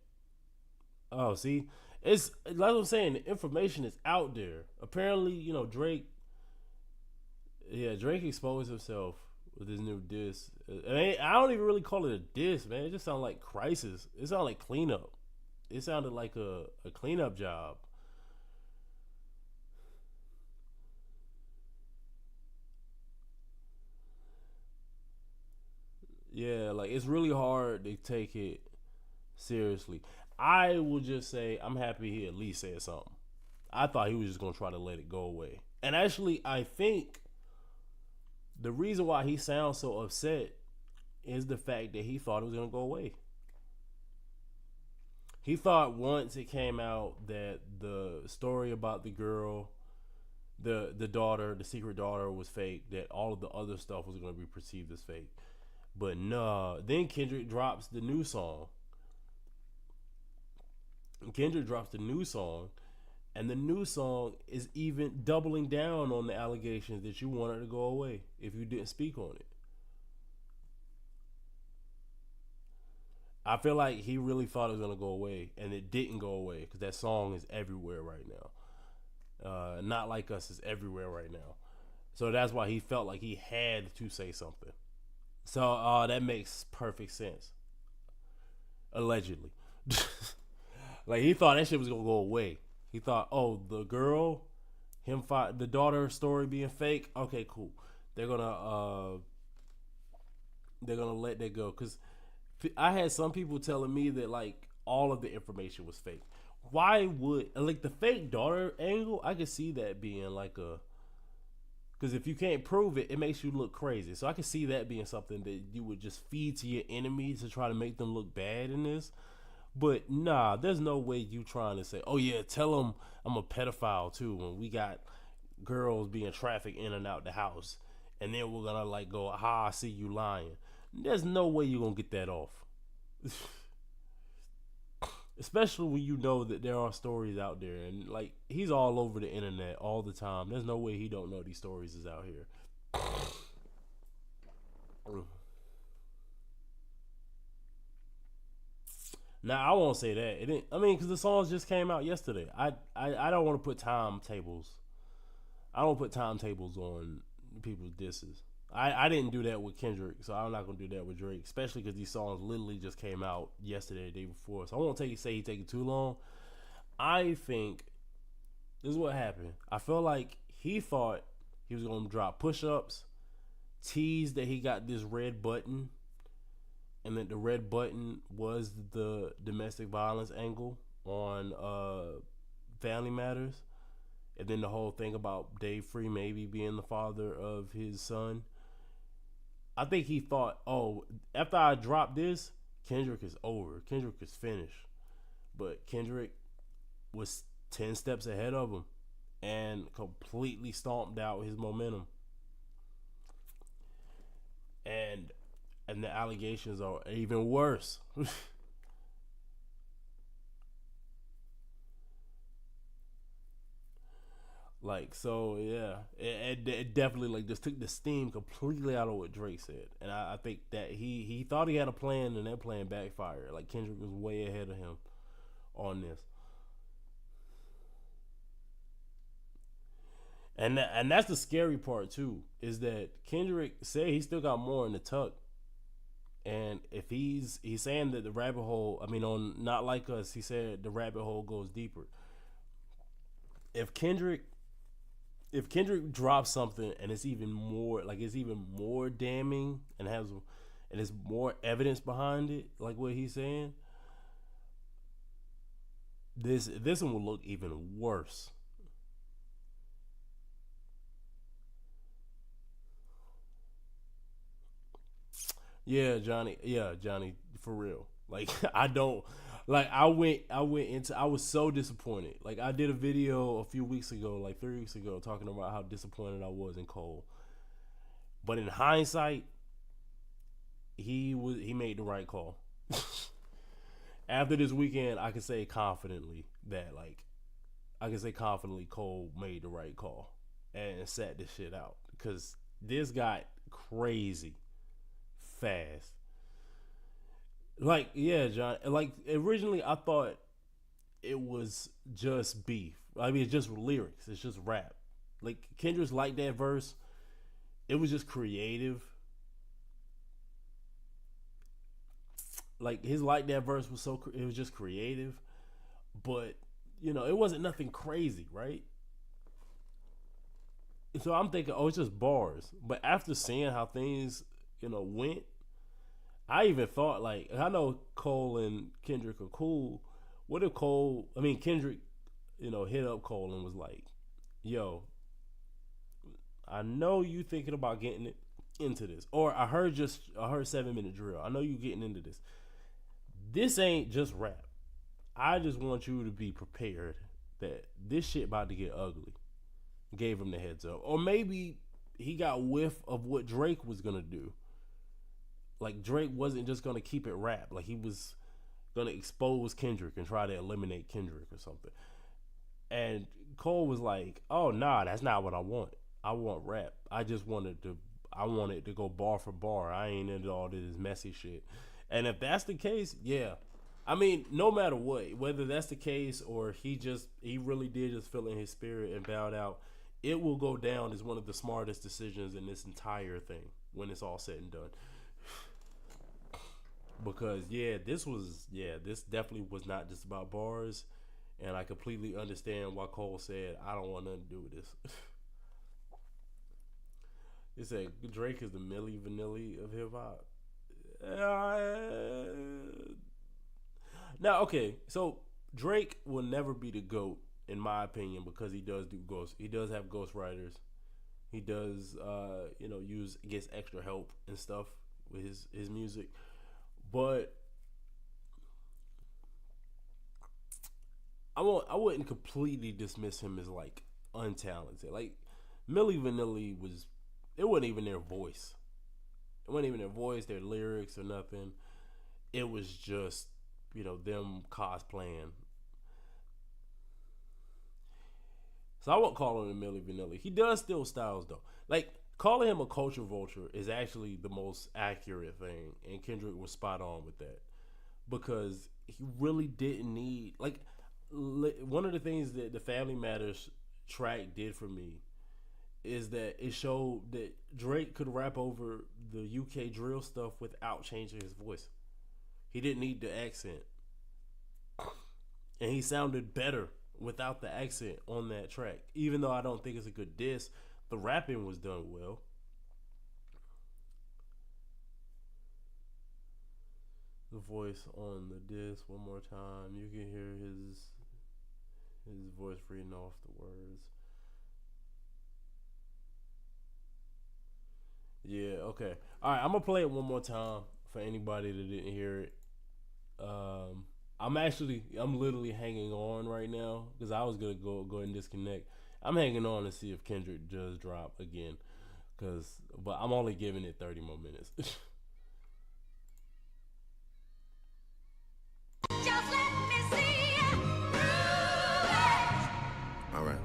Oh, see, it's like I'm saying, the information is out there. Apparently, Drake. Yeah, Drake exposed himself with his new diss. I don't even really call it a diss, man. It just sounded like crisis. It sounded like cleanup. It sounded like a cleanup job. Yeah, like it's really hard to take it seriously. I will just say I'm happy he at least said something. I thought he was just gonna try to let it go away. And actually, I think the reason why he sounds so upset is the fact that he thought it was gonna go away. He thought once it came out that the story about the girl, the daughter, the secret daughter was fake, that all of the other stuff was gonna be perceived as fake. But nah, then Kendrick drops the new song. Kendrick drops the new song, and the new song is even doubling down on the allegations that you wanted to go away if you didn't speak on it. I feel like he really thought it was gonna go away, and it didn't go away because that song is everywhere right now. Not Like Us is everywhere right now, so that's why he felt like he had to say something. So that makes perfect sense. Allegedly, like he thought that shit was gonna go away. He thought, oh, the girl, the daughter story being fake. Okay, cool. They're gonna let that go because I had some people telling me that like all of the information was fake. Why would like the fake daughter angle? I could see that being like a, because if you can't prove it, it makes you look crazy. So I could see that being something that you would just feed to your enemies to try to make them look bad in this. But nah, there's no way you trying to say, oh yeah, tell them I'm a pedophile too when we got girls being trafficked in and out the house. And then we're gonna like go, I see you lying. There's no way you're gonna get that off. Especially when you know that there are stories out there, and like he's all over the internet all the time. There's no way he don't know these stories is out here. Now I won't say that. It didn't, I mean, because the songs just came out yesterday. I don't want to put timetables. I don't put timetables on people's disses. I didn't do that with Kendrick, so I'm not gonna do that with Drake, especially because these songs literally just came out yesterday, the day before. So I won't say he taking too long. I think this is what happened. I feel like he thought he was gonna drop push-ups, tease that he got this red button, and that the red button was the domestic violence angle on Family Matters, and then the whole thing about Dave Free maybe being the father of his son. I think he thought, oh, after I drop this, Kendrick is over. Kendrick is finished. But Kendrick was 10 steps ahead of him and completely stomped out his momentum. And the allegations are even worse. Like, so yeah, it definitely like just took the steam completely out of what Drake said, and I think that he thought he had a plan and that plan backfired. Like Kendrick was way ahead of him on this, and that's the scary part too, is that Kendrick said he still got more in the tuck, and if he's saying that the rabbit hole, I mean on Not Like Us, he said the rabbit hole goes deeper. If Kendrick drops something and it's even more damning and there's more evidence behind it, like what he's saying, this one will look even worse. Yeah, Johnny. Yeah, Johnny. For real. Like I don't. Like I went into. I was so disappointed. Like I did a video a few weeks ago, like 3 weeks ago, talking about how disappointed I was in Cole. But in hindsight, he made the right call. After this weekend, I can say confidently Cole made the right call and sat this shit out, because this got crazy fast. Like, yeah, John. Like originally, I thought it was just beef. I mean, it's just lyrics. It's just rap. Like Kendrick's like that verse. It was just creative. Like his like that verse was it was just creative, but it wasn't nothing crazy, right? So I'm thinking, oh, it's just bars. But after seeing how things went, I even thought, like, I know Cole and Kendrick are cool. What if Kendrick, hit up Cole and was like, yo, I know you thinking about getting into this. Or I heard 7-minute drill. I know you getting into this. This ain't just rap. I just want you to be prepared that this shit about to get ugly. Gave him the heads up. Or maybe he got whiff of what Drake was going to do. Like Drake wasn't just gonna keep it rap. Like he was gonna expose Kendrick and try to eliminate Kendrick or something. And Cole was like, "Oh nah, that's not what I want. I want rap. I wanted to go bar for bar. I ain't into all this messy shit." And if that's the case, yeah. I mean, no matter what, whether that's the case or he really did just feel in his spirit and bowed out, it will go down as one of the smartest decisions in this entire thing when it's all said and done. Because this definitely was not just about bars, and I completely understand why Cole said I don't want nothing to do with this. He said Drake is the Milli Vanilli of hip hop. Now, okay, so Drake will never be the GOAT in my opinion, because he does do ghosts. He does have ghostwriters. He does gets extra help and stuff with his music. But I wouldn't completely dismiss him as like untalented. Like Milli Vanilli it wasn't even their voice. It wasn't even their voice, their lyrics or nothing. It was just, them cosplaying. So I won't call him a Milli Vanilli. He does steal styles though. Like calling him a culture vulture is actually the most accurate thing, and Kendrick was spot on with that, because he really didn't need, like, one of the things that the Family Matters track did for me is that it showed that Drake could rap over the UK drill stuff without changing his voice. He didn't need the accent, and he sounded better without the accent on that track. Even though I don't think it's a good diss, the rapping was done well. the voice on the disc one more time. You can hear his voice reading off the words. Yeah, okay. Alright, I'm gonna play it one more time for anybody that didn't hear it. I'm literally hanging on right now because I was gonna go ahead and disconnect. I'm hanging on to see if Kendrick does drop again, but I'm only giving it 30 more minutes. Just let me see you prove it. All right.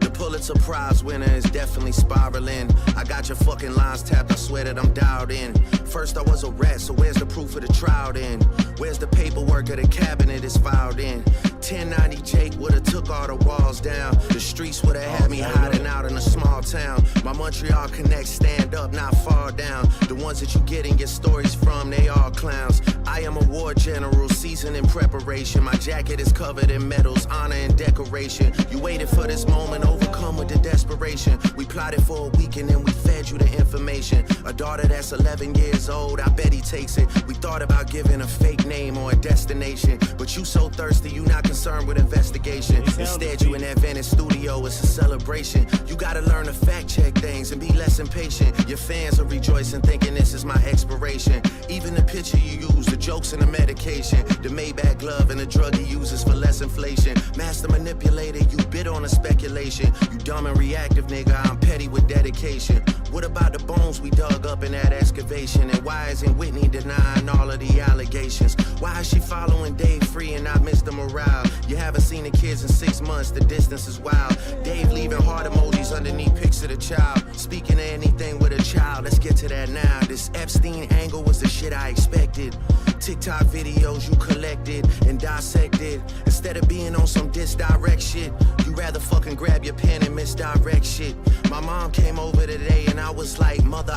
The Pulitzer Prize winner is definitely spiraling. I got your fucking lines tapped, I swear that I'm dialed in. First I was a rat, so where's the proof of the trial then? Where's the paperwork of the cabinet is filed in? 1090 Jake would've took all the walls down. The streets would've had me hiding out in a small town. My Montreal connects stand up, not fall down. The ones that you getting your stories from, they all clowns. I am a war general, seasoned in preparation. My jacket is covered in medals, honor and decoration. You waited for this moment, overcome with the desperation. We plotted for a week and then we fed you the information. A daughter that's 11 years old, I bet he takes it. We thought about giving a fake name or a destination, but you so thirsty, you not concerned with investigation. Instead, you in that Venice studio, it's a celebration. You gotta learn to fact check things and be less impatient. Your fans are rejoicing, thinking this is my expiration. Even the picture you use, the jokes and the medication, the Maybach glove and the drug he uses for less inflation. Master manipulator, you bid on a speculation. You dumb and reactive, nigga, I'm petty with dedication. What about the bones we dug up in that excavation? And why isn't Whitney denying all of the allegations? Why is she following Dave Free and not Mr. Morale? You haven't seen the kids in 6 months, the distance is wild. Dave leaving heart emojis underneath pics of the child. Speaking of anything with a child, let's get to that now. This Epstein angle was the shit I expected. TikTok videos you collected and dissected. Instead of being on some disdirect shit, you rather fucking grab your pen and misdirect shit. My mom came over today and I was like, mother,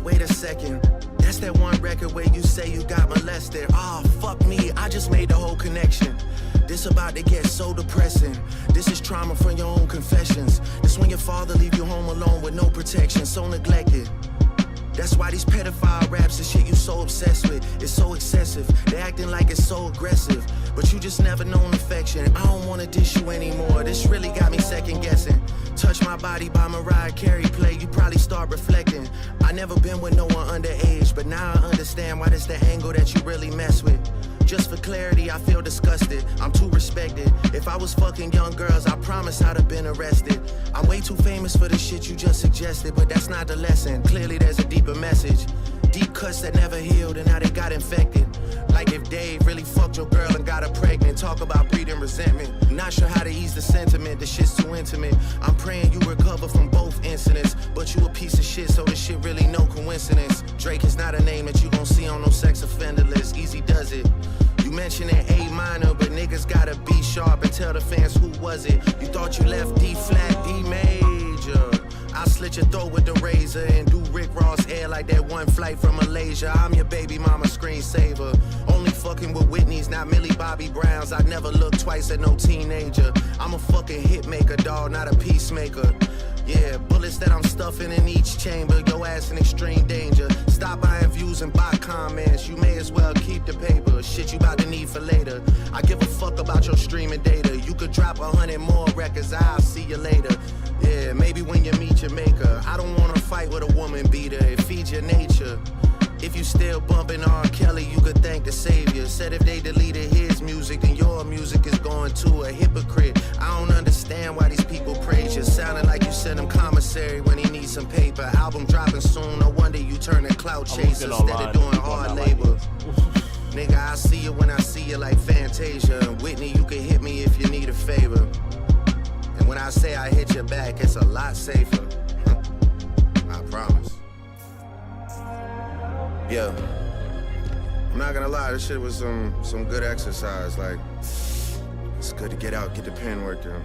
wait a second. That's that one record where you say you got molested. Oh, fuck me, I just made the whole connection. This about to get so depressing. This is trauma from your own confessions. This when your father leave you home alone with no protection, so neglected. That's why these pedophile raps and shit you so obsessed with, it's so excessive. They acting like it's so aggressive, but you just never known affection. I don't wanna dish you anymore, this really got me second guessing. Touch My Body by Mariah Carey play, you probably start reflecting. I never been with no one underage, but now I understand why this the angle that you really mess with. Just for clarity, I feel disgusted. I'm too respected. If I was fucking young girls, I promise I'd have been arrested. I'm way too famous for the shit you just suggested, but that's not the lesson. Clearly there's a deeper message. Deep cuts that never healed and now they got infected. Like if Dave really fucked your girl and got her pregnant. Talk about breeding resentment. Not sure how to ease the sentiment, the shit's too intimate. I'm praying you recover from both incidents, but you a piece of shit, so this shit really no coincidence. Drake is not a name that you gon' see on no sex offender list. Easy does it. You mentioned an A minor, but niggas gotta be sharp and tell the fans who was it. You thought you left D flat, D major. I slit your throat with the razor and do Rick Ross air like that one flight from Malaysia. I'm your baby mama screensaver. Only fucking with Whitney's, not Millie Bobby Browns. I never look twice at no teenager. I'm a fucking hit maker, dawg, not a peacemaker. Yeah, bullets that I'm stuffing in each chamber. Your ass in extreme danger. Stop buying views and bot comments. You may as well keep the paper. Shit you about to need for later. I give a fuck about your streaming data. You could drop 100 more records. I'll see you later. Yeah, maybe when you meet your maker. I don't wanna fight with a woman beater. It feeds your nature. If you still bumping R. Kelly, you could thank the savior. Said if they deleted his music, then your music is going to a hypocrite. I don't understand why these people praise you. Sounding like you sent him commissary when he needs some paper. Album dropping soon, no wonder you turn a clout chaser instead of doing hard labor. Nigga, I see you when I see you like Fantasia. Whitney, you can hit me if you need a favor. And when I say I hit your back, it's a lot safer. I promise. Yeah, I'm not gonna lie, this shit was some good exercise. Like, it's good to get out, get the pen work done.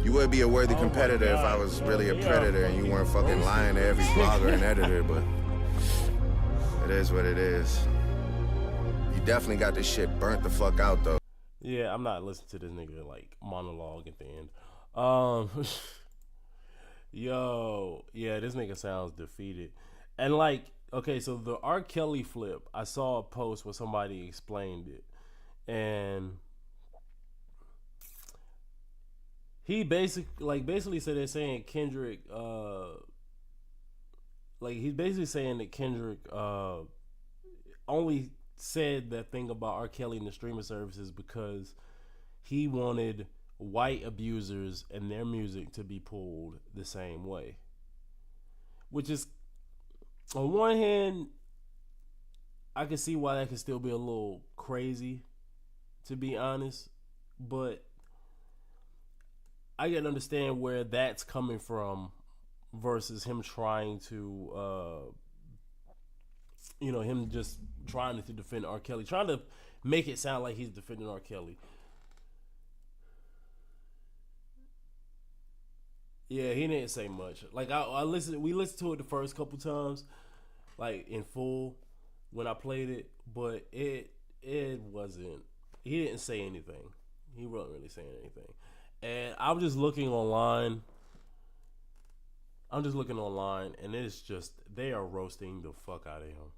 You would be a worthy competitor if I was really a predator and you weren't fucking lying to every blogger and editor, but it is what it is. You definitely got this shit burnt the fuck out, though. Yeah, I'm not listening to this nigga, like, monologue at the end. Yo, yeah, this nigga sounds defeated. And like, okay, so the R. Kelly flip, I saw a post where somebody explained it. And he basically said they're saying Kendrick like he's basically saying that Kendrick only said that thing about R. Kelly and the streaming services because he wanted white abusers and their music to be pulled the same way. Which is, on one hand, I can see why that could still be a little crazy, to be honest. But I can understand where that's coming from versus him trying to, him just trying to defend R. Kelly, trying to make it sound like he's defending R. Kelly. Yeah, he didn't say much. Like we listened to it the first couple times, like in full when I played it, but it wasn't. He didn't say anything. He wasn't really saying anything, and I'm just looking online. And it's just they are roasting the fuck out of him.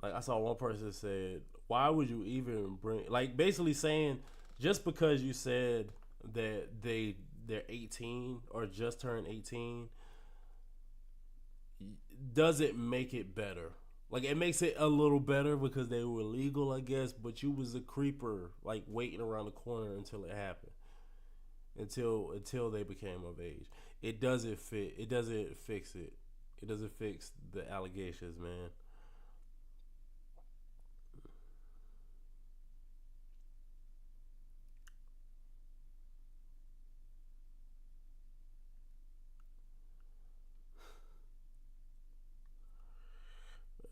Like I saw one person said, "Why would you even bring?" Like basically saying, just because you said that they're 18 or just turned 18, doesn't make it better. Like it makes it a little better because they were legal, I guess. But you was a creeper, like waiting around the corner until it happened, until they became of age. It doesn't fit. It doesn't fix it. It doesn't fix the allegations, man.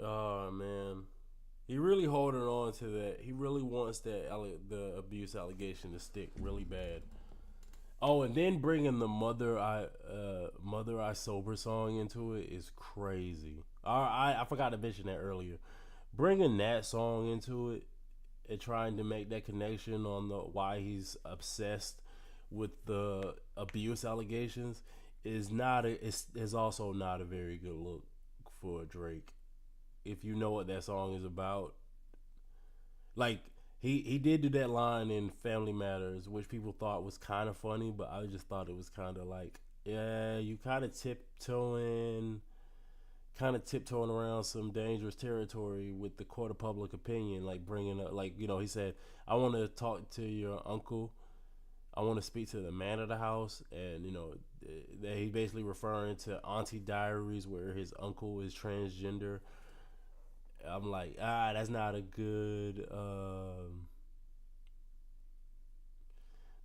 Oh man, he really holding on to that. He really wants the abuse allegation to stick really bad. Oh, and then bringing the Mother I Sober song into it is crazy. I forgot to mention that earlier. Bringing that song into it and trying to make that connection on the why he's obsessed with the abuse allegations is also not a very good look for Drake. If you know what that song is about, like he did do that line in Family Matters, which people thought was kind of funny, but I just thought it was kind of like, yeah, you kind of tiptoeing around some dangerous territory with the court of public opinion, like bringing up, like he said, I want to talk to your uncle. I want to speak to the man of the house, and that he basically referring to Auntie Diaries, where his uncle is transgender. I'm like, that's not a good.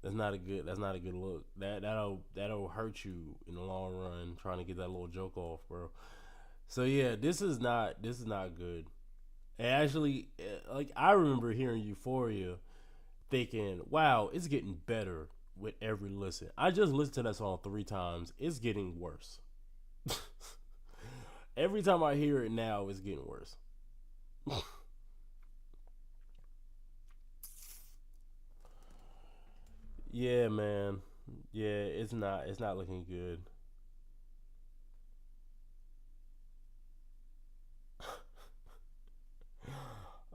That's not a good look. That'll hurt you in the long run. Trying to get that little joke off, bro. So yeah, this is not good. And actually, like I remember hearing Euphoria, thinking, wow, it's getting better with every listen. I just listened to that song 3 times. It's getting worse. Every time I hear it now, it's getting worse. Yeah, man. Yeah, it's not looking good.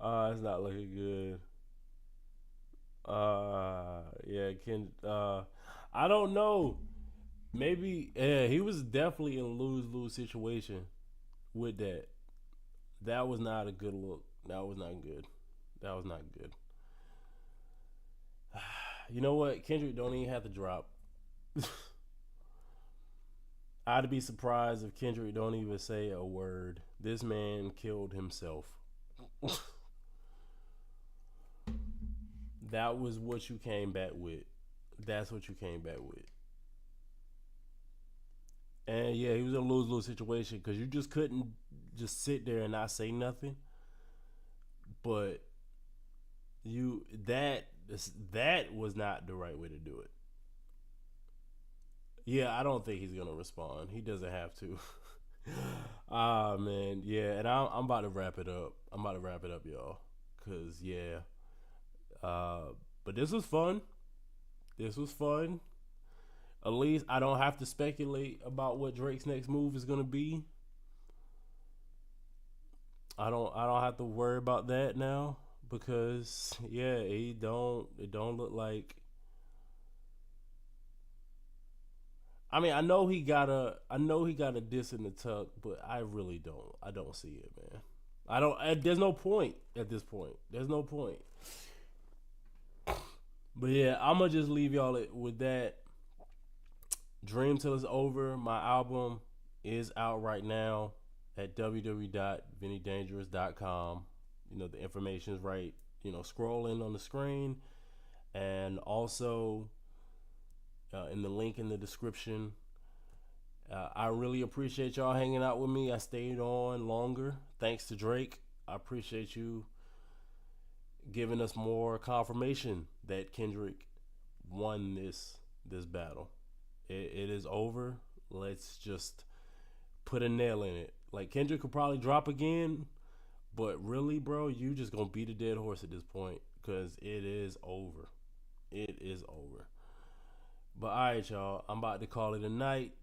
It's not looking good. Yeah, I don't know. Maybe yeah, he was definitely in a lose-lose situation with that. That was not a good look. That was not good. That was not good. You know what? Kendrick don't even have to drop. I'd be surprised if Kendrick don't even say a word. This man killed himself. That was what you came back with. That's what you came back with. And yeah, he was in a lose-lose situation because you just couldn't just sit there and not say nothing. But you that was not the right way to do it. Yeah, I don't think he's gonna respond. He doesn't have to. Ah man, yeah, and I'm about to wrap it up. I'm about to wrap it up, y'all. Cause yeah, uh, but this was fun. This was fun. at least I don't have to speculate about what Drake's next move is gonna be. I don't have to worry about that now because it don't look like. I mean, I know he got a diss in the tuck, but I really don't. I don't see it, man. I don't. There's no point at this point. There's no point. But yeah, I'm gonna just leave y'all with that. Dream Till It's Over. My album is out right now at www.vinnydangerous.com. The information is right, scrolling on the screen. And also in the link in the description. I really appreciate y'all hanging out with me. I stayed on longer. Thanks to Drake. I appreciate you giving us more confirmation that Kendrick won this battle. It is over. Let's just put a nail in it. Like, Kendrick could probably drop again, but really, bro, you just gonna beat a dead horse at this point because it is over. It is over. But all right, y'all. I'm about to call it a night.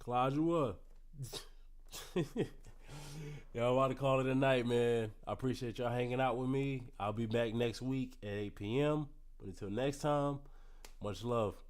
Clajua. Y'all about to call it a night, man. I appreciate y'all hanging out with me. I'll be back next week at 8 p.m. But until next time, much love.